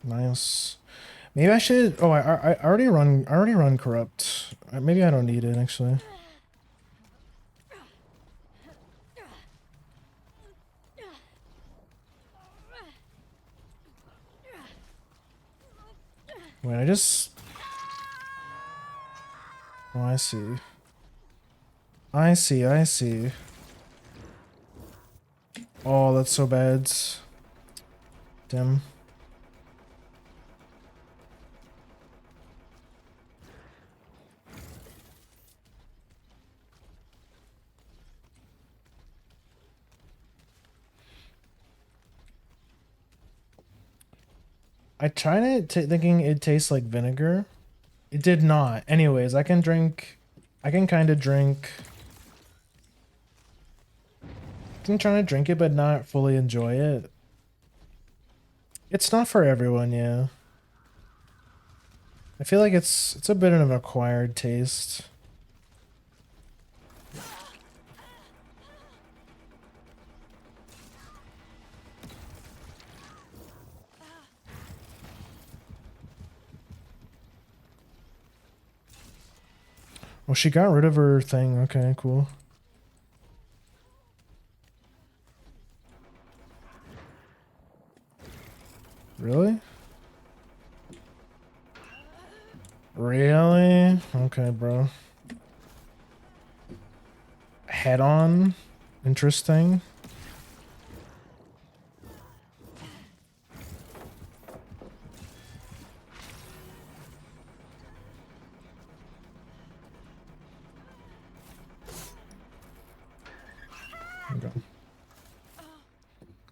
Nice. Maybe I should. Oh, I already run corrupt. Maybe I don't need it actually. Wait, I just. Oh, I see. I see. I see. Oh, that's so bad. Damn. I tried it thinking it tastes like vinegar. It did not. Anyways, I can kind of drink. I'm trying to drink it, but not fully enjoy it. It's not for everyone, yeah. I feel like it's a bit of an acquired taste. Well, she got rid of her thing. Okay, cool. Really? Really? Okay, bro. Head on? Interesting. Okay.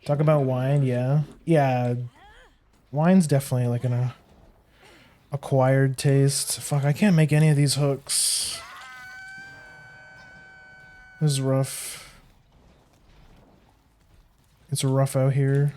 Talk about wine, yeah. Yeah. Wine's definitely like an acquired taste. Fuck, I can't make any of these hooks. This is rough. It's rough out here.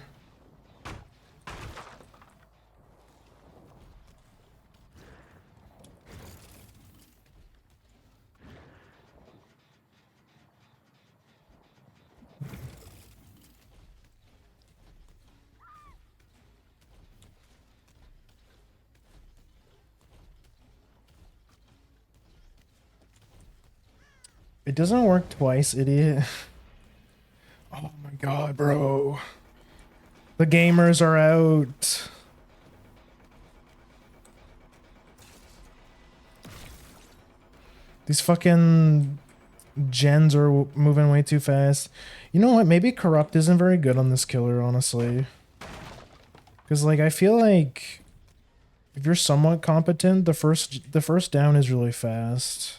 It doesn't work twice, idiot. Oh my god, bro. The gamers are out. These fucking gens are moving way too fast. You know what? Maybe corrupt isn't very good on this killer, honestly. Because like I feel like if you're somewhat competent, the first down is really fast.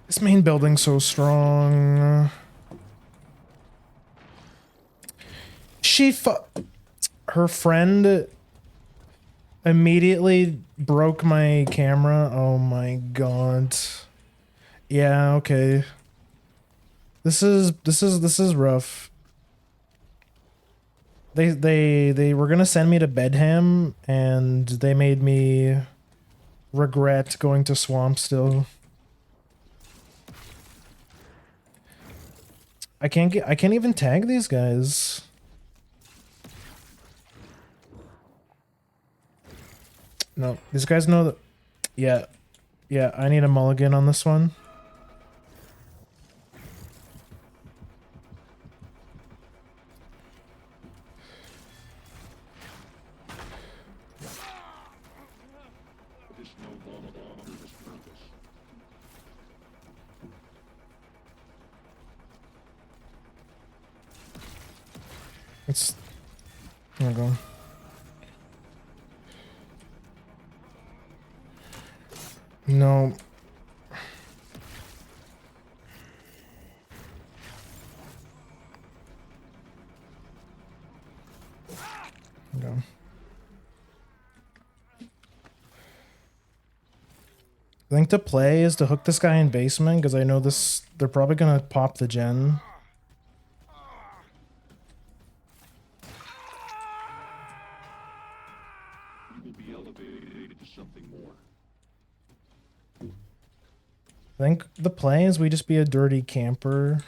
This main building's so strong. Her friend immediately broke my camera. Oh my god. Yeah, okay. This is rough. They were gonna send me to Bedham and they made me regret going to Swamp still. I can't even tag these guys. No, these guys know that. Yeah, yeah, I need a mulligan on this one. It's... There we go. No. No. I think the play is to hook this guy in basement because I know this. They're probably gonna pop the gen. You will be elevated to something more. I think the play is we just be a dirty camper.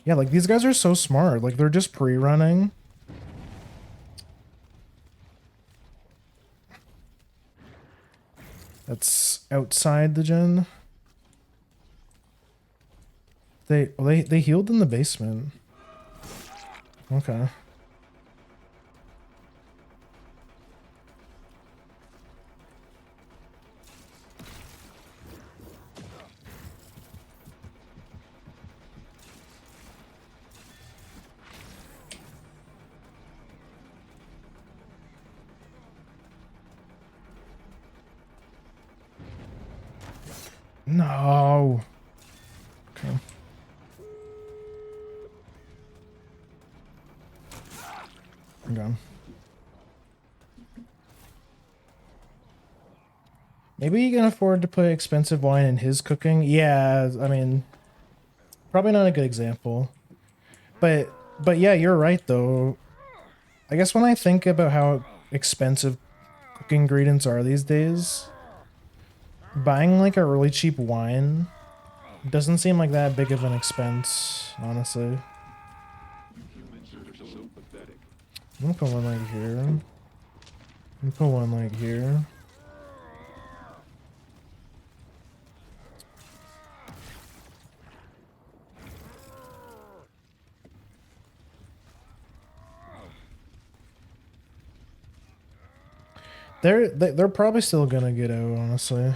Yeah, like these guys are so smart. Like they're just pre-running. That's outside the gen. They healed in the basement. Okay. No. Okay. Okay. Maybe he can afford to put expensive wine in his cooking. Yeah, I mean, probably not a good example. But yeah, you're right though. I guess when I think about how expensive cooking ingredients are these days, buying like a really cheap wine doesn't seem like that big of an expense, honestly. Humans are so pathetic. I'm gonna put one like here. I'm gonna put one like here. They're probably still gonna get out, honestly.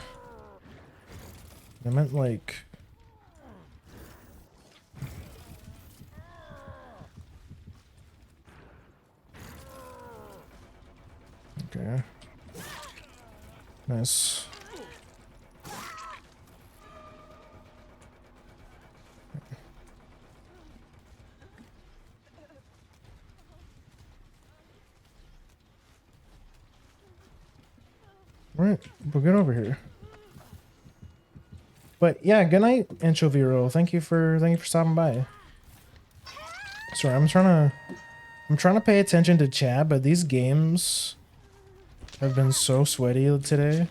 I meant like... Okay. Nice. Alright, we'll get over here. But yeah, good night, Anchovy Roll. Thank you for stopping by. Sorry, I'm trying to pay attention to chat, but these games have been so sweaty today.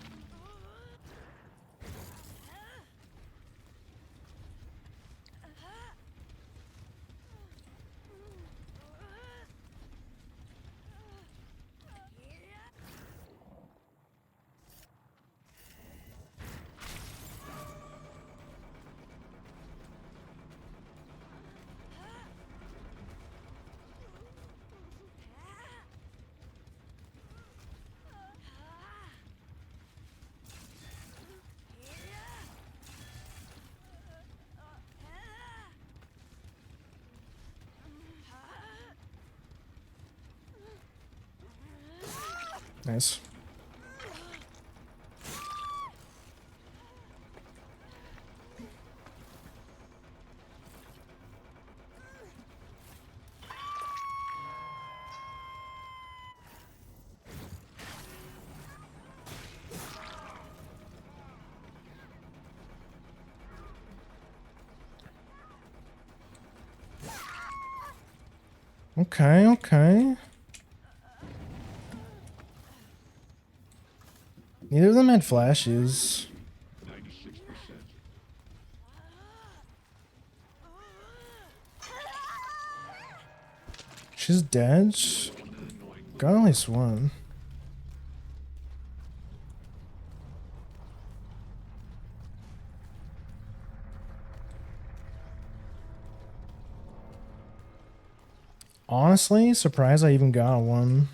Nice. Okay, okay. Neither of them had flashes. Now She's dead. Got at least one. Honestly, surprised I even got one.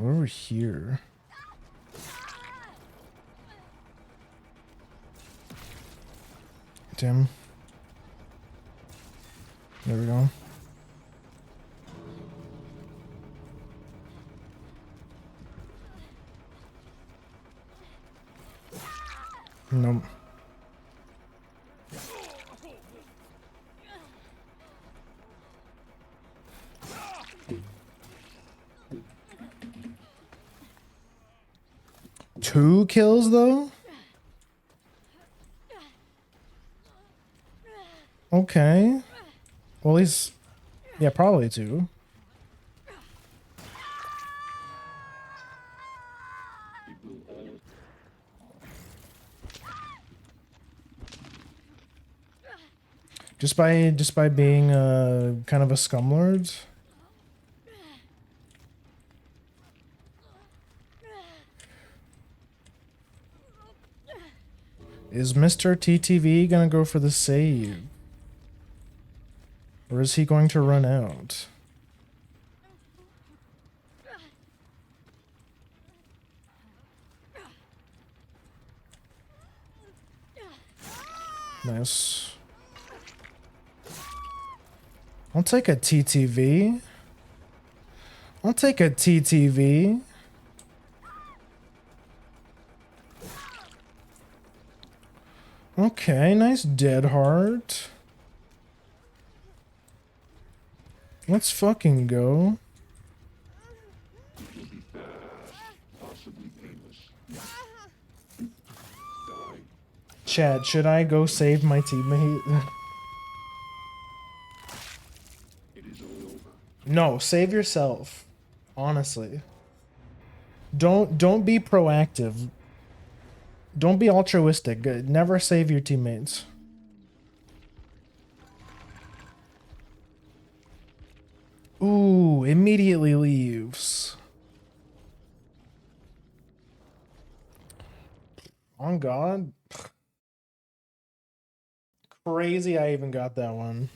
Over here. Damn. There we go. Nope. Two kills though? Okay. Well, at least, yeah, probably two. Just by being kind of a scumlord. Is Mr. TTV gonna go for the save? Or is he going to run out? Nice. I'll take a TTV. I'll take a TTV. Okay, nice dead heart. Let's fucking go. Chad, should I go save my teammate? No, save yourself. Honestly. Don't be proactive. Don't be altruistic. Never save your teammates. Ooh, immediately leaves. On God. Crazy I even got that one.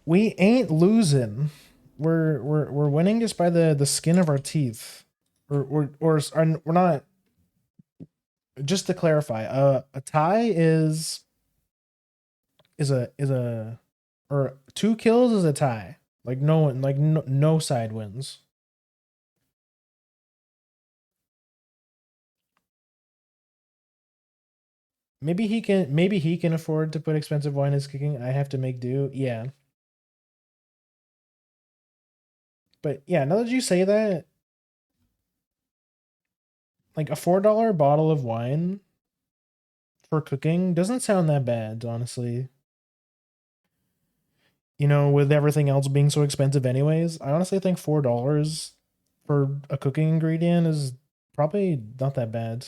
We ain't losing. We're winning just by the skin of our teeth. Or we're not. Just to clarify, a tie is a or 2 kills is a tie. Like no one, like no side wins. Maybe he can afford to put expensive wine in his cooking. I have to make do. Yeah. But yeah, now that you say that, like a $4 bottle of wine for cooking doesn't sound that bad, honestly. You know, with everything else being so expensive anyways, I honestly think $4 for a cooking ingredient is probably not that bad.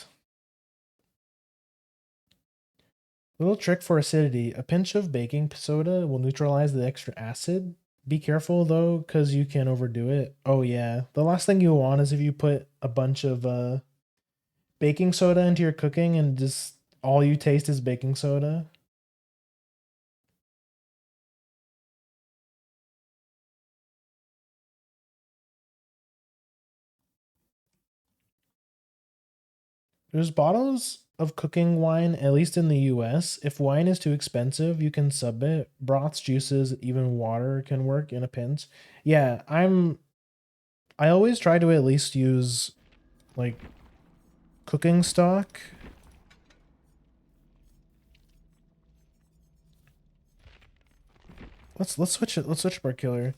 Little trick for acidity. A pinch of baking soda will neutralize the extra acid. Be careful though, because you can overdo it. Oh yeah. The last thing you want is if you put a bunch of baking soda into your cooking and just all you taste is baking soda. There's bottles of cooking wine, at least in the US. If wine is too expensive, you can sub it. Broths, juices, even water can work in a pinch. Yeah, I always try to at least use like cooking stock. Let's switch it. Let's switch Spark Killer.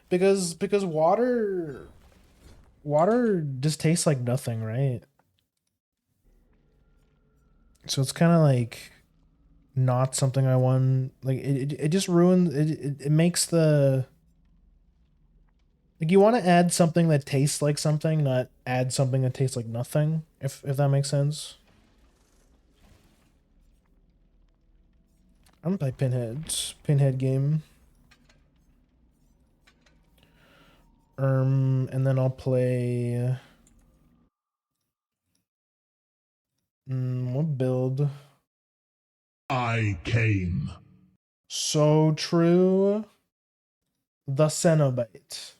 Because water just tastes like nothing, right? So it's kind of like not something I want. Like it just ruins it makes the like you want to add something that tastes like something, not add something that tastes like nothing, if that makes sense. I'm gonna play Pinhead game. And then I'll play what build? I came. So true. The Cenobite.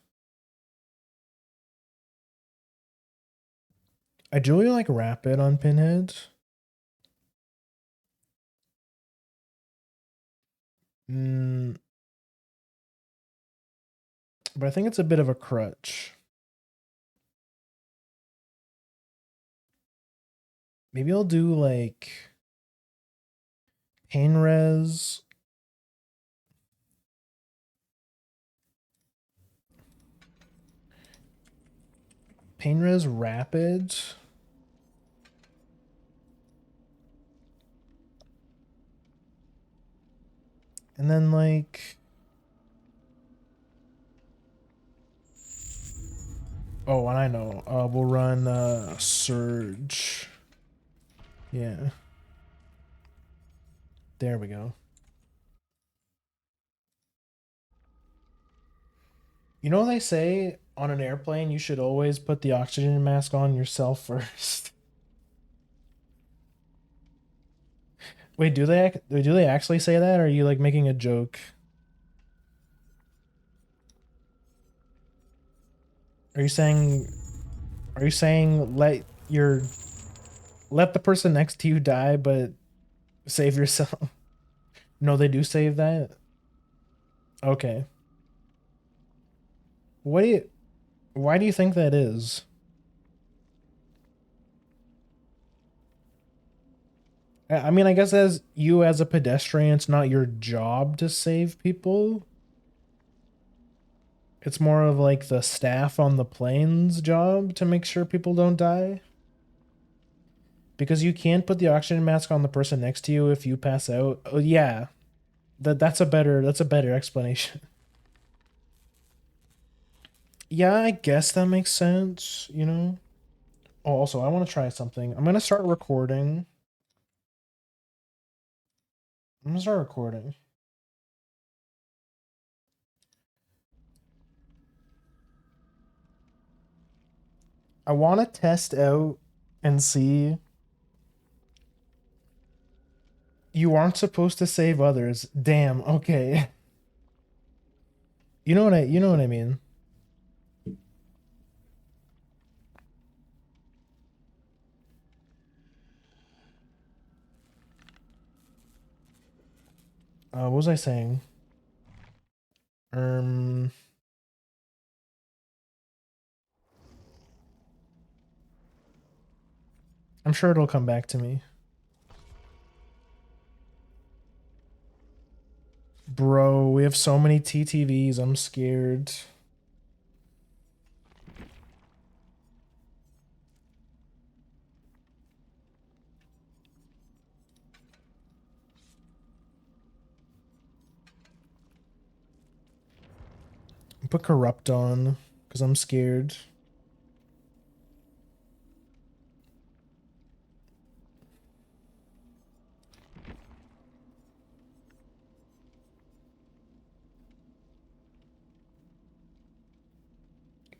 I do really like Rapid on Pinhead. Mm, but I think it's a bit of a crutch. Maybe I'll do like Pain Res. Pain Res Rapid. And then like oh, and I know. We'll run Surge. Yeah. There we go. You know they say on an airplane you should always put the oxygen mask on yourself first. Wait, do they actually say that, or are you like making a joke? Are you saying let the person next to you die but save yourself? No, they do save that. Okay. What do you why do you think that is? I mean, I guess as you as a pedestrian, it's not your job to save people. It's more of like the staff on the plane's job to make sure people don't die. Because you can't put the oxygen mask on the person next to you if you pass out. Oh yeah. That's a better explanation. Yeah, I guess that makes sense, you know? Oh, also, I want to try something. I'm gonna start recording. I'm gonna start recording. I want to test out and see. You aren't supposed to save others. Damn, okay. You know what I mean. What was I saying? Um I'm sure it'll come back to me. Bro, we have so many TTVs. I'm scared. Put corrupt on because I'm scared.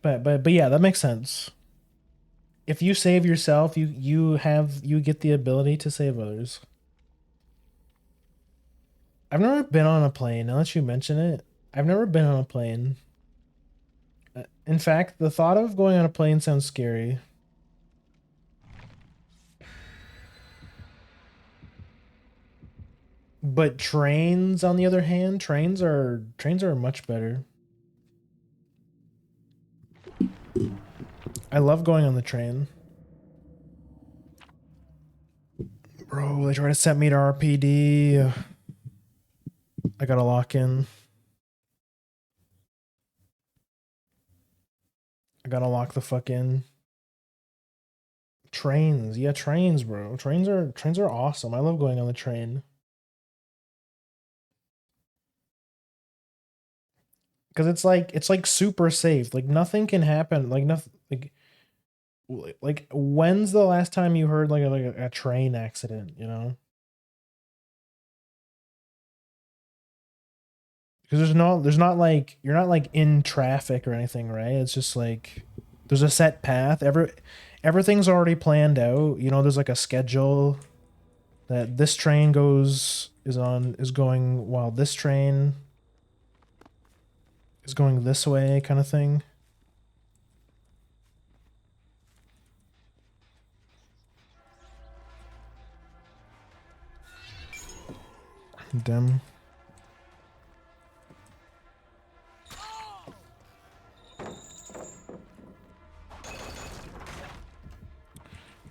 But yeah, that makes sense. If you save yourself, you get the ability to save others. I've never been on a plane, unless you mention it. I've never been on a plane. In fact, the thought of going on a plane sounds scary. But trains, on the other hand, trains are much better. I love going on the train. Bro, they try to set me to RPD. I gotta lock in. I gotta lock the fuck in. Trains. Yeah, trains, bro. Trains are awesome. I love going on the train. Cuz it's like super safe. Like nothing can happen. Like nothing like when's the last time you heard like a train accident, you know? Because there's not like you're not like in traffic or anything, right? It's just like there's a set path. Everything's already planned out. You know, there's like a schedule that this train is going while this train is going this way kind of thing. Damn.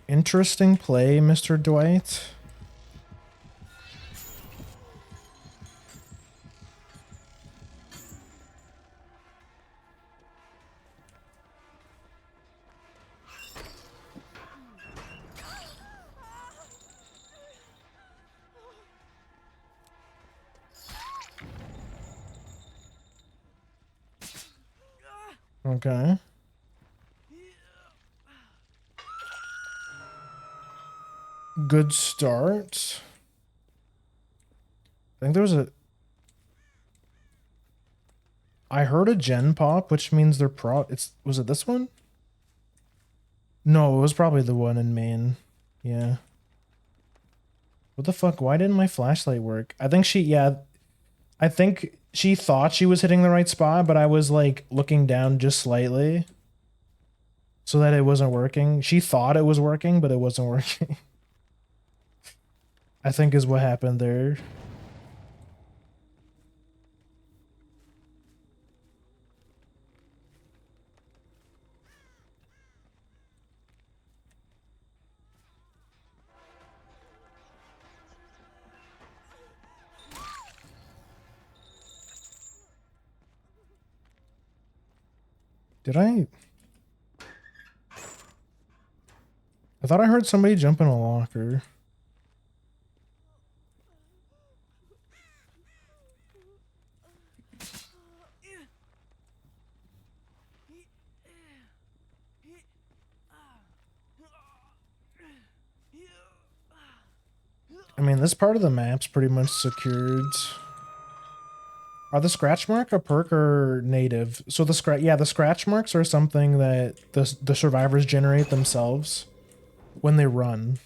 Interesting play, Mr. Dwight. Okay. Good start. I think there was I heard a gen pop, which means they're was it this one? No, it was probably the one in main. Yeah. What the fuck? Why didn't my flashlight work? I think she thought she was hitting the right spot, but I was like looking down just slightly so that it wasn't working. She thought it was working, but it wasn't working. I think is what happened there. Did I thought I heard somebody jump in a locker. I mean, this part of the map's pretty much secured. Are the scratch mark a perk or native? So the scratch marks are something that the survivors generate themselves when they run.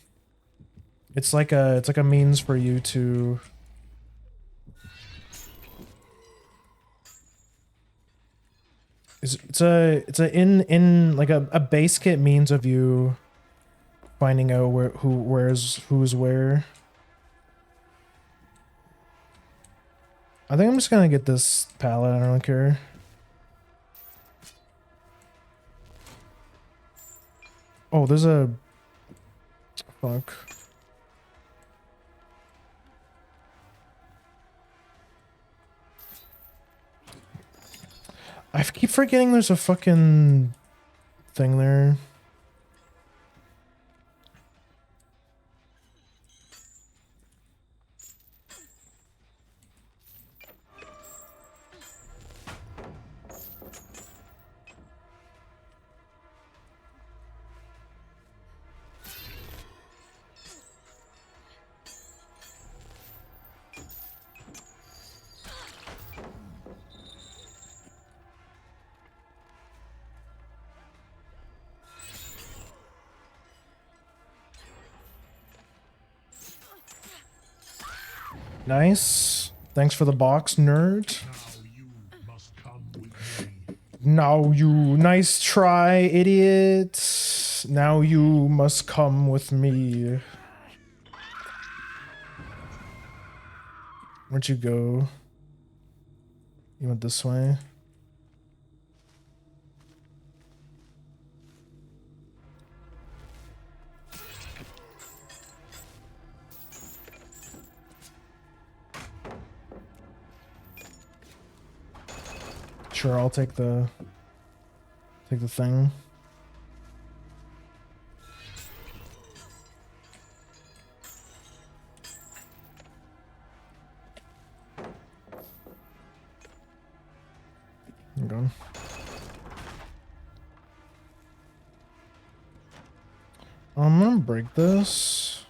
It's like a means for you to it's a in like a base kit means of you finding out who's where. I think I'm just gonna get this pallet, I don't really care. Oh, there's a fuck. I keep forgetting there's a fucking thing there. Nice. Thanks for the box, nerd. Now you nice try, idiot. Now you must come with me. Where'd you go? You went this way? Sure, I'll take the thing. I'm gonna break this.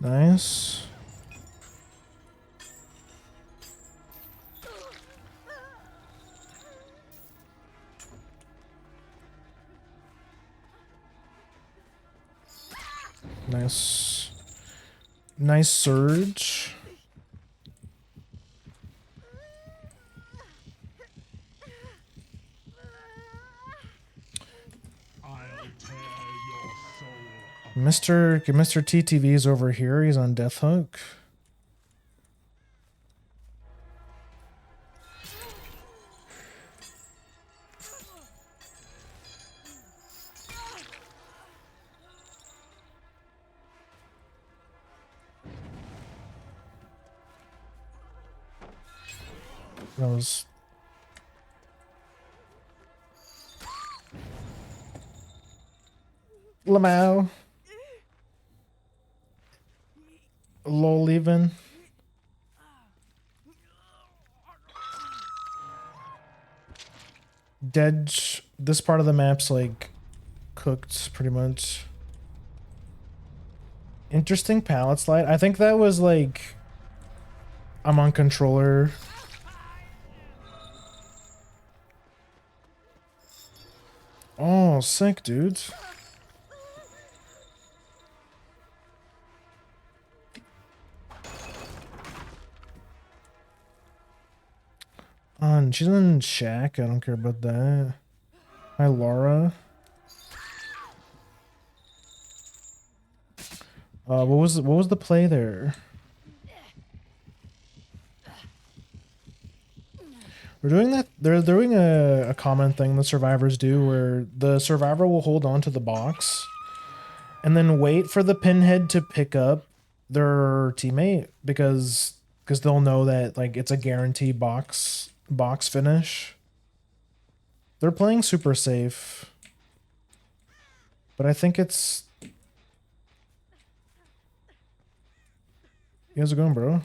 Nice. Nice. Nice surge. I'll tear your soul. Mr. TTV's over here. He's on Death Hook. That was Lamau. Lol even. Dead. This part of the map's like cooked pretty much. Interesting palette slide. I think that was like I'm on controller. Oh, sick, dude. She's in Shack. I don't care about that. Hi, Laura. What was the play there? We're doing that. They're doing a common thing the survivors do, where the survivor will hold on to the box, and then wait for the pinhead to pick up their teammate because they'll know that like it's a guarantee box finish. They're playing super safe, but I think it's. You guys are going, bro.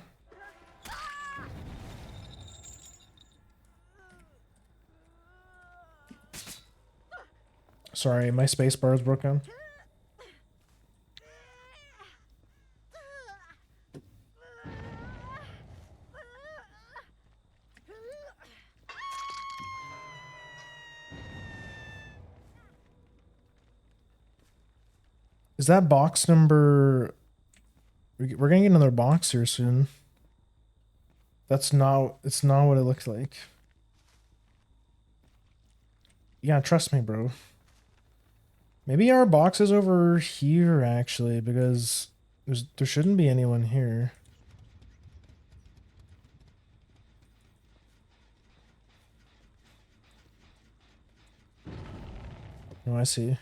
Sorry, my space bar is broken. Is that box number... We're gonna get another box here soon. It's not what it looks like. Yeah, trust me, bro. Maybe our box is over here, actually, because there shouldn't be anyone here. Oh, I see.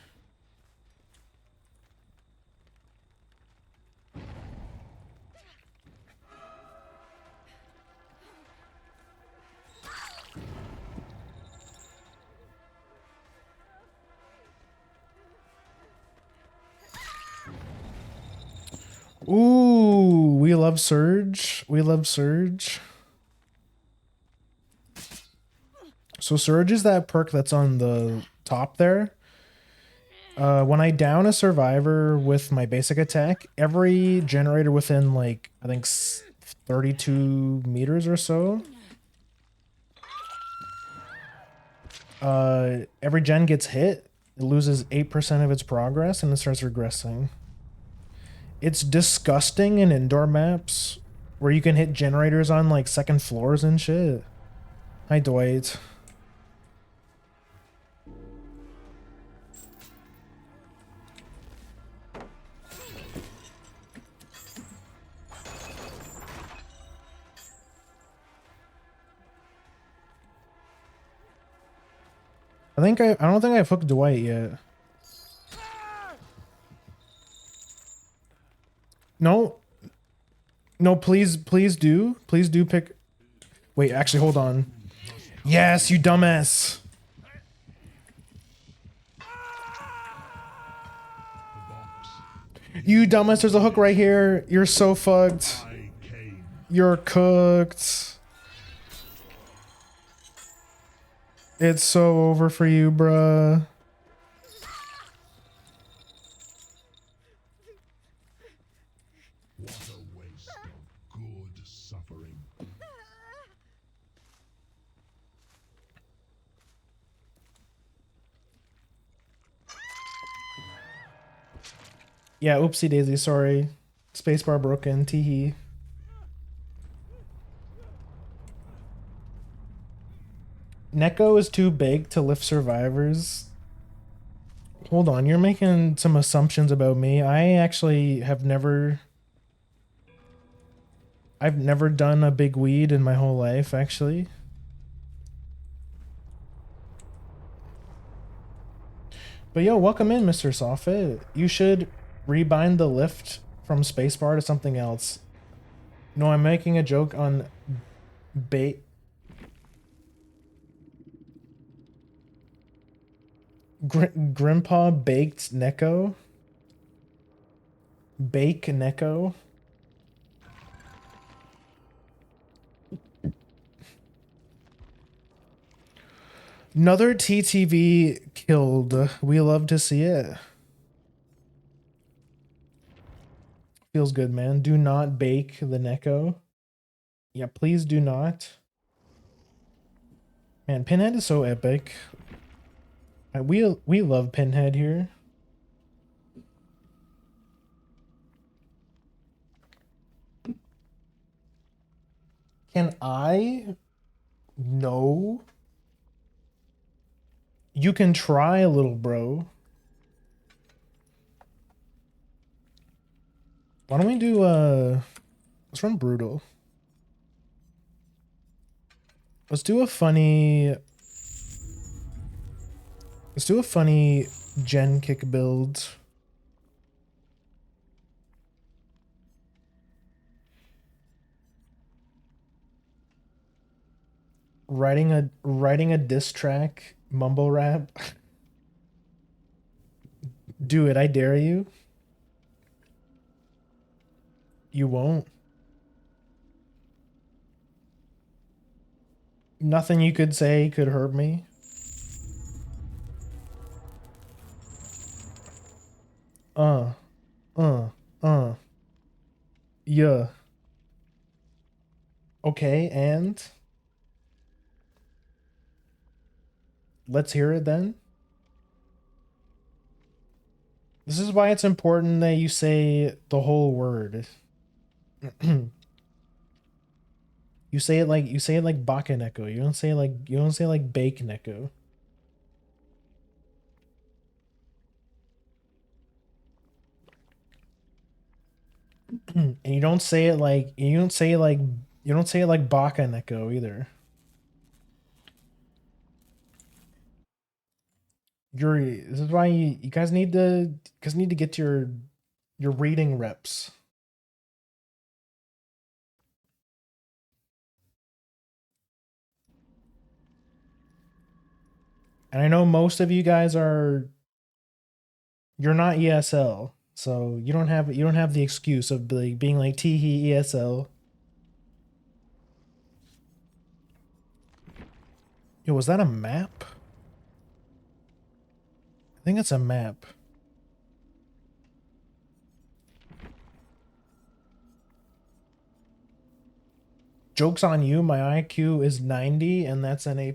Ooh, we love Surge. We love Surge. So Surge is that perk that's on the top there. When I down a survivor with my basic attack, every generator within like, I think 32 meters or so, every gen gets hit, it loses 8% of its progress and it starts regressing. It's disgusting in indoor maps where you can hit generators on like second floors and shit. Hi, Dwight. I don't think I've hooked Dwight yet. No. No, please do. Please do pick. Wait, actually, hold on. Yes, you dumbass. You dumbass, there's a hook right here. You're so fucked. I came. You're cooked. It's so over for you, bruh. What a waste of good suffering. Yeah, oopsie daisy, sorry. Spacebar broken, teehee. Neko is too big to lift survivors. Hold on, you're making some assumptions about me. I've never done a big weed in my whole life, actually. But yo, welcome in, Mr. Soffit. You should rebind the lift from spacebar to something else. No, I'm making a joke on bait. Grandpa baked Neko. Bake Neko. Another TTV killed. We love to see it. Feels good, man. Do not bake the Neko. Yeah, please do not. Man, Pinhead is so epic. We love Pinhead here. Can I? No. You can try, little bro. Why don't we do let's run brutal. Let's do a funny gen kick build. Writing a diss track, mumble rap. Do it, I dare you. You won't. Nothing you could say could hurt me. Uh. Yeah. Okay, and let's hear it then. This is why it's important that you say the whole word. You say it like Baka Neko. You don't say like Bake Neko. And you don't say it like Baka Neko either. This is why you guys need to get your reading reps. And I know most of you guys you're not ESL, so you don't have the excuse of being like teehee ESL. Yo, was that a map? I think it's a map. Joke's on you, my IQ is 90 and that's an A+.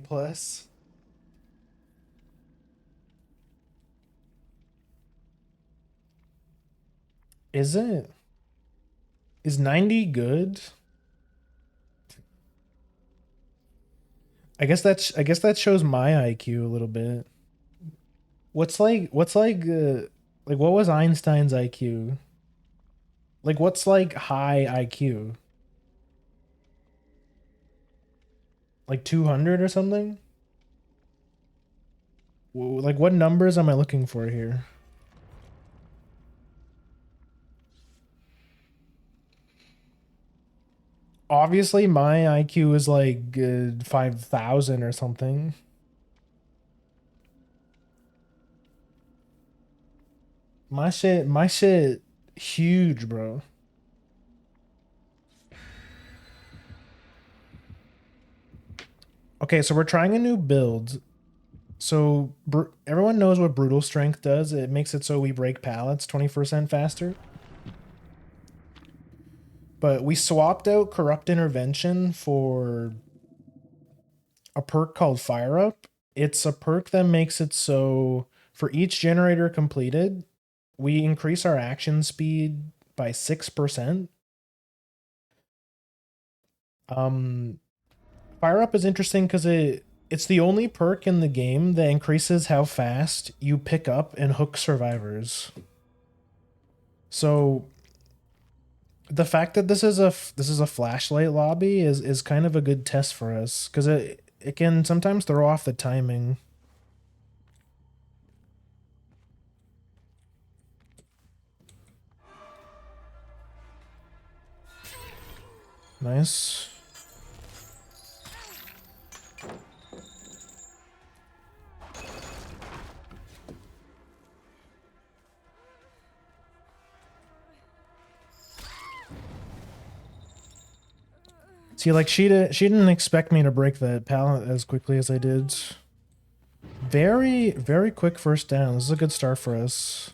Is it? Is 90 good? I guess that shows my IQ a little bit. What's like what was Einstein's IQ? Like what's like high IQ? Like 200 or something? Like what numbers am I looking for here? Obviously my IQ is like 5,000 or something. My shit huge, bro. Okay, so we're trying a new build. So everyone knows what brutal strength does. It makes it so we break pallets 20% faster. But we swapped out corrupt intervention for a perk called Fire Up. It's a perk that makes it so for each generator completed, we increase our action speed by 6%. Fire Up is interesting because it's the only perk in the game that increases how fast you pick up and hook survivors. So the fact that this is a flashlight lobby is kind of a good test for us because it can sometimes throw off the timing. Nice. See, like she didn't expect me to break that pallet as quickly as I did. Very, very quick first down. This is a good start for us.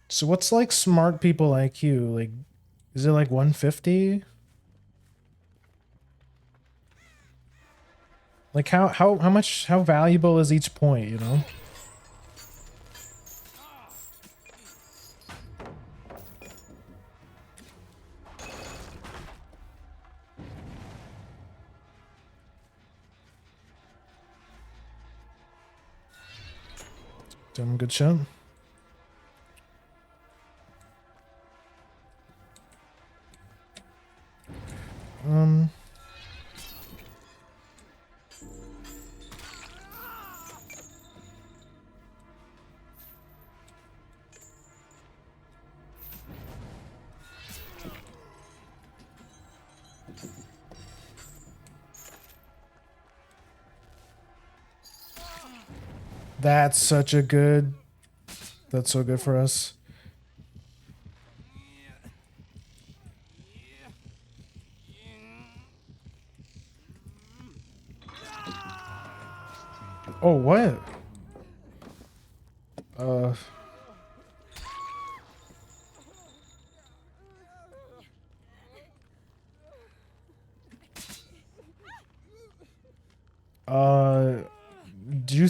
So what's like smart people IQ? Like, is it like 150? Like how valuable is each point, you know? Damn good shot. That's such a good. That's so good for us. Oh, what? Do you?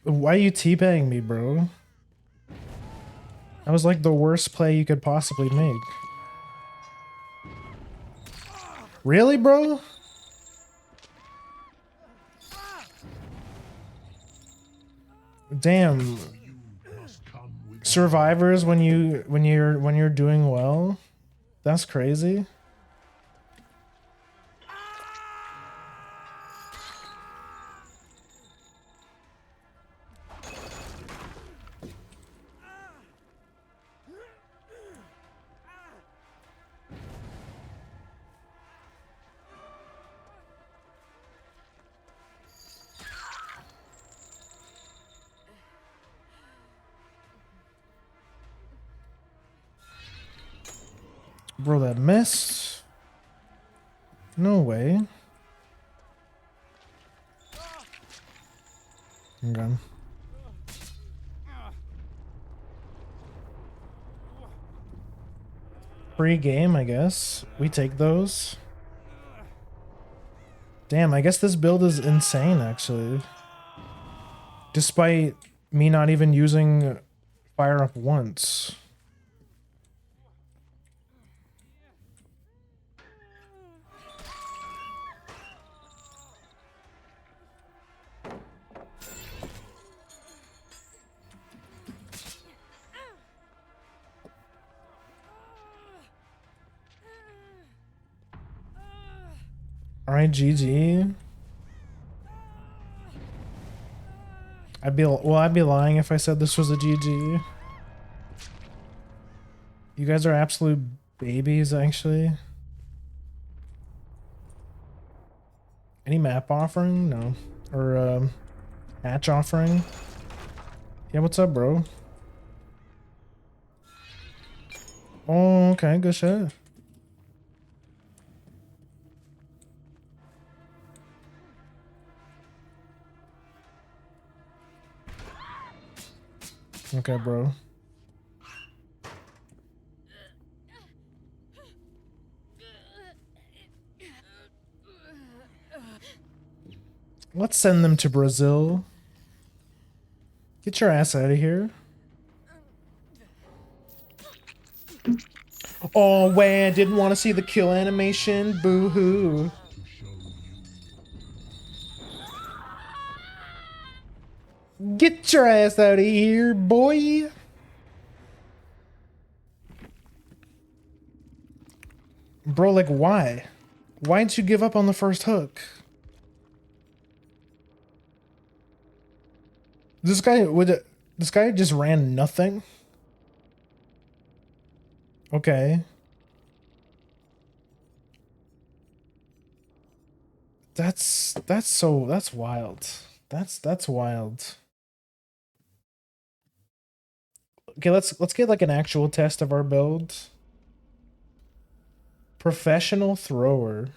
Why are you teabagging me, bro? That was like the worst play you could possibly make. Really, bro? Damn. Survivors when you're doing well? That's crazy. Bro, that missed? No way. Okay. Free game, I guess. We take those. Damn, I guess this build is insane, actually. Despite me not even using Fire Up once. Alright, GG. I'd be lying if I said this was a GG. You guys are absolute babies, actually. Any map offering? No. Or Hatch offering. Yeah, what's up, bro? Oh, okay, good shit. Okay, bro. Let's send them to Brazil. Get your ass out of here. Oh, man, didn't want to see the kill animation. Boo-hoo. To show you Get your ass out of here, boy. Bro, like, why? Why'd you give up on the first hook? This guy just ran nothing? Okay. That's wild. That's wild. Okay, let's get like an actual test of our build. Professional thrower.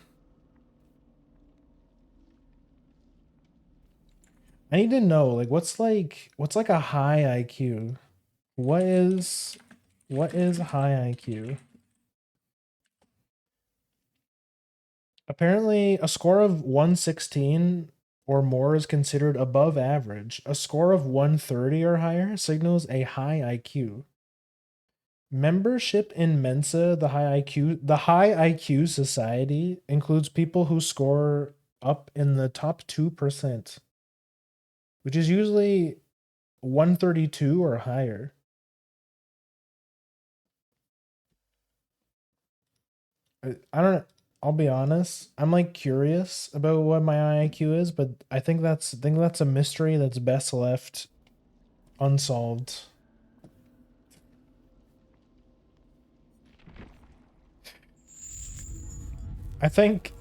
I need to know like what's like a high IQ? What is high IQ? Apparently, a score of 116 or more is considered above average. A score of 130 or higher signals a high IQ. Membership in Mensa, the high IQ society, includes people who score up in the top 2%, which is usually 132 or higher. I don't I'll be honest. I'm like curious about what my IQ is, but I think that's a mystery that's best left unsolved. I think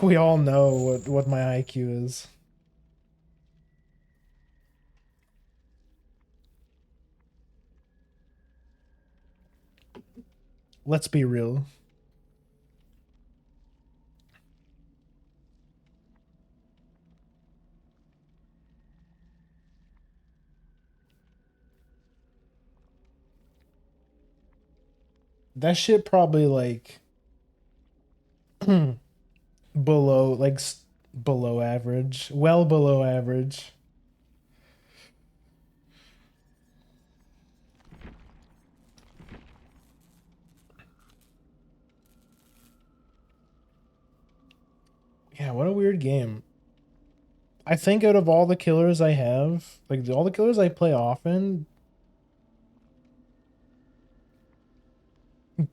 we all know what my IQ is. Let's be real. That shit probably like below below average, well below average. Yeah, what a weird game. I think out of all the killers I have, like all the killers I play often,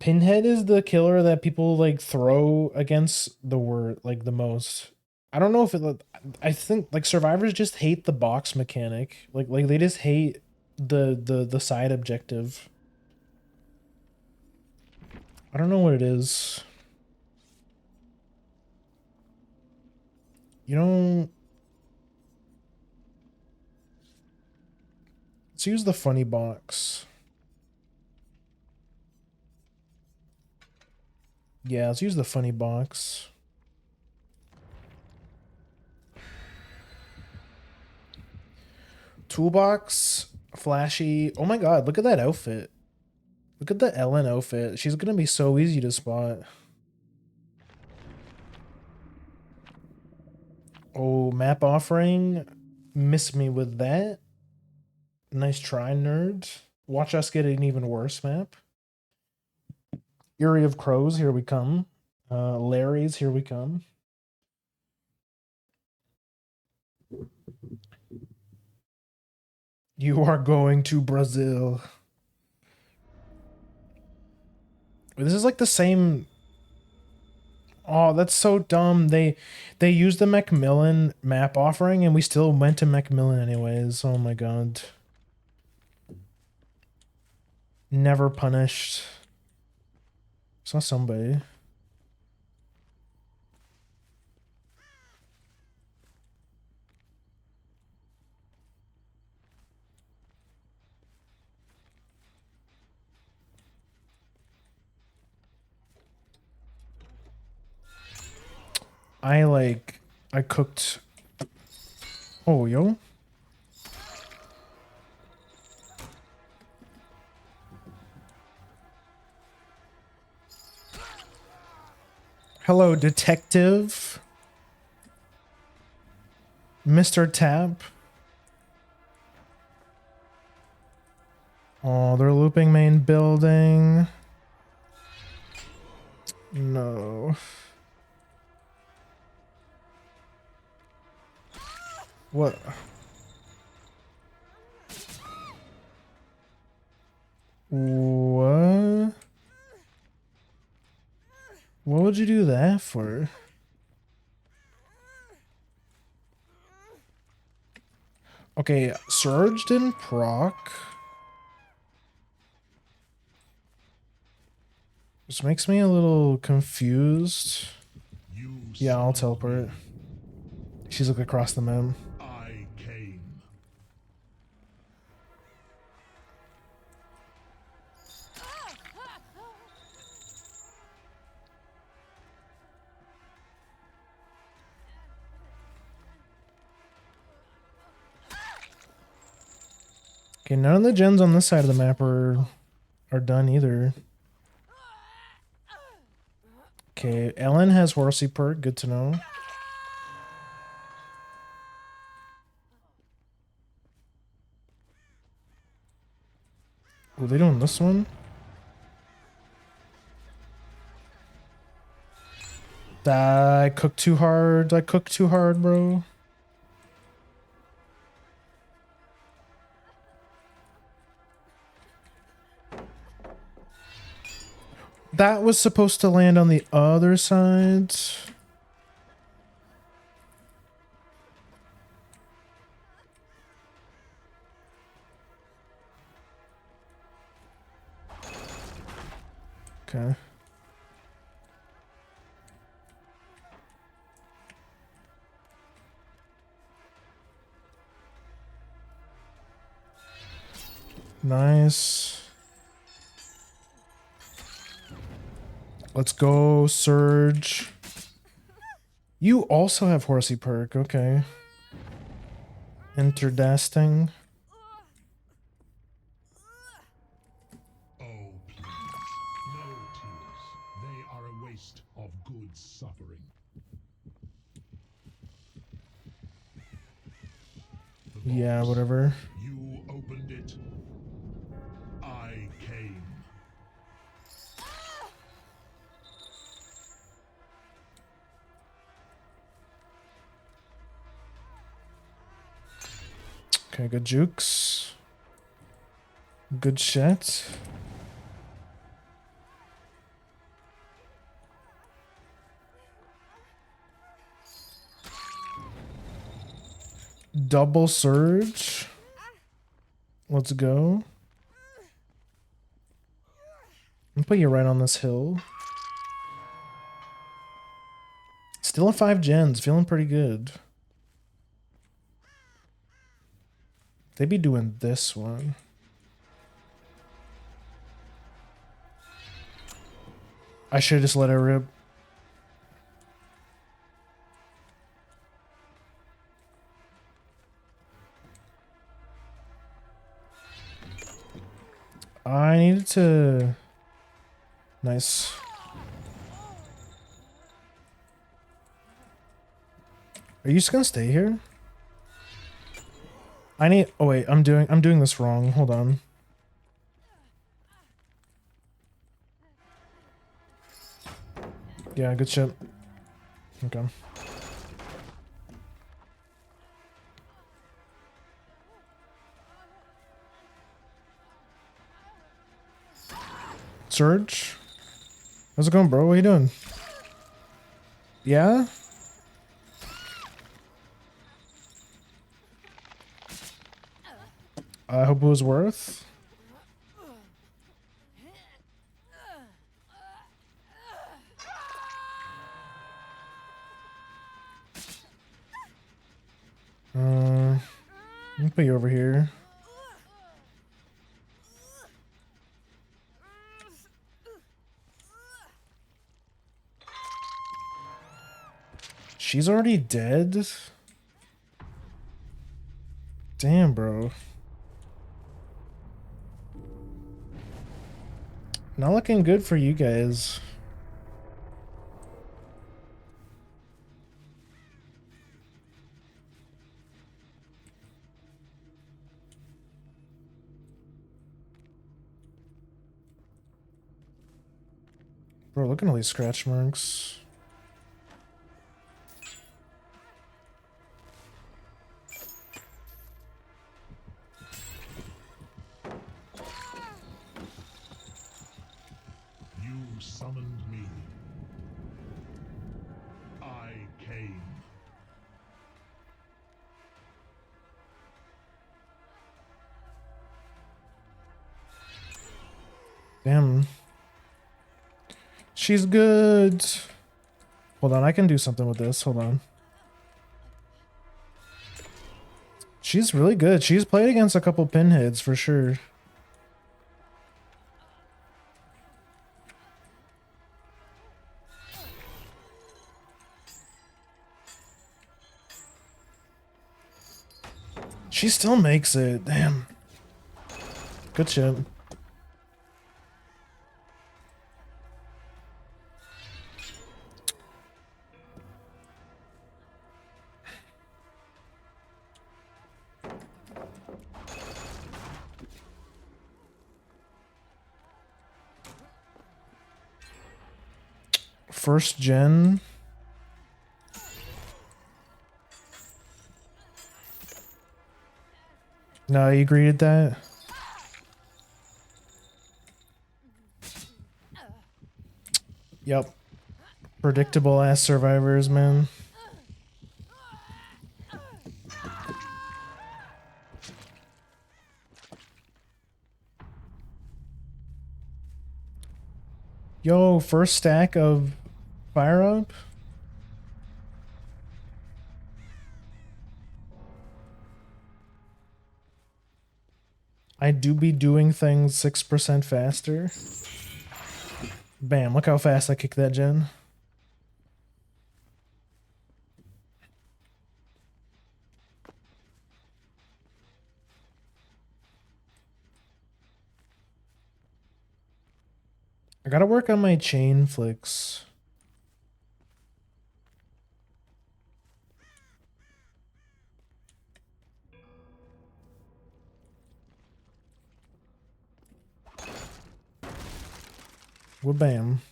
Pinhead is the killer that people like throw against the word like the most. I don't know if it. I think like survivors just hate the box mechanic. Like they just hate the side objective. I don't know what it is. You know, let's use the funny box. Yeah, let's use the funny box. Toolbox, flashy. Oh my god, look at that outfit. Look at the Ellen outfit. She's gonna be so easy to spot. Oh, map offering. Miss me with that. Nice try, nerd. Watch us get an even worse map. Eerie of Crows, here we come. Larry's, here we come. You are going to Brazil. This is like the same. Oh, that's so dumb. They used the Macmillan map offering and we still went to Macmillan anyways. Oh my god. Never punished. Saw somebody. I cooked. Oh, yo. Hello, detective. Mr. Tap. Oh, they're looping main building. No. What? What? What would you do that for? Okay, Surge didn't proc. This makes me a little confused. You Yeah, I'll summoned teleport. me. She's looking across the map. I came. Okay, none of the gens on this side of the map are done either. Okay, Ellen has Horsey perk, good to know. Oh, they doing this one? I cooked too hard. I cooked too hard, bro. That was supposed to land on the other side. Okay. Nice. Let's go, Surge. You also have Horsey perk, okay. Interdasting. Oh, please. No tears. They are a waste of good suffering. The Yeah, box. whatever. You opened it. I came. Okay, good jukes. Good shit. Double Surge. Let's go. I'll put you right on this hill. Still at 5 gens, feeling pretty good. They be doing this one. I should just let it rip. I needed to... Nice. Are you just gonna stay here? I need... Oh wait, I'm doing this wrong. Hold on. Yeah, good shit. Okay. Surge? How's it going, bro? What are you doing? Yeah? I hope it was worth. Let me put you over here. She's already dead? Damn, bro. Not looking good for you guys. Bro, look at all these scratch marks. You summoned me. I came. Damn. She's good. Hold on, I can do something with this. Hold on. She's really good. She's played against a couple pinheads for sure. She still makes it. Damn. Good shit. First gen. No, you agreed with that? Yep. Predictable ass survivors, man. Yo, first stack of fire up. I do be doing things 6% faster. Bam, look how fast I kick that gen. I gotta work on my chain flicks. Well, bam.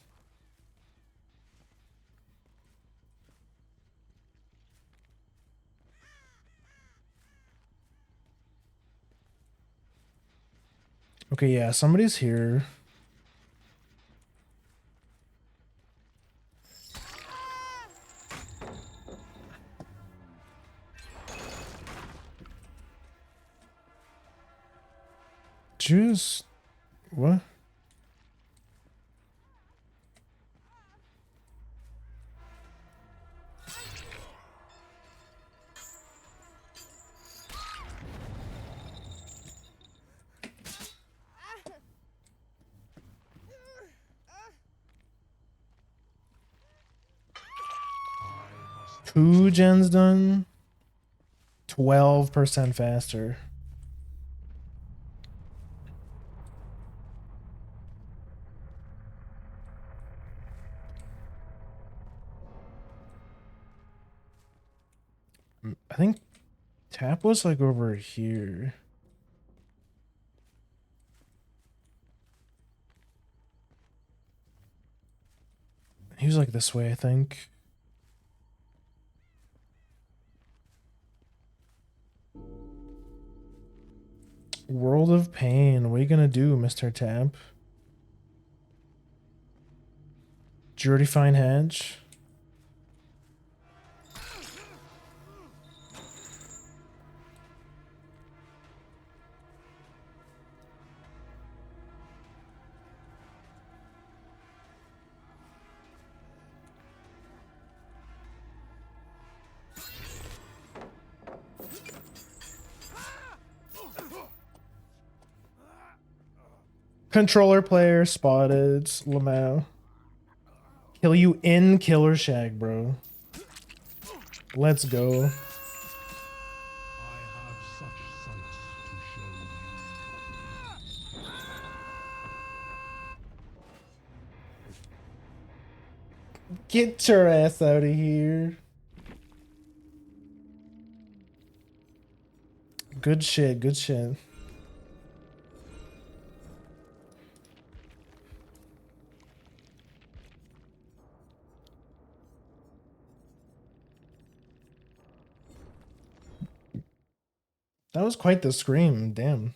Okay, yeah, somebody's here. Just what? Two gens done. 12% faster. I think Tap was like over here. He was like this way, I think. World of Pain. What are you gonna do, Mr. Tap? Did you already find Hedge? Controller player spotted. Lamau. Kill you in Killer Shag, bro. Let's go. I have such sights to show you. Get your ass out of here. Good shit, good shit. That was quite the scream, damn.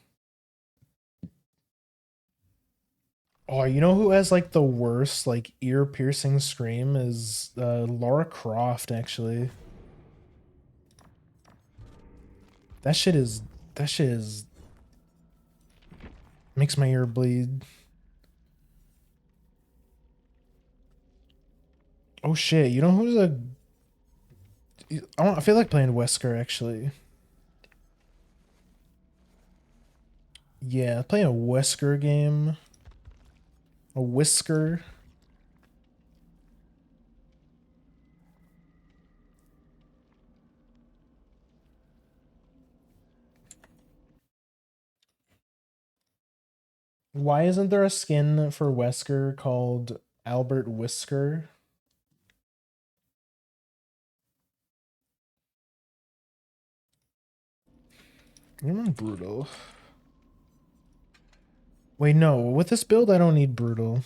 Oh, you know who has like the worst like ear-piercing scream is Lara Croft actually. That shit is makes my ear bleed. Oh shit, you know who's I feel like playing Wesker actually. Yeah, playing a Wesker game. A Whisker. Why isn't there a skin for Wesker called Albert Whisker? I'm brutal. Wait, no. With this build, I don't need brutal.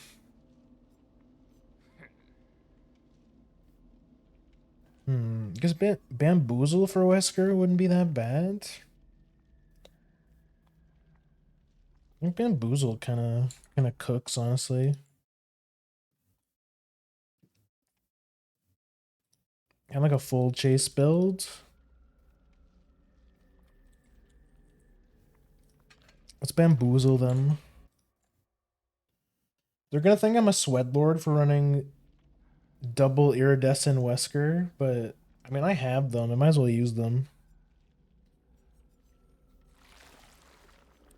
Because bamboozle for Wesker wouldn't be that bad. I think bamboozle kind of cooks, honestly. Kind of like a full chase build. Let's bamboozle them. They're gonna think I'm a sweatlord for running double iridescent Wesker, but I mean I have them. I might as well use them.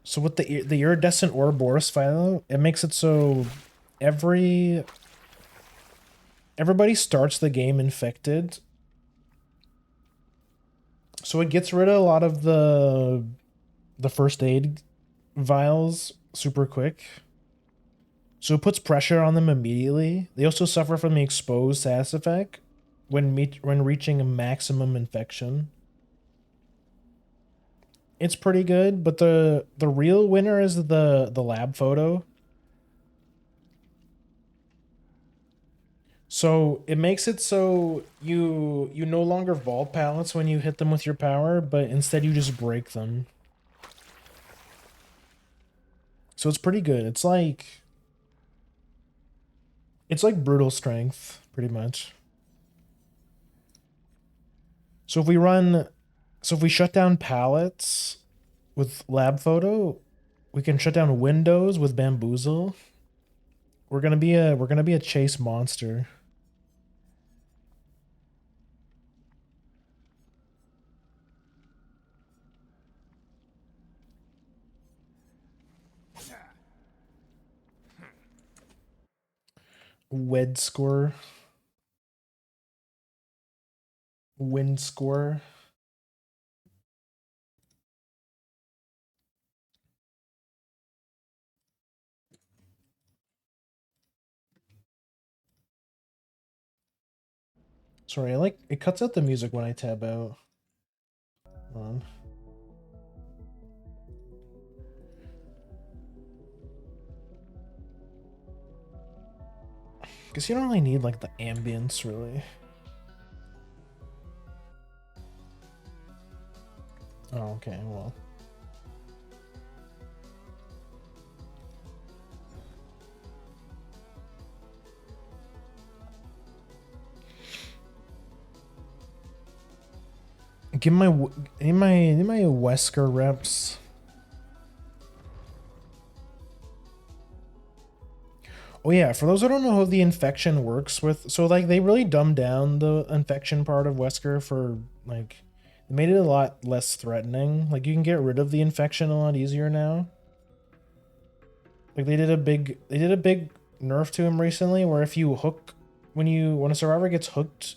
So with the iridescent Ouroboros philo, it makes it so everybody starts the game infected. So it gets rid of a lot of the first aid vials super quick. So it puts pressure on them immediately. They also suffer from the exposed status effect when reaching a maximum infection. It's pretty good, but the real winner is the lab photo. So it makes it so you no longer vault pallets when you hit them with your power, but instead you just break them. So it's pretty good. It's like brutal strength, pretty much. So if we shut down pallets with lab photo, we can shut down windows with bamboozle. We're gonna be a chase monster. Wed score. Wind score. Sorry, it cuts out the music when I tab out. Hold on. Guess you don't really need like the ambience really. Oh, okay, well. Give my Wesker reps. Oh yeah, for those who don't know how the infection works with, so like they really dumbed down the infection part of Wesker for like, they made it a lot less threatening. Like you can get rid of the infection a lot easier now. Like they did a big nerf to him recently where if you hook when a survivor gets hooked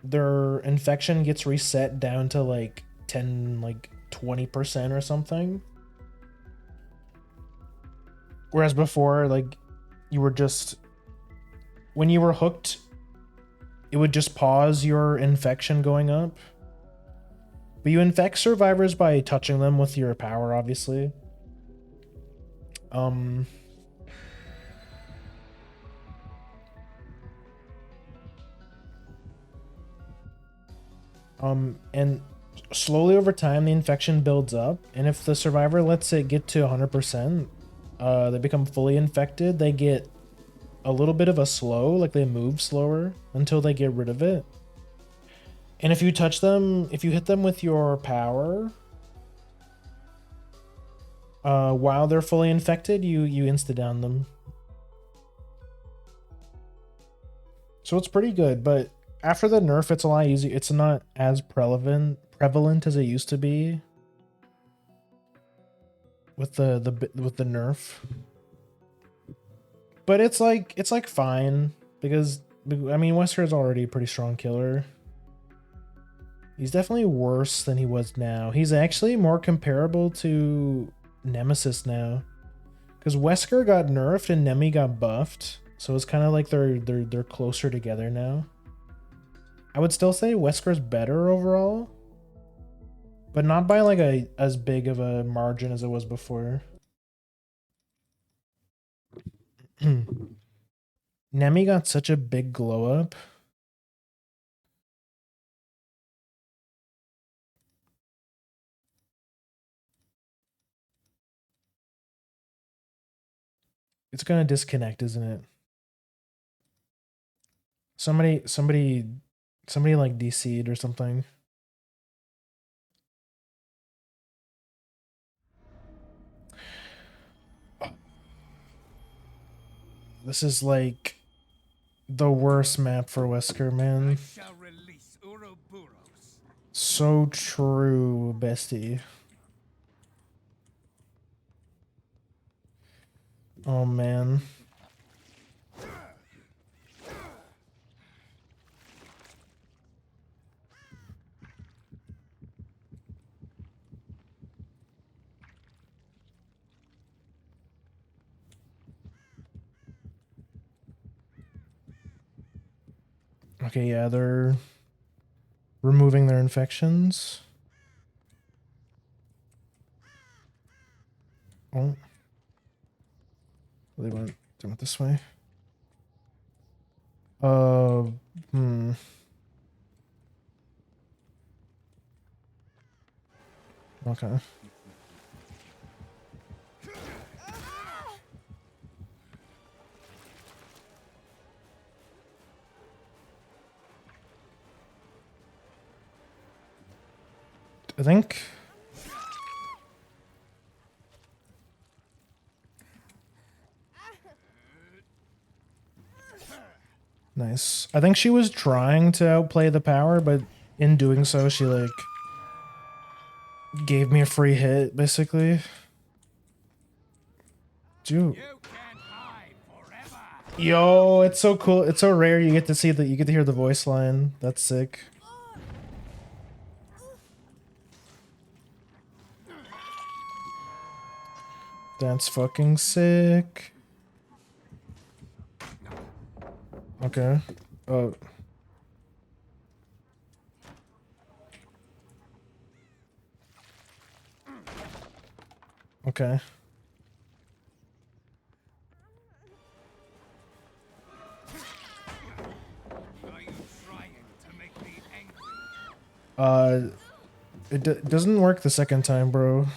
their infection gets reset down to like 10, like 20% or something. Whereas before, like, you were just, when you were hooked, it would just pause your infection going up. But you infect survivors by touching them with your power, obviously. And slowly over time, the infection builds up, and if the survivor lets it get to 100%, they become fully infected. They get a little bit of a slow, like they move slower until they get rid of it. And if you touch them, if you hit them with your power, while they're fully infected, you insta-down them. So it's pretty good, but after the nerf, it's a lot easier. It's not as prevalent as it used to be with the nerf. But it's like fine, because I mean, Wesker's already a pretty strong killer. He's definitely worse than he was now. He's actually more comparable to Nemesis now, because Wesker got nerfed and Nemi got buffed, so it's kind of like they're closer together now. I would still say Wesker's better overall, but not by like as big of a margin as it was before. Nemi got such a big glow up. It's gonna disconnect, isn't it? Somebody like DC'd or something. This is like the worst map for Wesker, man. So true, bestie. Oh man. Okay, yeah, they're removing their infections. Oh. They went this way. Hmm. Okay. I think. Nice. I think she was trying to outplay the power, but in doing so, she like gave me a free hit, basically. Dude. Yo, it's so cool. It's so rare you get to see that, you get to hear the voice line. That's sick. That's fucking sick. Okay. Oh. Okay. It doesn't work the second time, bro.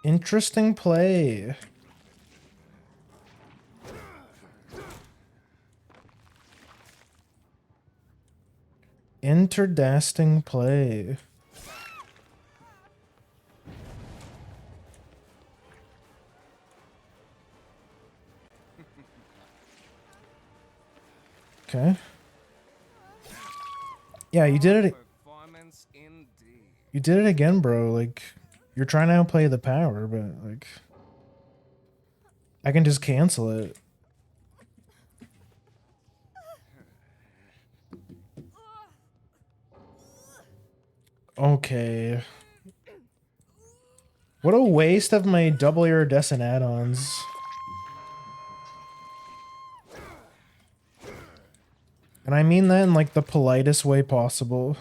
Interesting play. Interdasting play. Okay. Yeah, you did it. You did it again, bro. Like, you're trying to outplay the power, but like, I can just cancel it. Okay. What a waste of my double iridescent add-ons. And I mean that in like the politest way possible.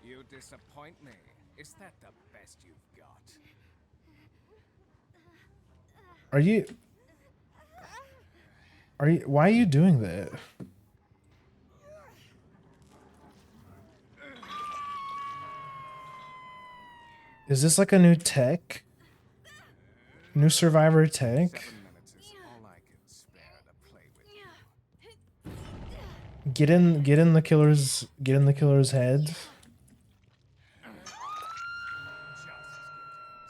You disappoint me. Is that the best you've got? Are you... Why are you doing that? Is this like a new tech? New survivor tech? 7 minutes is all I can spare to play with you. Get in the killer's head. Just getting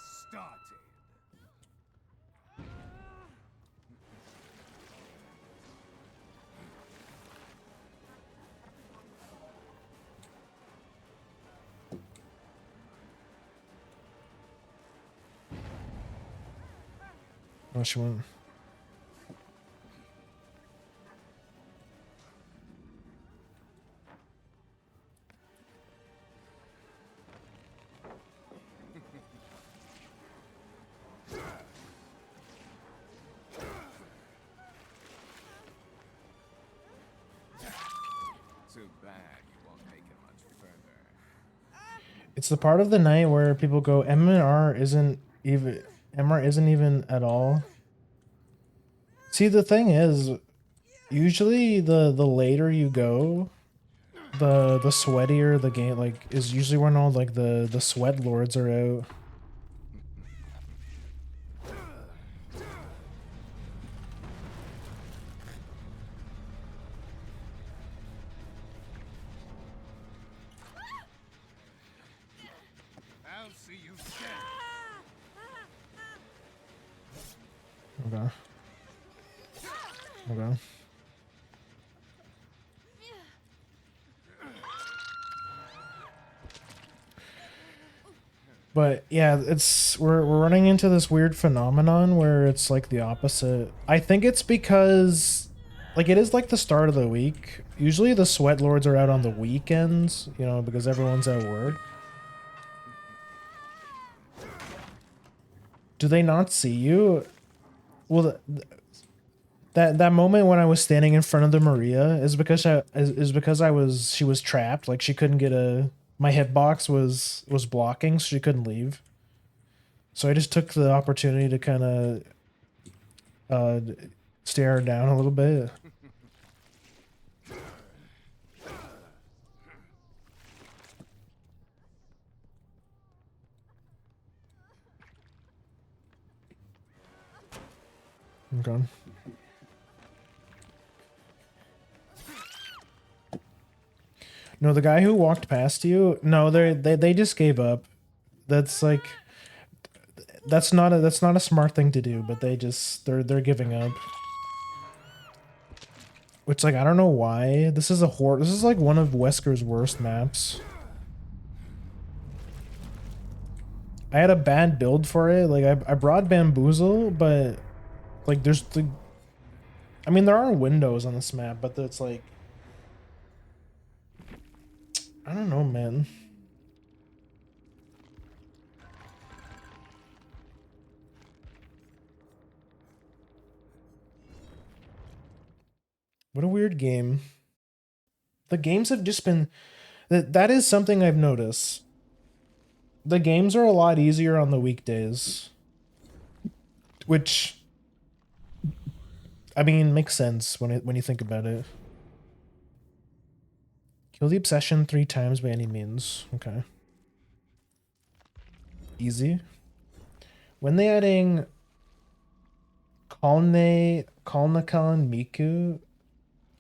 started. Oh, she went. Too bad you won't make it much further. It's the part of the night where people go, MR isn't even at all. See, the thing is, usually the later you go, the sweatier the game like is usually when all like the sweat lords are out. I'll see you dead. Okay. Okay. But yeah, we're running into this weird phenomenon where it's like the opposite. I think it's because like it is like the start of the week. Usually the sweat lords are out on the weekends, you know, because everyone's at work. Do they not see you? Well, that moment when I was standing in front of the Maria is because she was trapped. Like she couldn't get my hitbox was blocking, so she couldn't leave. So I just took the opportunity to kind of stare her down a little bit. Okay. No, the guy who walked past you, no, they just gave up. That's like that's not a smart thing to do, but they're giving up. Which like I don't know why. This is like one of Wesker's worst maps. I had a bad build for it. Like I brought Bamboozle, but like there's the I mean there are windows on this map, but it's like I don't know, man. What a weird game. The games have just been that is something I've noticed. The games are a lot easier on the weekdays. Which I mean makes sense when you think about it. Kill the obsession 3 times by any means. Okay. Easy. When they adding Kalnakan Miku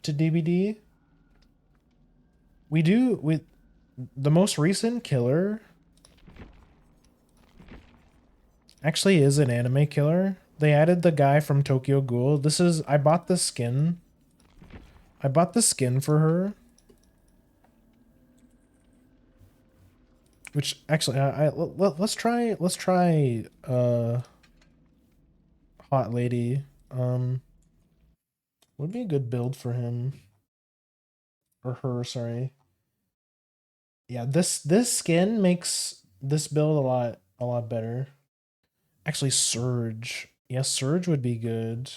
to DbD, with the most recent killer actually is an anime killer. They added the guy from Tokyo Ghoul. I bought the skin. I bought the skin for her. Which actually, let's try Hot Lady. Would be a good build for him or her. Sorry. Yeah, this skin makes this build a lot better. Actually, Surge. Yeah, Surge would be good.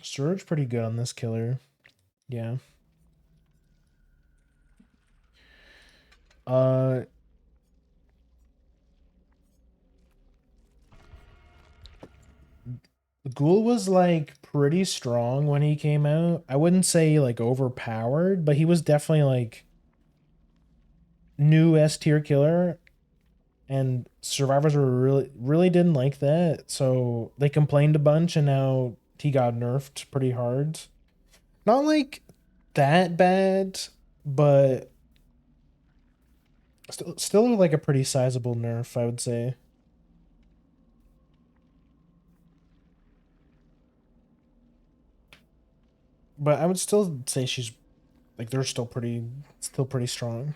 Surge pretty good on this killer. Yeah. Uh Ghoul was like pretty strong when he came out. I wouldn't say like overpowered, but he was definitely like new S tier killer, and survivors were really didn't like that. So they complained a bunch and now he got nerfed pretty hard. Not like that bad, but still like a pretty sizable nerf, I would say. But I would still say she's like they're still pretty strong.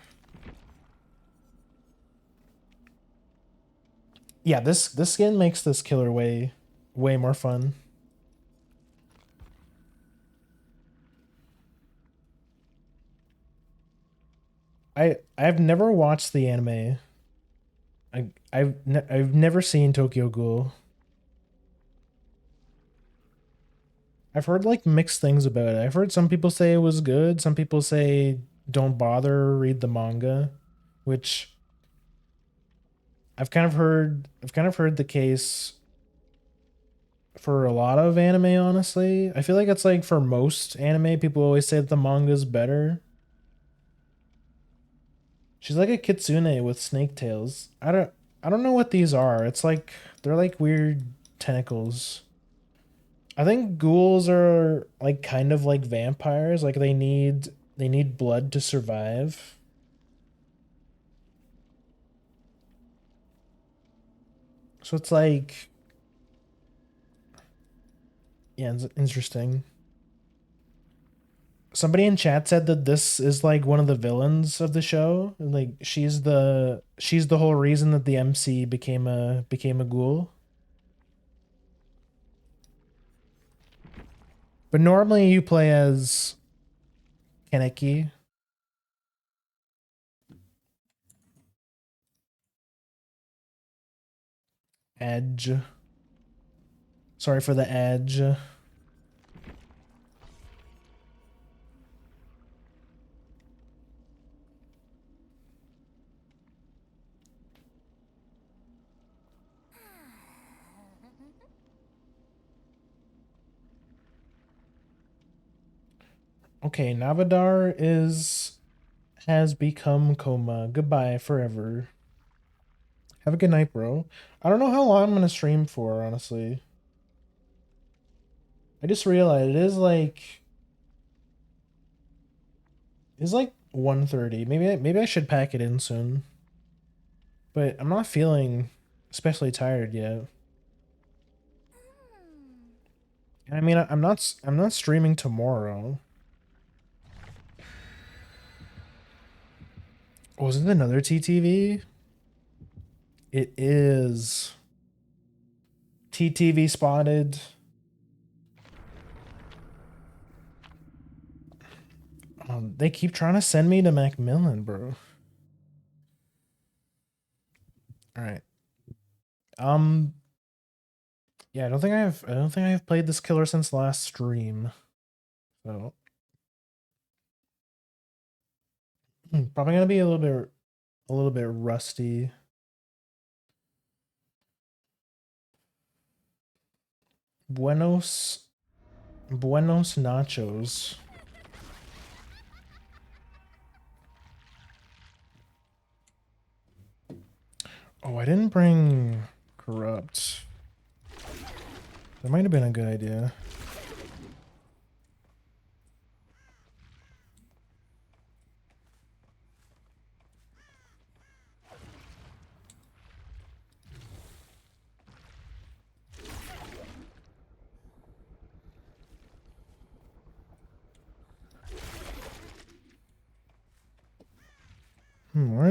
Yeah, this skin makes this killer way more fun. I've never watched the anime. I've never seen Tokyo Ghoul. I've heard like mixed things about it. I've heard some people say it was good, some people say don't bother, read the manga, which I've kind of heard the case for a lot of anime, honestly. I feel like it's like for most anime, people always say that the manga's better. She's like a kitsune with snake tails. I don't know what these are. It's like they're like weird tentacles. I think ghouls are like kind of like vampires. Like they need blood to survive. So it's like yeah, it's interesting. Somebody in chat said that this is like one of the villains of the show. Like she's the whole reason that the MC became a ghoul. But normally you play as Kaneki. Edge. Sorry for the edge. Okay, Navadar has become coma. Goodbye forever. Have a good night, bro. I don't know how long I'm gonna stream for, honestly. I just realized it's like 1:30. Maybe I should pack it in soon. But I'm not feeling especially tired yet. And I mean, I'm not streaming tomorrow. Was it another TTV? It is. TTV spotted. They keep trying to send me to Macmillan, bro. All right. Yeah, I don't think I've played this killer since last stream. So probably gonna be a little bit rusty. Buenos nachos. Oh, I didn't bring corrupt. That might have been a good idea.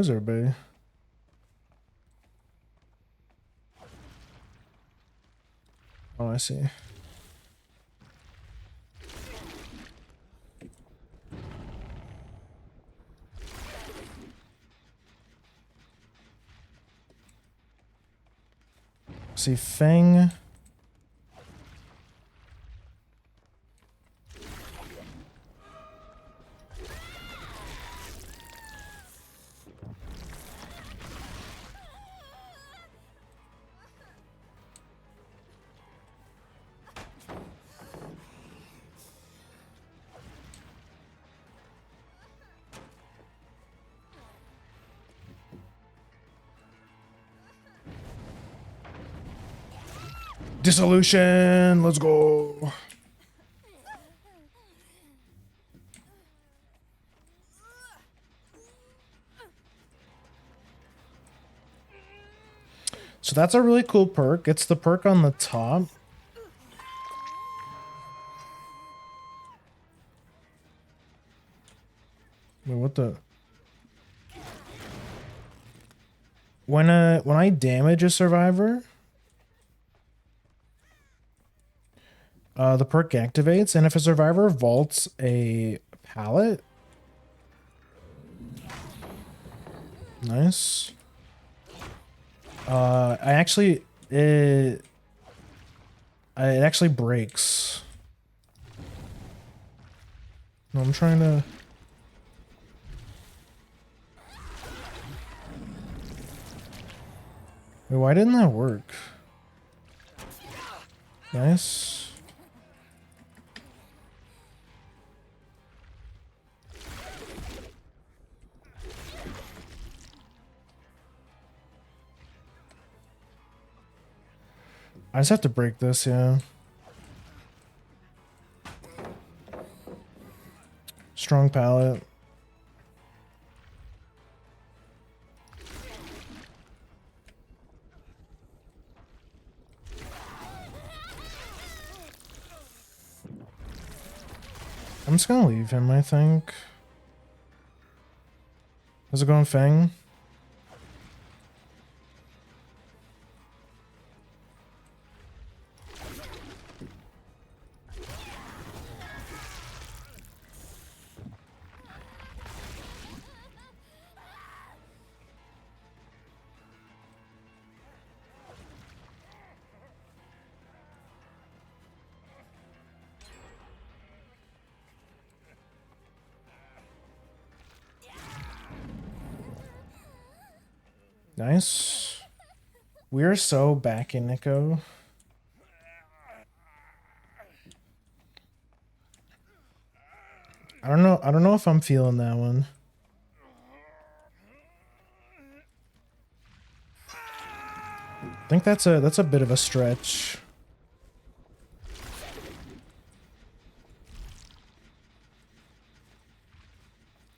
Where's everybody? Oh, I see. See Feng. Dissolution. Let's go. So that's a really cool perk. It's the perk on the top. Wait, what the? When I damage a survivor, the perk activates, and if a survivor vaults a pallet, nice. It actually breaks. No, I'm trying to. Wait, why didn't that work? Nice. I just have to break this, yeah. Strong pallet. I'm just gonna leave him, I think. How's it going, Fang? Nice. We're so back in Nico. I don't know if I'm feeling that one. I think that's a bit of a stretch.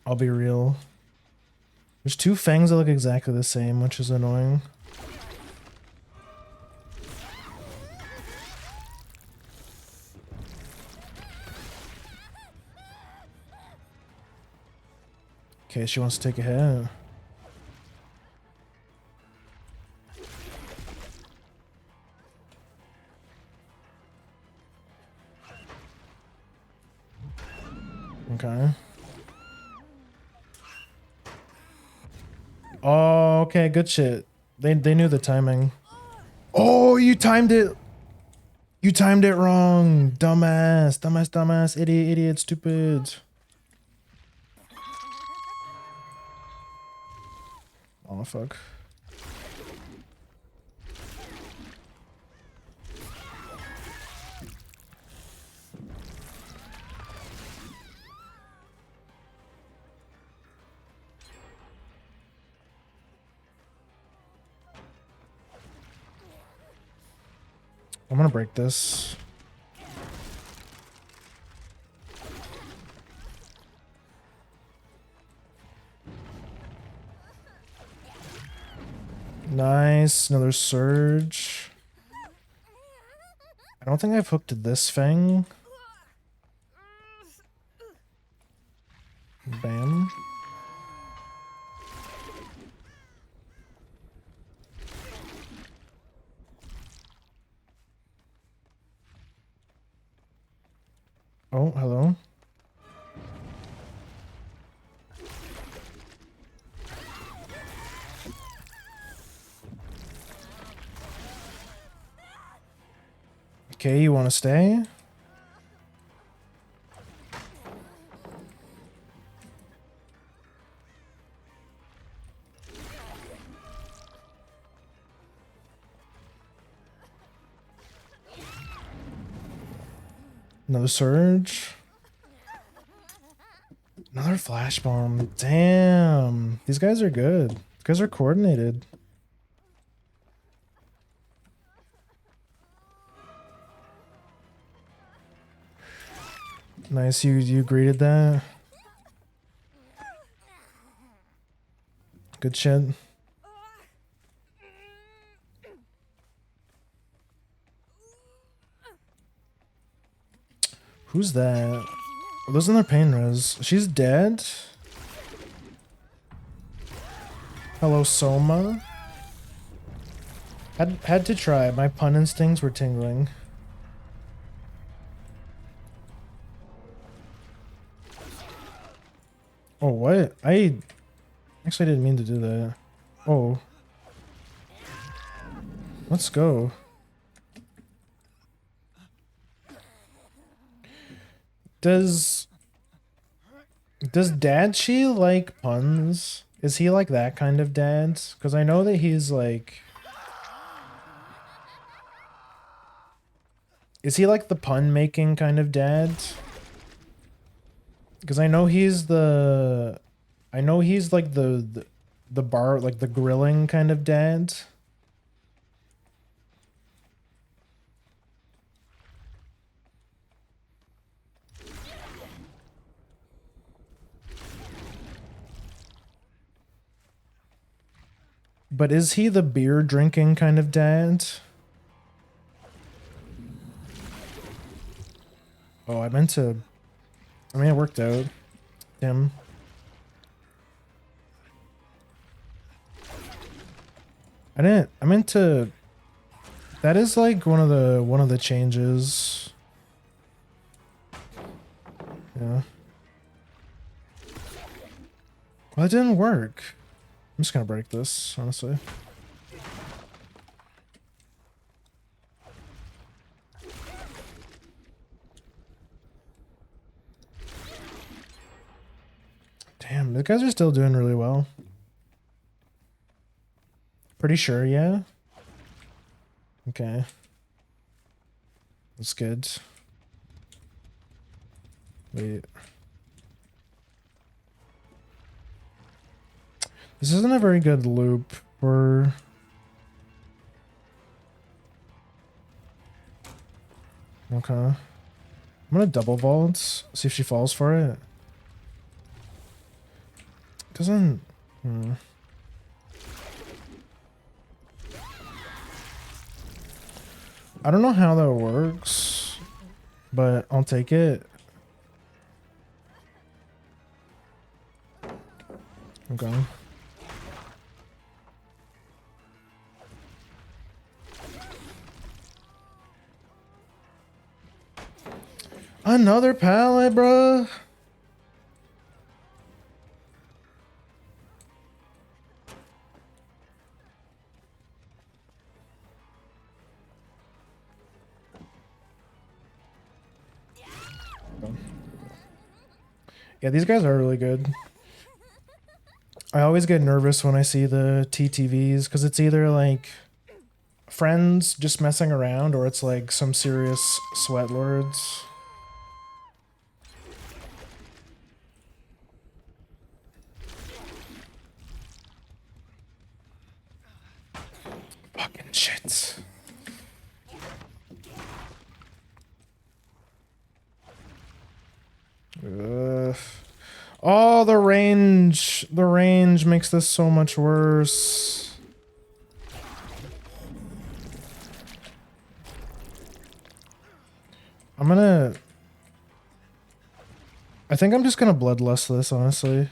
I'll be real. There's two fangs that look exactly the same, which is annoying. Okay, she wants to take a hit. Okay. Oh, okay, good shit. They knew the timing. Oh, you timed it. You timed it wrong. Dumbass. Dumbass, dumbass. Idiot, idiot, stupid. Oh, fuck. I'm gonna break this. Nice. Another surge. I don't think I've hooked this fang. Bam. Oh, hello. Okay, you want to stay? Another surge. Another flash bomb. Damn. These guys are good. These guys are coordinated. Nice, you greeted that. Good shit. Who's that? Oh, those in their pain res. She's dead? Hello, Soma. Had to try. My pun instincts were tingling. Oh, what? I actually didn't mean to do that. Oh. Let's go. Does Dad Chi like puns? Is he like that kind of dad? Because I know that he's like... Is he like the pun making kind of dad? Because I know he's the... I know he's like the bar, like the grilling kind of dad. But is he the beer drinking kind of dad? Oh, I meant to... I mean, it worked out. Him. I meant to... That is like one of the changes. Yeah. Well, it didn't work. I'm just gonna break this, honestly. Damn, the guys are still doing really well. Pretty sure, yeah? Okay. That's good. Wait. This isn't a very good loop for... Okay. I'm gonna double vault, see if she falls for it. Doesn't... I don't know how that works, but I'll take it. Okay. Another pallet, bruh. Yeah, these guys are really good. I always get nervous when I see the TTVs because it's either like friends just messing around or it's like some serious sweat lords. Fucking shit. Oh, the range. The range makes this so much worse. I'm gonna... I think I'm just gonna bloodlust this, honestly.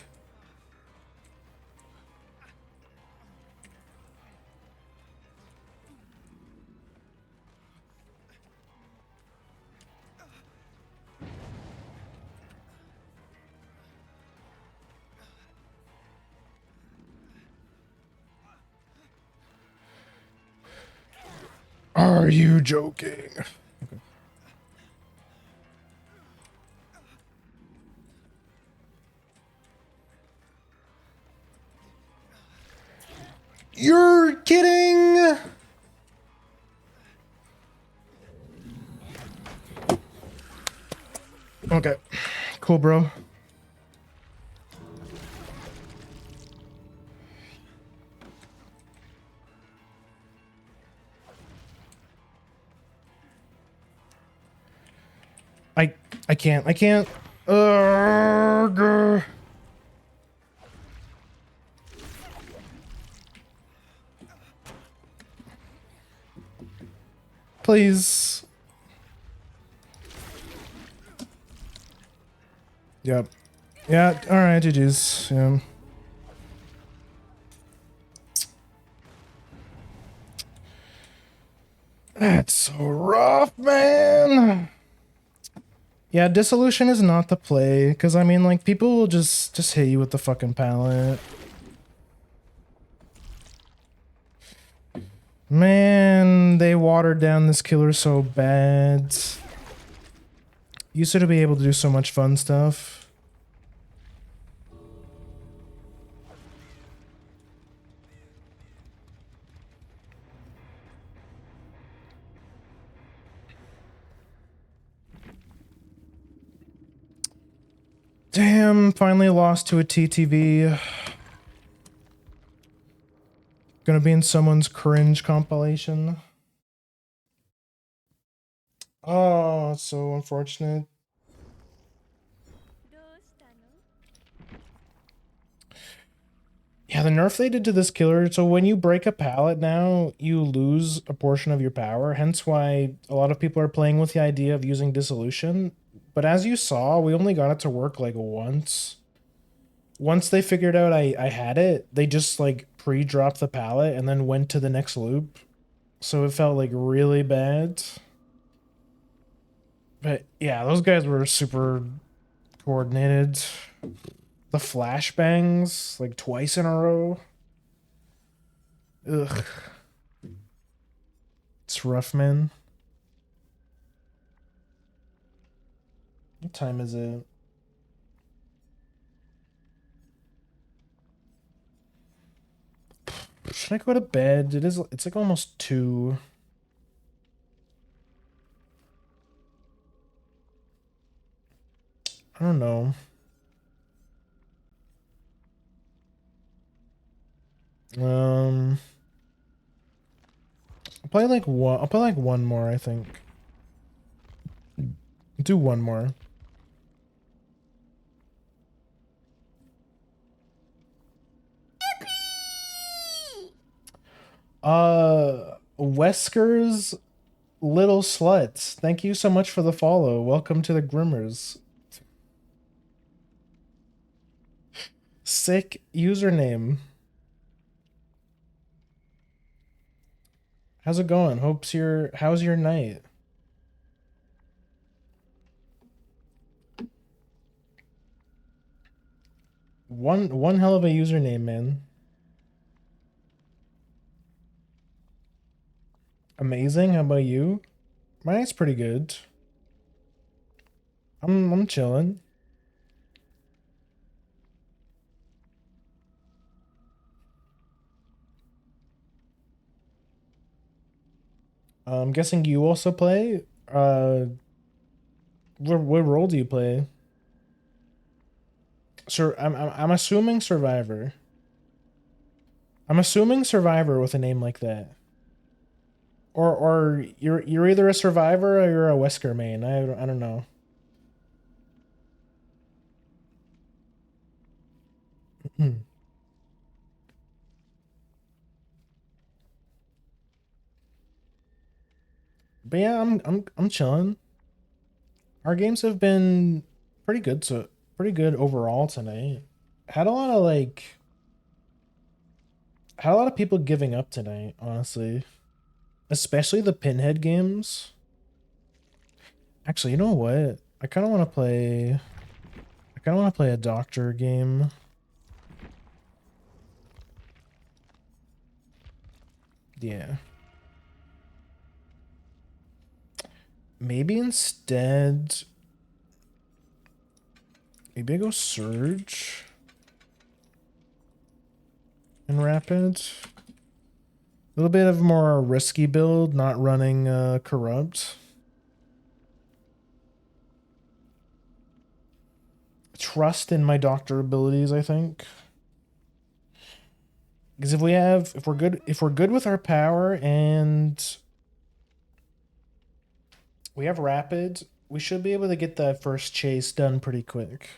Are you joking? You're kidding! Okay. Cool, bro. I I can't. Grr. Please. Yep. Yeah, alright, GG's. Yeah. That's so rough, man. Yeah, dissolution is not the play, because I mean, like, people will just hit you with the fucking pallet. Man, they watered down this killer so bad. Used to be able to do so much fun stuff. Damn, finally lost to a TTV. Gonna be in someone's cringe compilation. Oh, it's so unfortunate. Yeah, the nerf they did to this killer. So when you break a pallet now, you lose a portion of your power. Hence why a lot of people are playing with the idea of using dissolution. But as you saw, we only got it to work like once. Once they figured out I had it, they just like pre-dropped the pallet and then went to the next loop. So it felt like really bad. But yeah, those guys were super coordinated. The flashbangs, like twice in a row. Ugh. It's rough, man. What time is it? Should I go to bed? It's like almost 2. I don't know. Um I'll play like one more, I think. Do one more. Wesker's Little Sluts. Thank you so much for the follow. Welcome to the Grimmers. Sick username. How's it going? How's your night? One hell of a username, man. Amazing. How about you? My night's pretty good. I'm chilling. I'm guessing you also play. What role do you play? Sir, I'm assuming Survivor. I'm assuming Survivor with a name like that. Or you're either a Survivor or you're a Wesker main. I don't know. But yeah, I'm chilling. Our games have been pretty good, so pretty good overall tonight. Had a lot of like had a lot of people giving up tonight, honestly. Especially the pinhead games. Actually, you know what? I kind of want to play a doctor game. Yeah. Maybe instead, maybe I go Surge and Rapid. A little bit of more risky build, not running Corrupt. Trust in my doctor abilities, I think. Because if we're good with our power and we have Rapid, we should be able to get that first chase done pretty quick.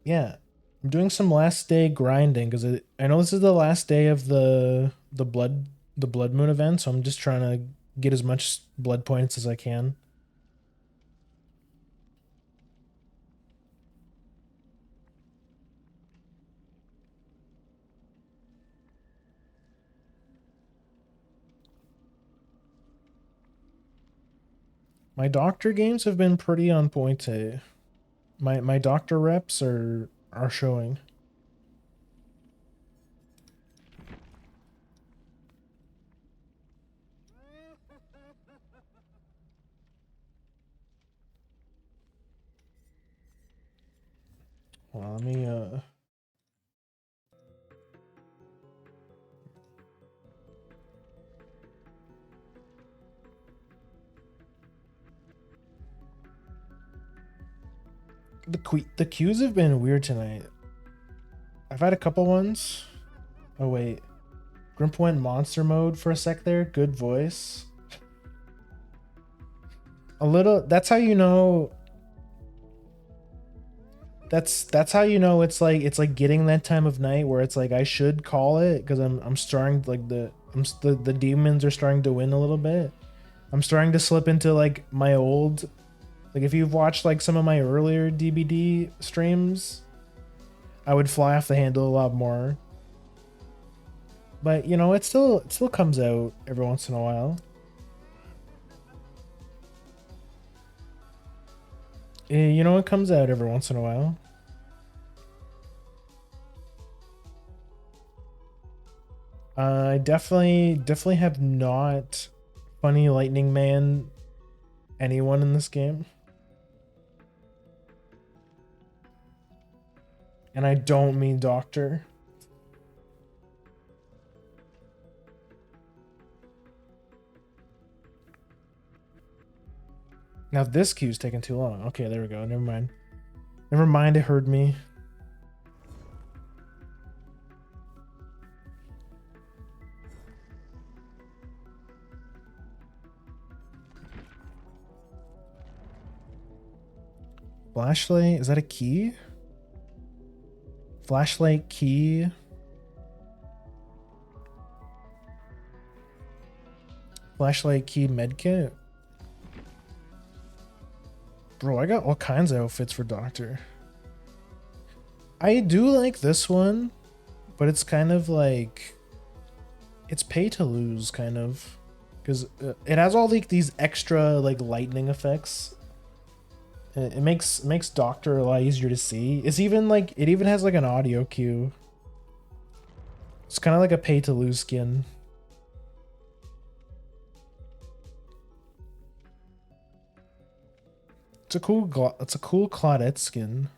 Yeah, I'm doing some last day grinding because I know this is the last day of the blood moon event, so I'm just trying to get as much blood points as I can. My doctor games have been pretty on point. My doctor reps are showing. Well, let me the queues have been weird tonight. I've had a couple ones. Oh wait. Grimp went monster mode for a sec there. Good voice. A little, that's how you know that's how you know it's like getting that time of night where it's like I should call it because I'm starting like the demons are starting to win a little bit. I'm starting to slip into like my old, like if you've watched like some of my earlier DbD streams, I would fly off the handle a lot more. But you know, it still comes out every once in a while. You know, it comes out every once in a while. I definitely have not funny lightning man anyone in this game. And I don't mean doctor. Now this queue's taking too long. Okay, there we go. Never mind. Never mind, it heard me. Flashlight, is that a key? Flashlight key. Flashlight key medkit. Bro, I got all kinds of outfits for doctor. I do like this one, but it's kind of like it's pay to lose kind of, because it has all like these extra like lightning effects. It makes doctor a lot easier to see. It's even like it even has like an audio cue. It's kind of like a pay to lose skin. It's a cool Claudette skin.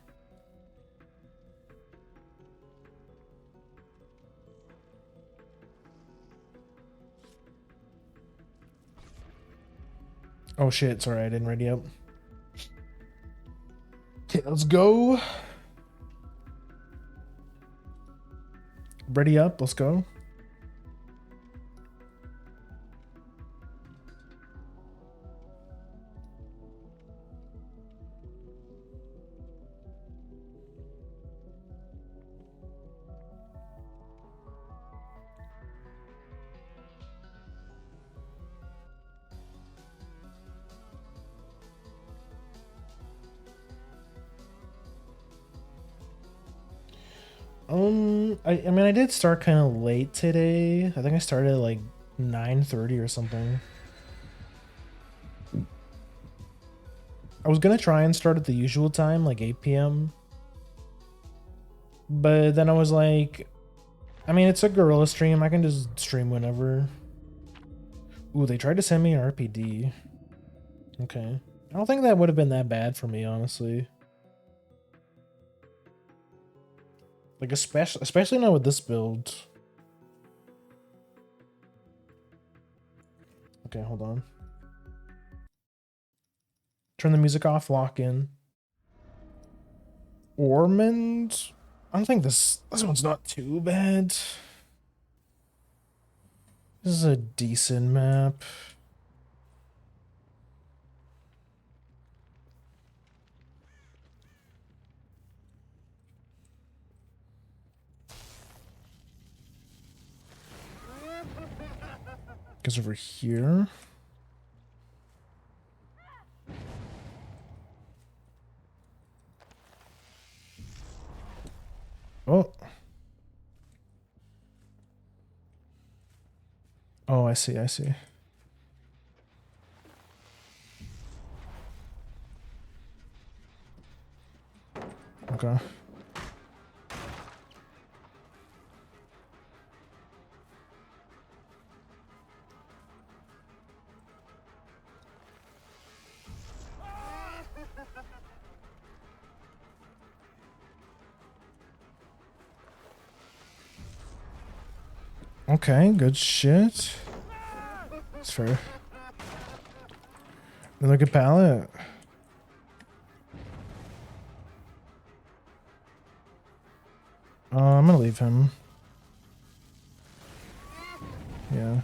Oh shit, sorry, I didn't ready up. Okay, let's go. Ready up, let's go. I mean I did start kind of late today. I think I started at like 9:30 or something. I was gonna try and start at the usual time, like 8 p.m. But then I was like, I mean, it's a gorilla stream. I can just stream whenever. Ooh, they tried to send me an RPD. Okay. I don't think that would have been that bad for me, honestly. Like, especially not with this build. Okay, hold on. Turn the music off, lock in. Ormond? I don't think this one's not too bad. This is a decent map. Goes over here. Oh. Oh, I see, I see. Okay. Okay, good shit. It's fair. Another good pallet. I'm gonna leave him. Yeah.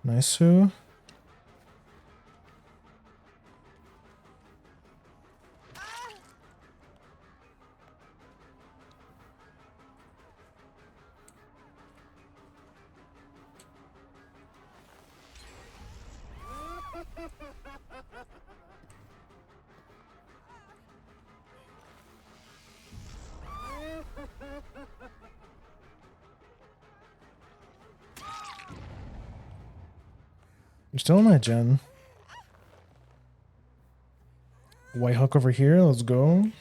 Nice. Who? You're still in my gen. White hook over here. Let's go.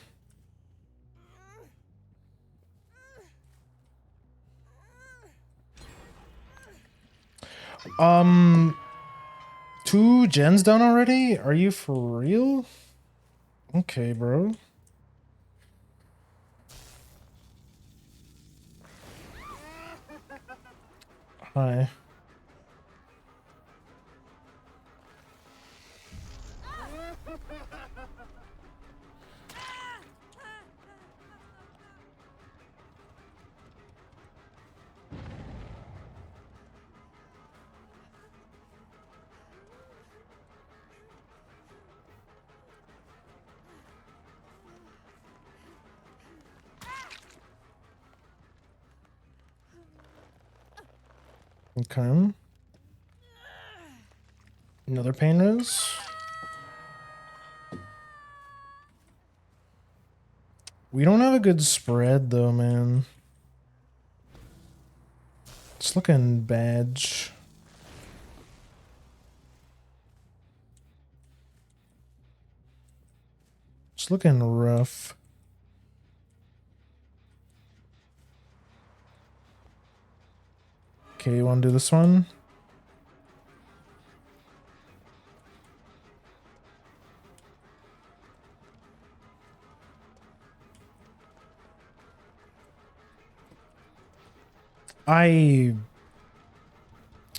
Two gens done already? Are you for real? Okay, bro. Hi. Okay. Another pain res. We don't have a good spread though, man. It's looking bad. It's looking rough. Okay, you want to do this one?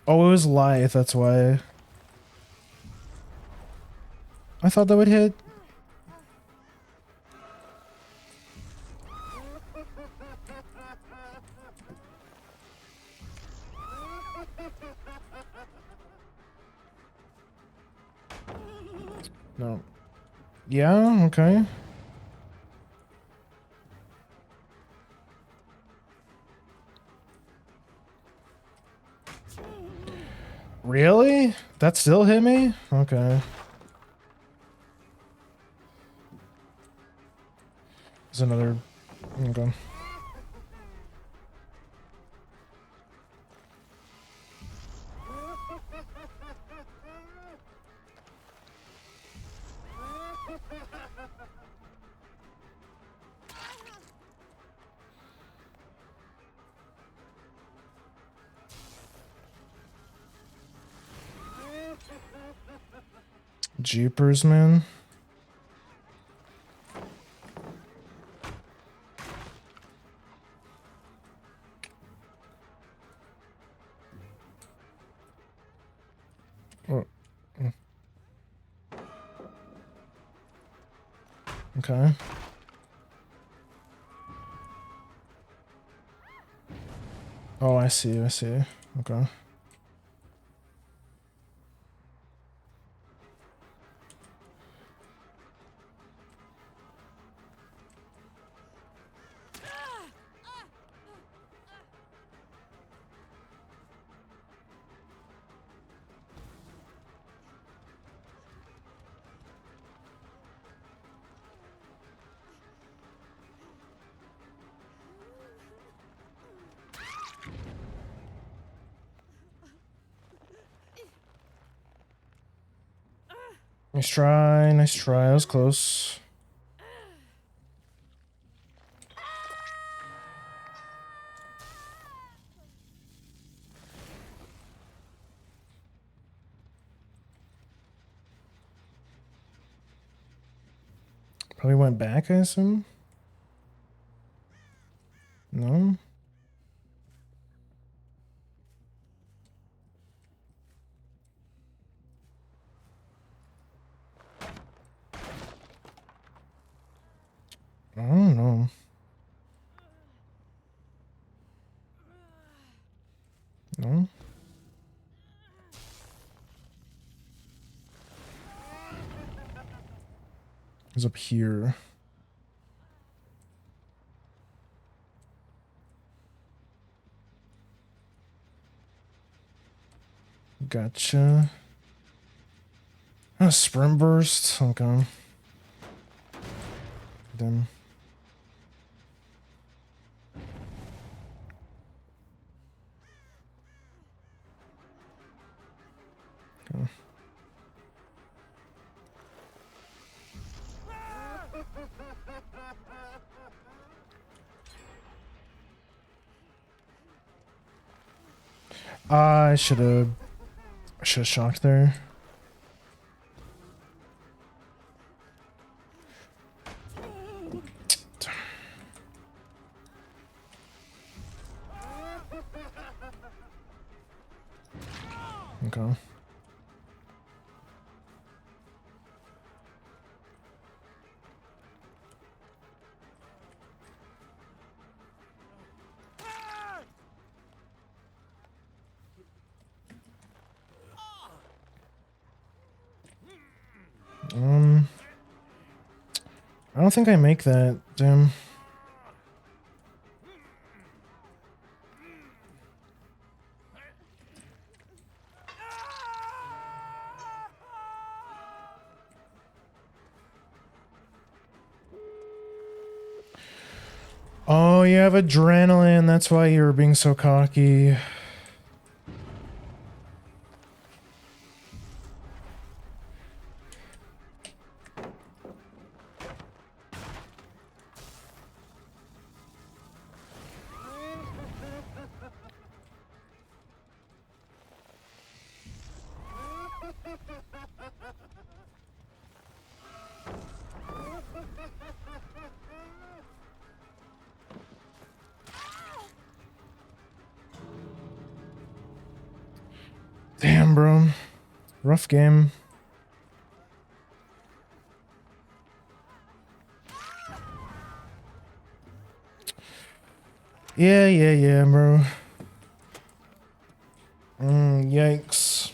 Oh, it was Lithe, that's why. I thought that would hit. No. Yeah, okay. Really? That still hit me? Okay. There's another. Okay. Jeepers, man. Oh, okay. Oh, I see, I see. Okay. Nice try, nice try. That was close. Probably went back, I assume? No? I don't know. No? He's up here. Gotcha. A sprint burst. Okay. Then. Okay. I should have shocked there. Okay. I don't think I make that, damn. Oh, you have adrenaline. That's why you were being so cocky. Damn, bro. Rough game. Yeah, bro. Yikes.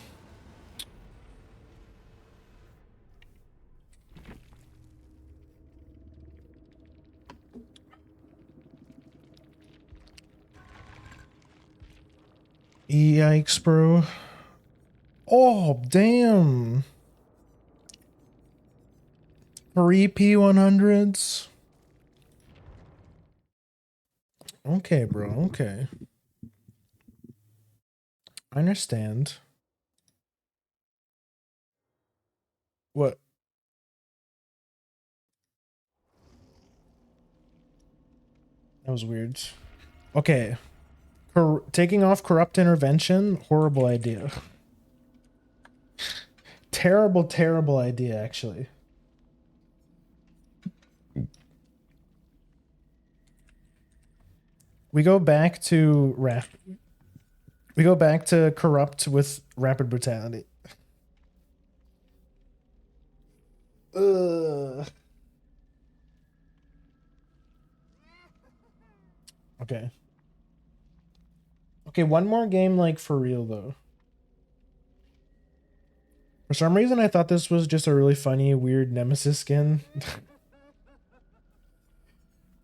Yikes, bro. Oh, damn. 3 P100s. Okay, bro. Okay. I understand. What? That was weird. Okay. Taking off corrupt intervention, horrible idea. terrible, terrible idea, actually. We go back to corrupt with rapid brutality. Ugh. Okay. Okay, one more game, like, for real, though. For some reason, I thought this was just a really funny, weird Nemesis skin.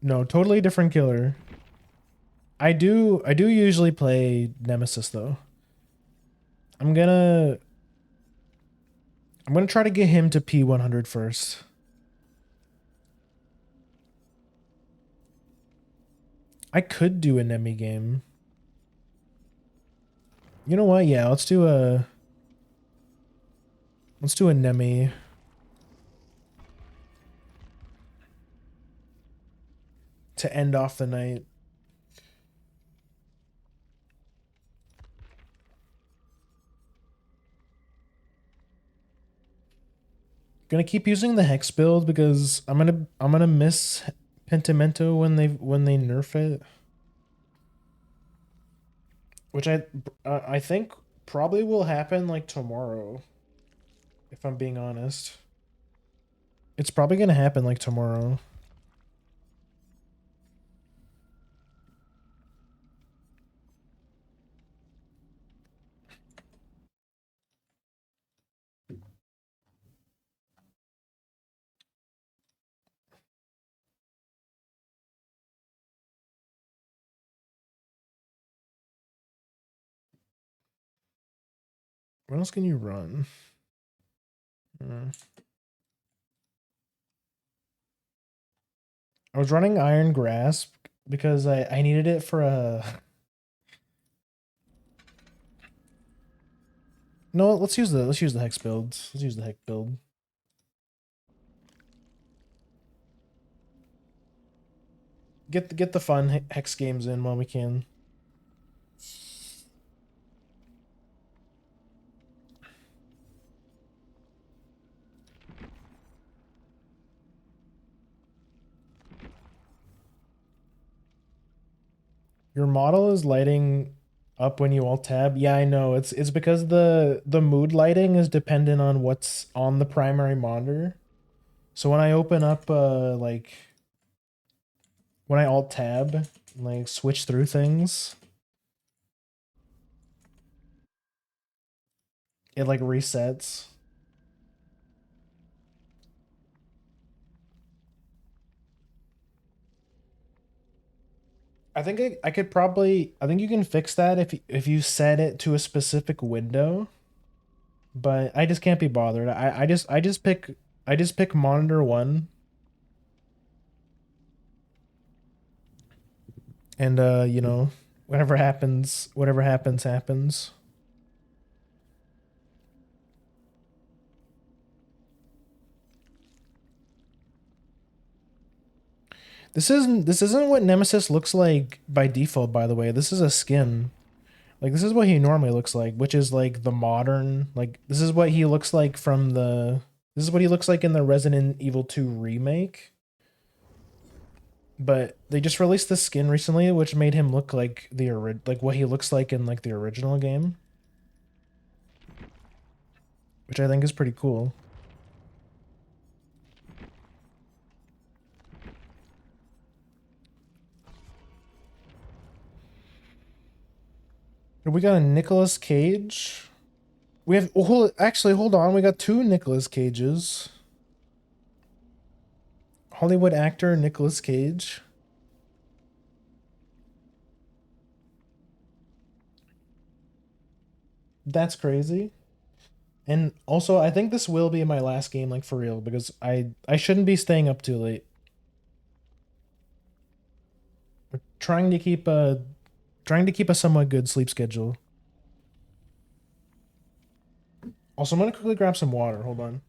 No, totally different killer. I do usually play Nemesis, though. I'm gonna try to get him to P100 first. I could do a Nemi game. You know what? Yeah, let's do a Nemi. To end off the night. Gonna keep using the Hex build because I'm gonna miss Pentimento when they nerf it. Which I think probably will happen like tomorrow. If I'm being honest. It's probably gonna happen like tomorrow. What else can you run? I was running Iron Grasp because I needed it for a... No, let's use the Hex build. Let's use the Hex build. Get the fun Hex games in while we can. Your model is lighting up when you alt tab. Yeah, I know. It's because the mood lighting is dependent on what's on the primary monitor. So when I open up like when I alt tab, like switch through things, it like resets. I think I could probably I think you can fix that if you set it to a specific window. But I just can't be bothered. I just pick monitor 1 and you know, whatever happens happens. This isn't what Nemesis looks like by default, by the way. This is a skin. Like this is what he normally looks like, which is like the modern, like this is what he looks like from the this is what he looks like in the Resident Evil 2 remake. But they just released the skin recently, which made him look like like what he looks like in like the original game, which I think is pretty cool. We got a Nicolas Cage. We have actually hold on, we got 2 Nicolas Cages. Hollywood actor Nicolas Cage. That's crazy. And also, I think this will be my last game, like for real, because I shouldn't be staying up too late. We're trying to keep a somewhat good sleep schedule. Also, I'm gonna quickly grab some water. Hold on.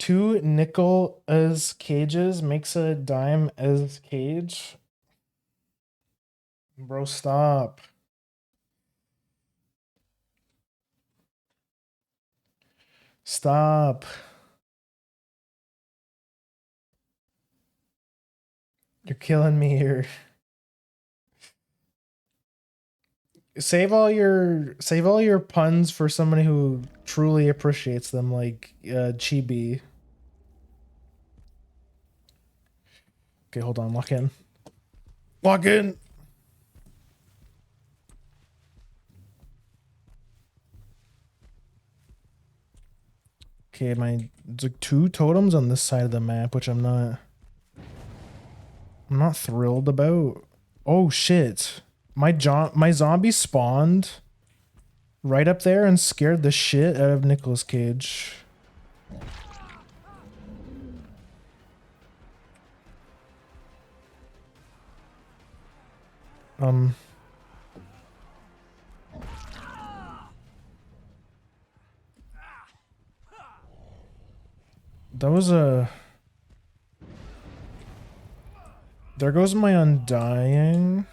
2 nickel as cages makes a dime as cage. Bro, stop. Stop. You're killing me here. Save all your puns for somebody who truly appreciates them, like Chibi. Okay, hold on. Lock in. Lock in. Okay, it's like 2 totems on this side of the map, which I'm not thrilled about. Oh shit. My zombie spawned right up there and scared the shit out of Nicolas Cage. That was a... There goes my Undying.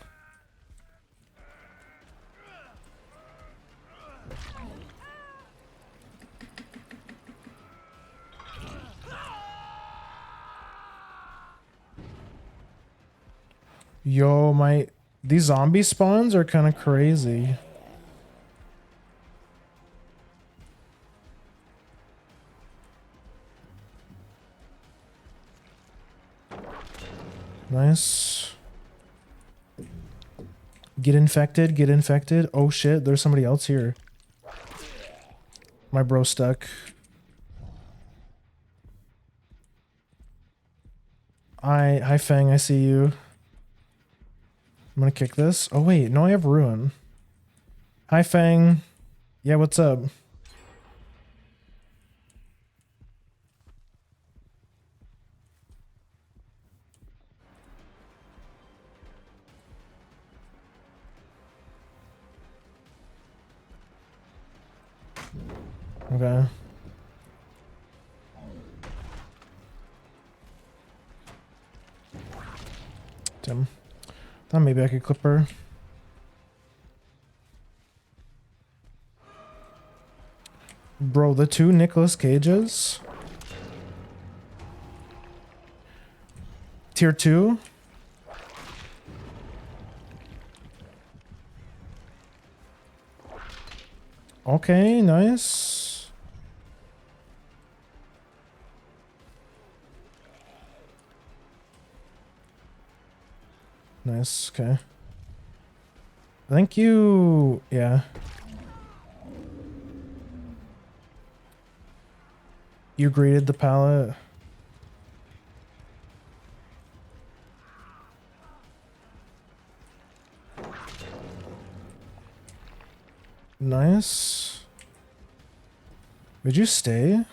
Yo, these zombie spawns are kind of crazy. Nice. Get infected, get infected. Oh shit, there's somebody else here. My bro stuck. Hi Fang, I see you. I'm gonna kick this. Oh wait, no, I have Ruin. Hi Fang. Yeah, what's up? Okay. Damn. Thought maybe I could clip her. Bro, the 2 Nicolas Cages. Tier 2. Okay, nice. Nice, okay. Thank you. Yeah. You graded the palette. Nice. Would you stay?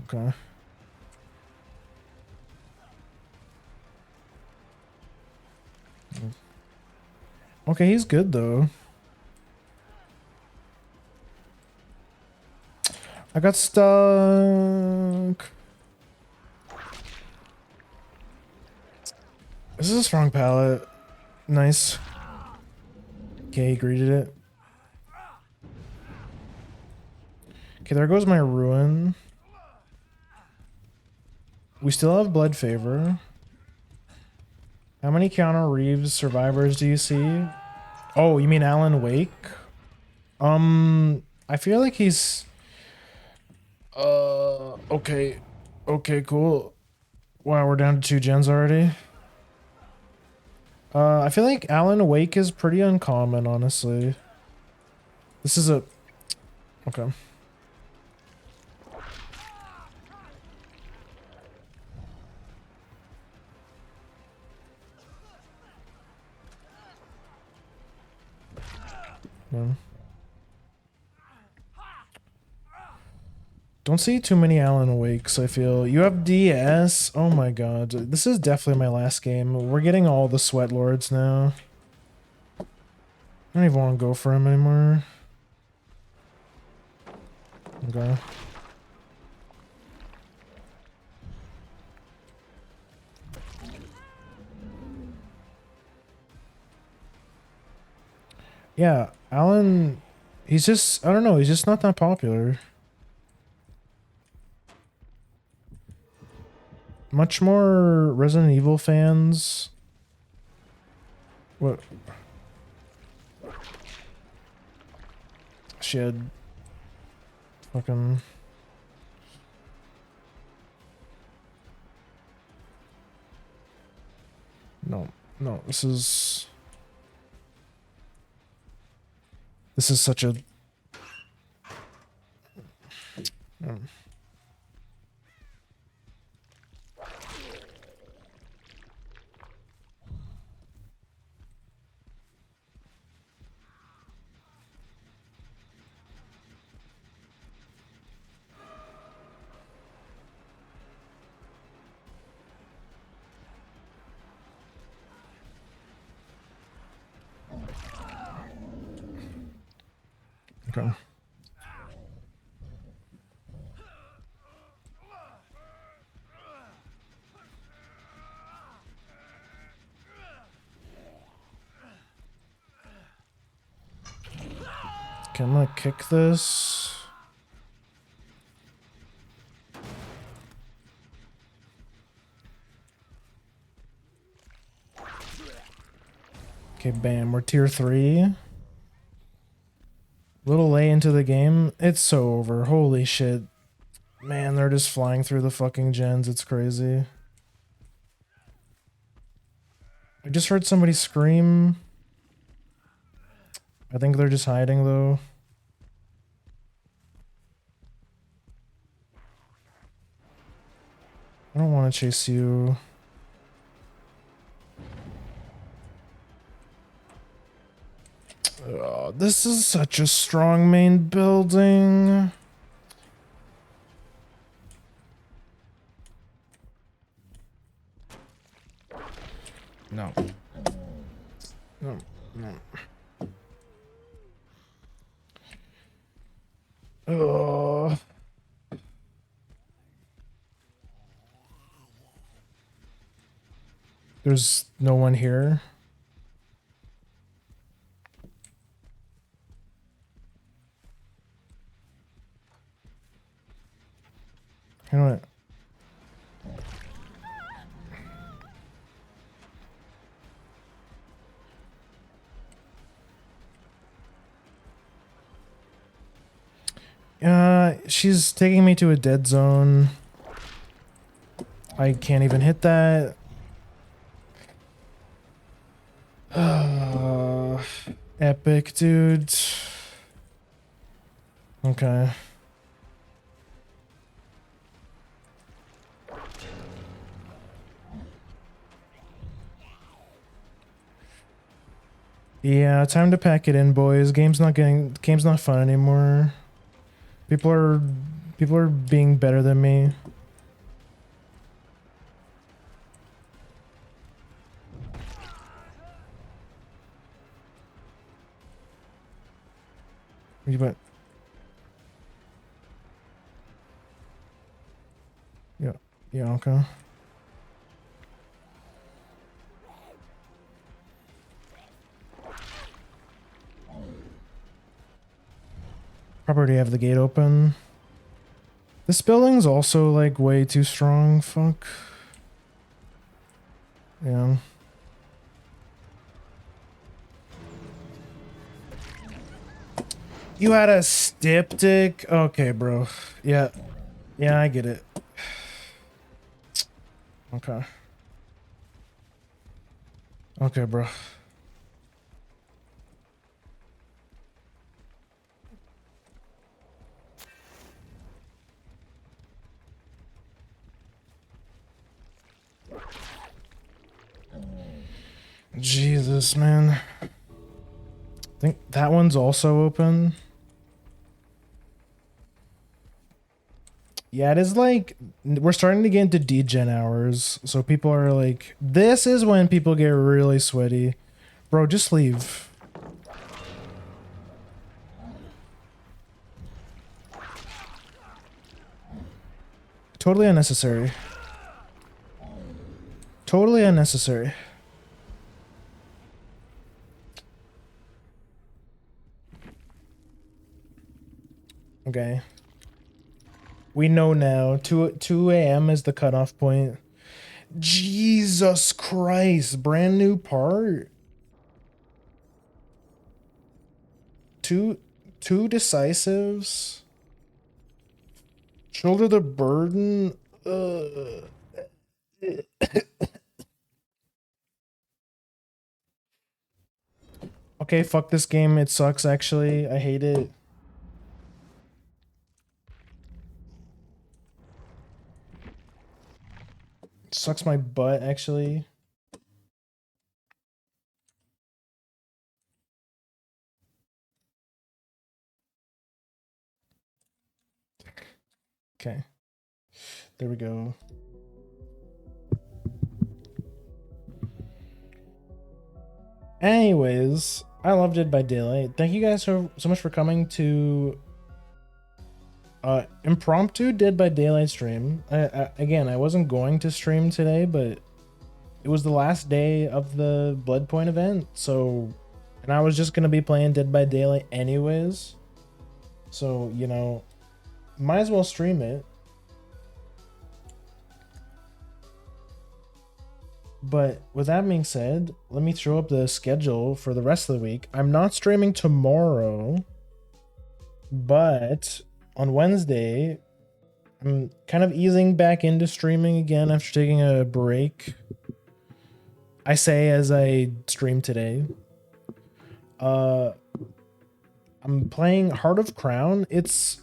Okay. Okay, he's good though. I got stuck. This is a strong palette. Nice. Okay, he greeted it. Okay, there goes my Ruin. We still have Blood Favor. How many Keanu Reeves survivors do you see? Oh, you mean Alan Wake? I feel like he's... okay. Okay, cool. Wow, we're down to 2 gens already. I feel like Alan Wake is pretty uncommon, honestly. This is a... Okay. Yeah. Don't see too many Alan Wakes, I feel. You have DS. Oh my god. This is definitely my last game. We're getting all the Sweat Lords now. I don't even want to go for him anymore. Okay. Yeah, Alan, he's just, I don't know, he's just not that popular. Much more Resident Evil fans. What? She had fucking... No, no, this is such a... Okay. Okay, I'm gonna kick this. Okay, bam, we're tier 3. Little late into the game. It's so over. Holy shit. Man, they're just flying through the fucking gens. It's crazy. I just heard somebody scream. I think they're just hiding though. I don't want to chase you. Oh, this is such a strong main building. No. No, no. Oh. There's no one here. You know what? She's taking me to a dead zone. I can't even hit that. Epic, dude. Okay. Yeah, time to pack it in, boys. Game's not fun anymore. People are being better than me. But yeah, okay. Probably have the gate open. This building's also like way too strong. Fuck. Yeah. You had a styptic? Okay, bro. Yeah. Yeah, I get it. Okay. Okay, bro. Jesus, man. I think that one's also open. Yeah, it is like we're starting to get into degen hours, so people are like, this is when people get really sweaty. Bro, just leave. Totally unnecessary. Totally unnecessary. Okay. We know now. 2 a.m. is the cutoff point. Jesus Christ. Brand new part. Two decisives. Shoulder the burden. Okay, fuck this game. It sucks actually. I hate it. Sucks my butt actually. Okay. There we go. Anyways, I love Dead by Daylight. Thank you guys so much for coming to impromptu Dead by Daylight stream. Again, I wasn't going to stream today, but it was the last day of the Bloodpoint event, so and I was just gonna be playing Dead by Daylight anyways. So, you know, might as well stream it. But with that being said, let me throw up the schedule for the rest of the week. I'm not streaming tomorrow, but on Wednesday, I'm kind of easing back into streaming again after taking a break. I say as I stream today. I'm playing Heart of Crown. It's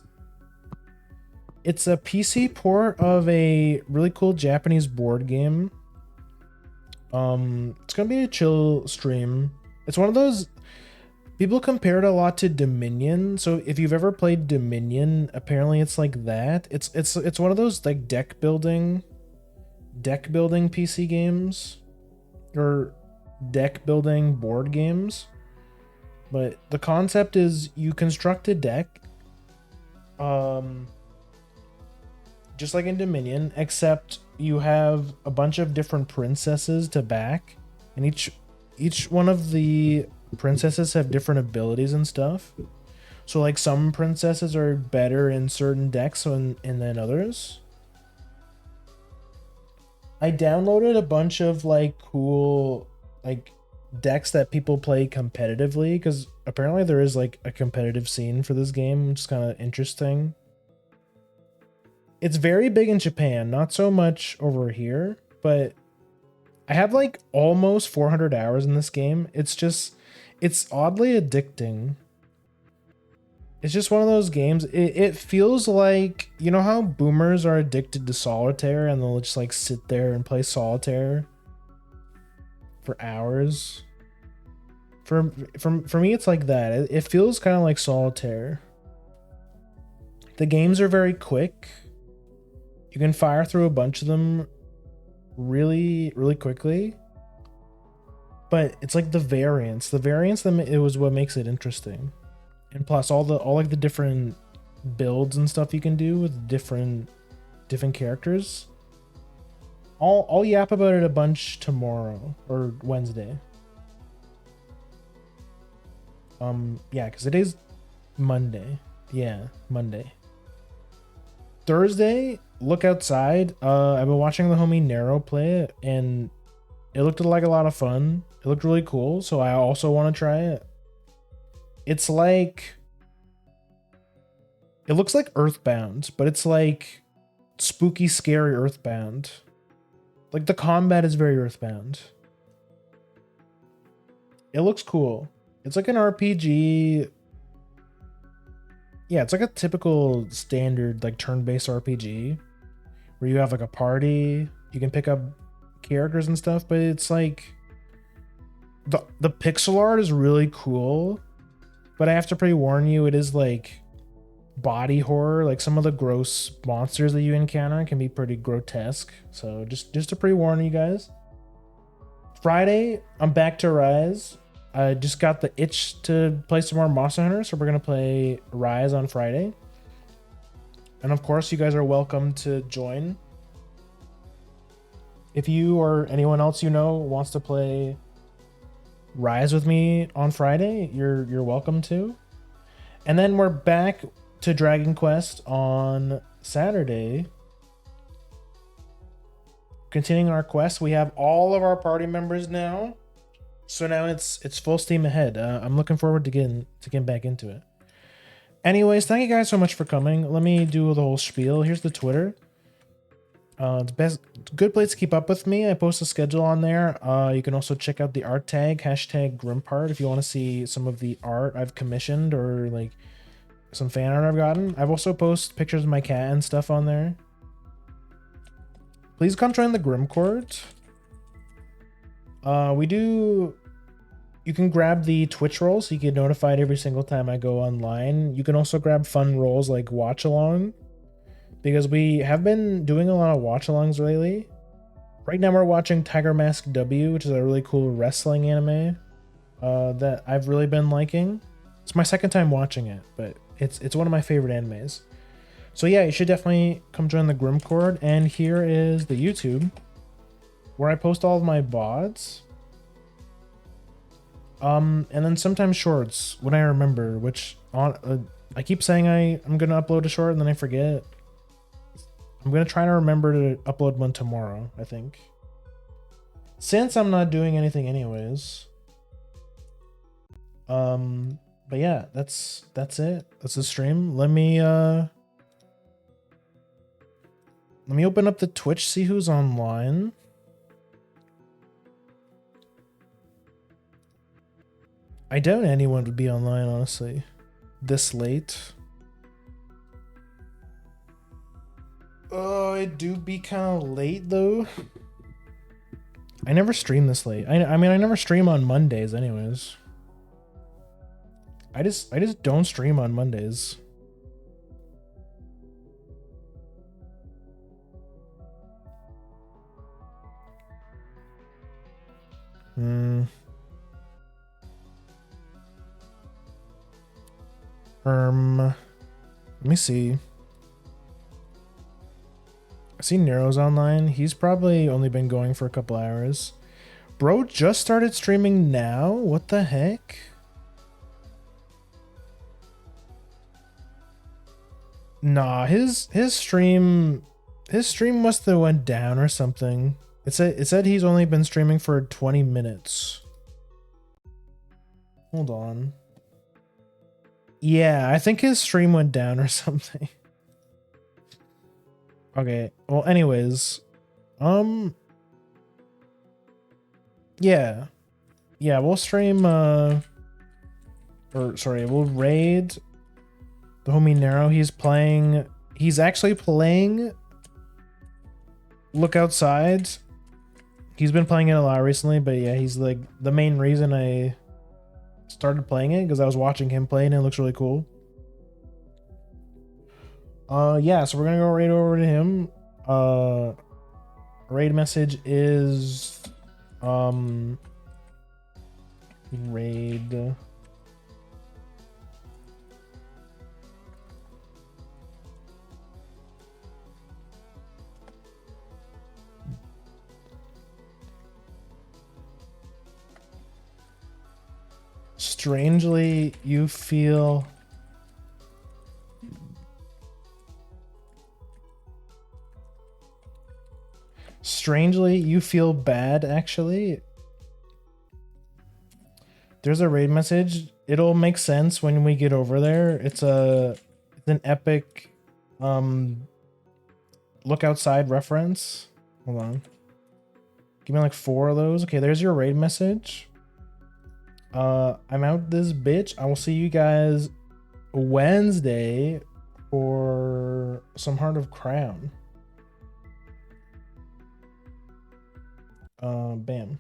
a PC port of a really cool Japanese board game. It's gonna be a chill stream. It's one of those people compare it a lot to Dominion. So if you've ever played Dominion, apparently it's like that. It's one of those like deck building PC games or deck building board games. But the concept is you construct a deck, just like in Dominion, except you have a bunch of different princesses to back, and each one of the princesses have different abilities and stuff. So like some princesses are better in certain decks and then others. I downloaded a bunch of like cool like decks that people play competitively, because apparently there is like a competitive scene for this game, which is kind of interesting. It's very big in Japan, not so much over here, but I have like almost 400 hours in this game. It's oddly addicting. It's just one of those games. It feels like, you know how boomers are addicted to solitaire and they'll just like sit there and play solitaire for hours. For me, it's like that. It feels kind of like solitaire. The games are very quick. You can fire through a bunch of them really, really quickly. But it's like the variance. The variance that it was what makes it interesting. And plus all like the different builds and stuff you can do with different characters. I'll yap about it a bunch tomorrow or Wednesday. Yeah, because it is Monday. Yeah, Monday. Thursday, look outside. I've been watching the homie Nero play it, and it looked like a lot of fun. It looked really cool, so I also want to try it. It's like, it looks like Earthbound, but it's like spooky, scary Earthbound. Like the combat is very Earthbound. It looks cool. It's like an RPG. Yeah, it's like a typical standard like turn-based RPG where you have like a party, you can pick up characters and stuff, but it's like the pixel art is really cool, but I have to pre-warn you, it is like body horror. Like some of the gross monsters that you encounter can be pretty grotesque. So just to pre-warn you guys. Friday, I'm back to Rise. I just got the itch to play some more Monster Hunter, so we're gonna play Rise on Friday. And of course, you guys are welcome to join. If you or anyone else you know wants to play Rise with me on Friday, you're welcome to. And then we're back to Dragon Quest on Saturday. Continuing our quest, we have all of our party members now. So now it's full steam ahead. I'm looking forward to getting back into it. Anyways, thank you guys so much for coming. Let me do the whole spiel. Here's the Twitter. It's good place to keep up with me. I post a schedule on there. You can also check out the art tag, #Grimpart, if you want to see some of the art I've commissioned or like some fan art I've gotten. I've also posted pictures of my cat and stuff on there. Please come join the Grim Court. You can grab the Twitch roll so you get notified every single time I go online. You can also grab fun roles like watch along, because we have been doing a lot of watch alongs lately. Right now we're watching Tiger Mask W, which is a really cool wrestling anime that I've really been liking. It's my second time watching it, but it's one of my favorite animes. So yeah, you should definitely come join the Grim Court. And here is the YouTube where I post all of my VODs. And then sometimes shorts when I remember, which I keep saying I'm gonna upload a short and then I forget. I'm gonna try to remember to upload one tomorrow, I think. Since I'm not doing anything anyways. But yeah, that's it. That's the stream. Let me open up the Twitch, see who's online. I doubt anyone would be online, honestly, this late. Oh, it do be kind of late though. I never stream this late. I mean, I never stream on Mondays, anyways. I just don't stream on Mondays. Let me see. I see Nero's online. He's probably only been going for a couple hours. Bro just started streaming now? What the heck? Nah, his stream must have went down or something. It said he's only been streaming for 20 minutes. Hold on. Yeah, I think his stream went down or something. Okay. Well, anyways, yeah, we'll stream. We'll raid the homie Nero. He's actually playing Look Outside. He's been playing it a lot recently, but yeah, he's like the main reason I started playing it, because I was watching him play and it looks really cool. Yeah, so we're gonna go right over to him. Raid message is raid. Strangely, you feel bad, actually. There's a raid message. It'll make sense when we get over there. It's an epic Look Outside reference. Hold on. Give me like 4 of those. Okay, there's your raid message. I'm out this bitch. I will see you guys Wednesday for some Heart of Crown. Bam.